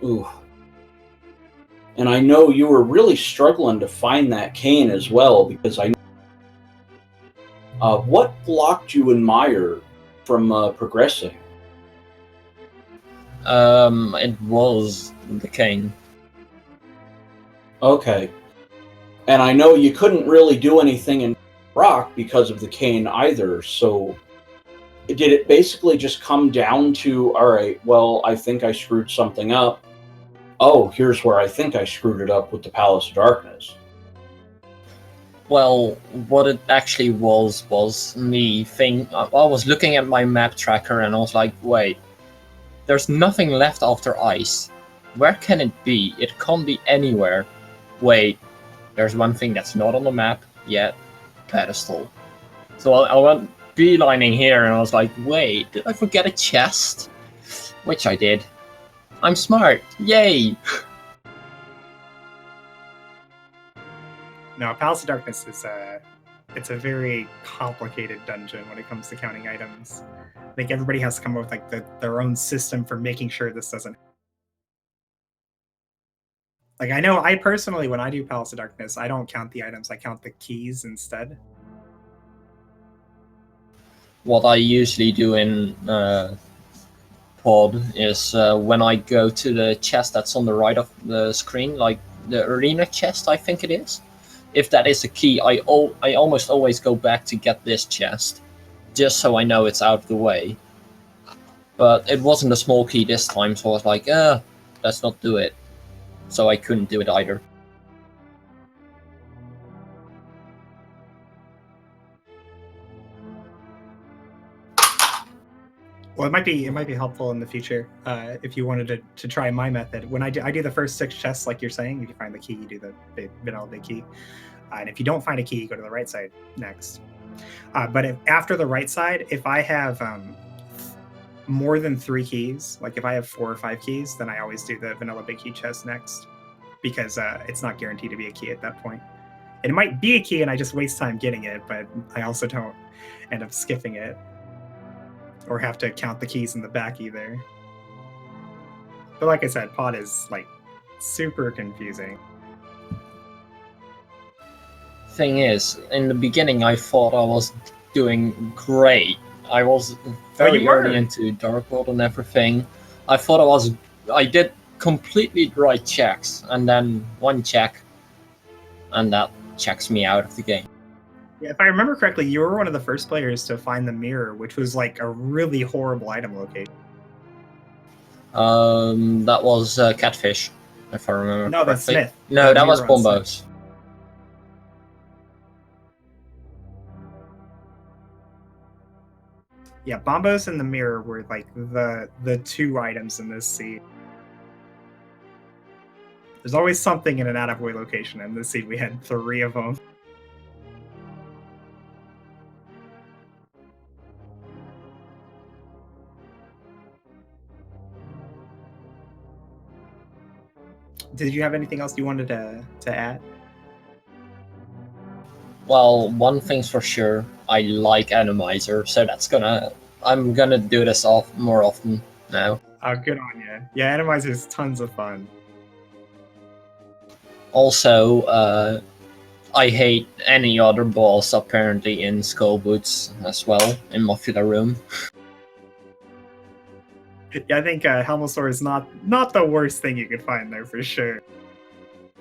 Ooh. And I know you were really struggling to find that cane as well, because I know. What blocked you and Meyer from progressing? It was the cane. Okay. And I know you couldn't really do anything in rock because of the cane either, so did it basically just come down to, all right, well, I think I screwed something up. Oh, here's where I think I screwed it up with the Palace of Darkness. Well, what it actually was me I was looking at my map tracker and I was like, wait, there's nothing left after ice. Where can it be? It can't be anywhere. Wait, there's one thing that's not on the map yet, pedestal. So I went beelining here and I was like, wait, did I forget a chest? Which I did. I'm smart, yay! No, Palace of Darkness is it's a very complicated dungeon when it comes to counting items. I think everybody has to come up with like their own system for making sure this doesn't. Like, I know I personally, when I do Palace of Darkness, I don't count the items, I count the keys instead. What I usually do in pod is when I go to the chest that's on the right of the screen, like the arena chest, I think it is. If that is a key, I almost always go back to get this chest, just so I know it's out of the way. But it wasn't a small key this time, so I was like, let's not do it. So I couldn't do it either. Well, it might be helpful in the future if you wanted to try my method. When I do the first 6 chests, like you're saying, if you find the key, you do the vanilla big key. And if you don't find a key, you go to the right side next. But after the right side, if I have more than 3 keys, like if I have 4 or 5 keys, then I always do the vanilla big key chest next, because it's not guaranteed to be a key at that point. It might be a key and I just waste time getting it, but I also don't end up skipping it or have to count the keys in the back either. But like I said, pod is like super confusing. Thing is, in the beginning I thought I was doing great. I was very early into Dark World and everything. I thought I did completely the right checks, and then one check, and that checks me out of the game. Yeah, if I remember correctly, you were one of the first players to find the mirror, which was like a really horrible item location. That was Catfish, if I remember. No, that's correctly. Smith. No, that was Bombos. Yeah, Bombos and the mirror were like the 2 items in this seed. There's always something in an out-of-way location. In this seed, we had 3 of them. Did you have anything else you wanted to add? Well, one thing's for sure, I like Enemizer, so I'm gonna do this more often now. Oh, good on you. Yeah, Enemizer is tons of fun. Also, I hate any other boss apparently in Skull Boots as well, in Modular Room. Yeah, I think Helmosaur is not the worst thing you could find there for sure.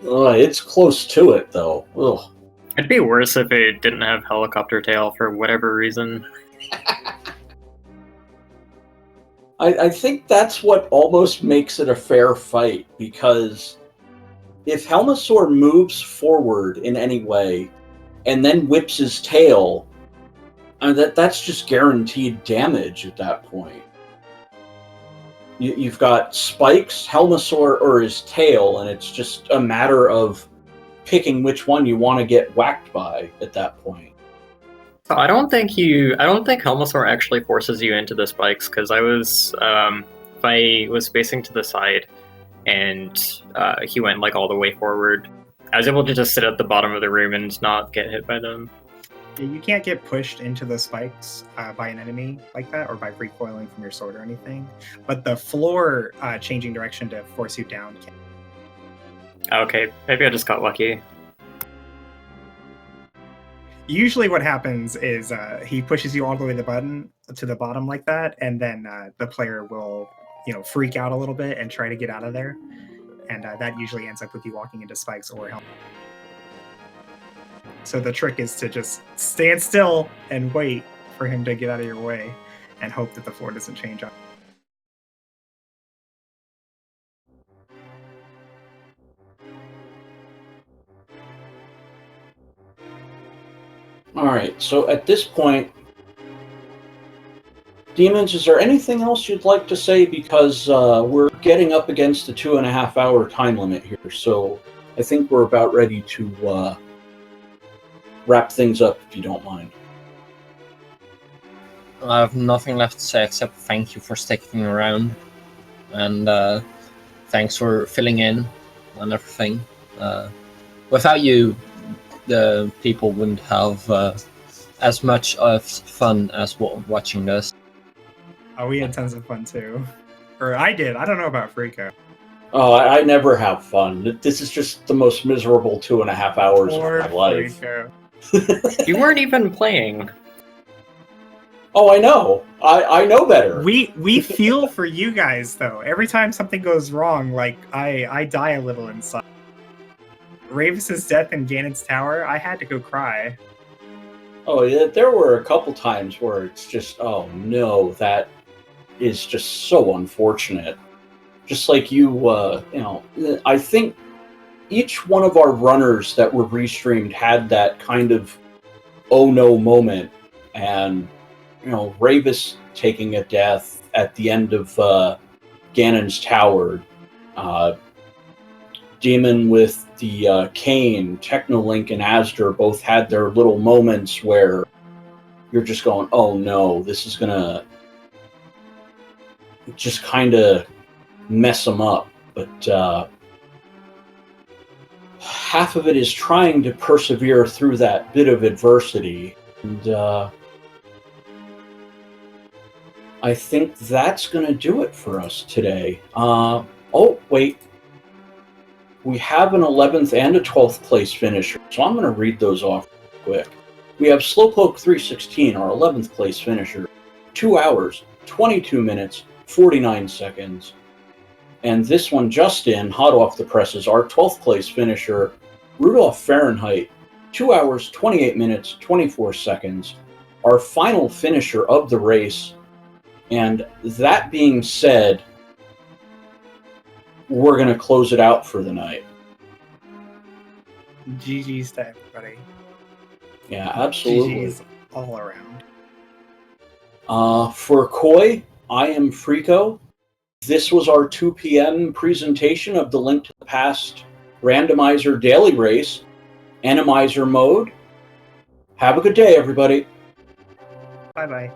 It's close to it, though. Ugh. It'd be worse if it didn't have helicopter tail for whatever reason. I think that's what almost makes it a fair fight, because if Helmosaur moves forward in any way and then whips his tail, that's just guaranteed damage at that point. You've got spikes, Helmosaur, or his tail, and it's just a matter of picking which one you want to get whacked by at that point. So I don't think Helmosaur actually forces you into the spikes, because I was facing to the side and he went like all the way forward. I was able to just sit at the bottom of the room and not get hit by them. Yeah, you can't get pushed into the spikes by an enemy like that, or by recoiling from your sword or anything. But the floor changing direction to force you down can. Okay, maybe I just got lucky. Usually what happens is he pushes you all the way to the bottom like that, and then the player will, freak out a little bit and try to get out of there. And that usually ends up with you walking into spikes or helmet. So the trick is to just stand still and wait for him to get out of your way and hope that the floor doesn't change up. Alright, so at this point, Demons, is there anything else you'd like to say? Because we're getting up against the 2.5 hour time limit here, so I think we're about ready to wrap things up, if you don't mind. I have nothing left to say except thank you for sticking around, and thanks for filling in and everything. Without you, the people wouldn't have as much of fun as watching this. Oh, we had tons of fun too. Or I did. I don't know about Freako. Oh, I never have fun. This is just the most miserable 2.5 hours Poor of my life. Freako. You weren't even playing. Oh, I know. I know better. We feel for you guys though. Every time something goes wrong, like I die a little inside. Ravis's death in Ganon's tower, I had to go cry. Oh, yeah, there were a couple times where it's just, oh no, that is just so unfortunate. Just like you, I think each one of our runners that were restreamed had that kind of oh no moment, and Ravis taking a death at the end of Ganon's tower, Demon with the cane, Technolink and Astor both had their little moments where you're just going, oh no, this is gonna just kind of mess them up. But half of it is trying to persevere through that bit of adversity, and I think that's going to do it for us today. Oh, wait. We have an 11th and a 12th place finisher, so I'm going to read those off quick. We have Slowpoke 316, our 11th place finisher, 2 hours, 22 minutes, 49 seconds. And this one just in, hot off the presses, our 12th place finisher, Rudolph Fahrenheit, 2 hours, 28 minutes, 24 seconds. Our final finisher of the race. And that being said, we're going to close it out for the night. GG's to everybody. Yeah, absolutely. GG's all around. For Koi, I am Freako. This was our 2 p.m. presentation of the Link to the Past Randomizer Daily Race, Enemizer mode. Have a good day, everybody. Bye-bye.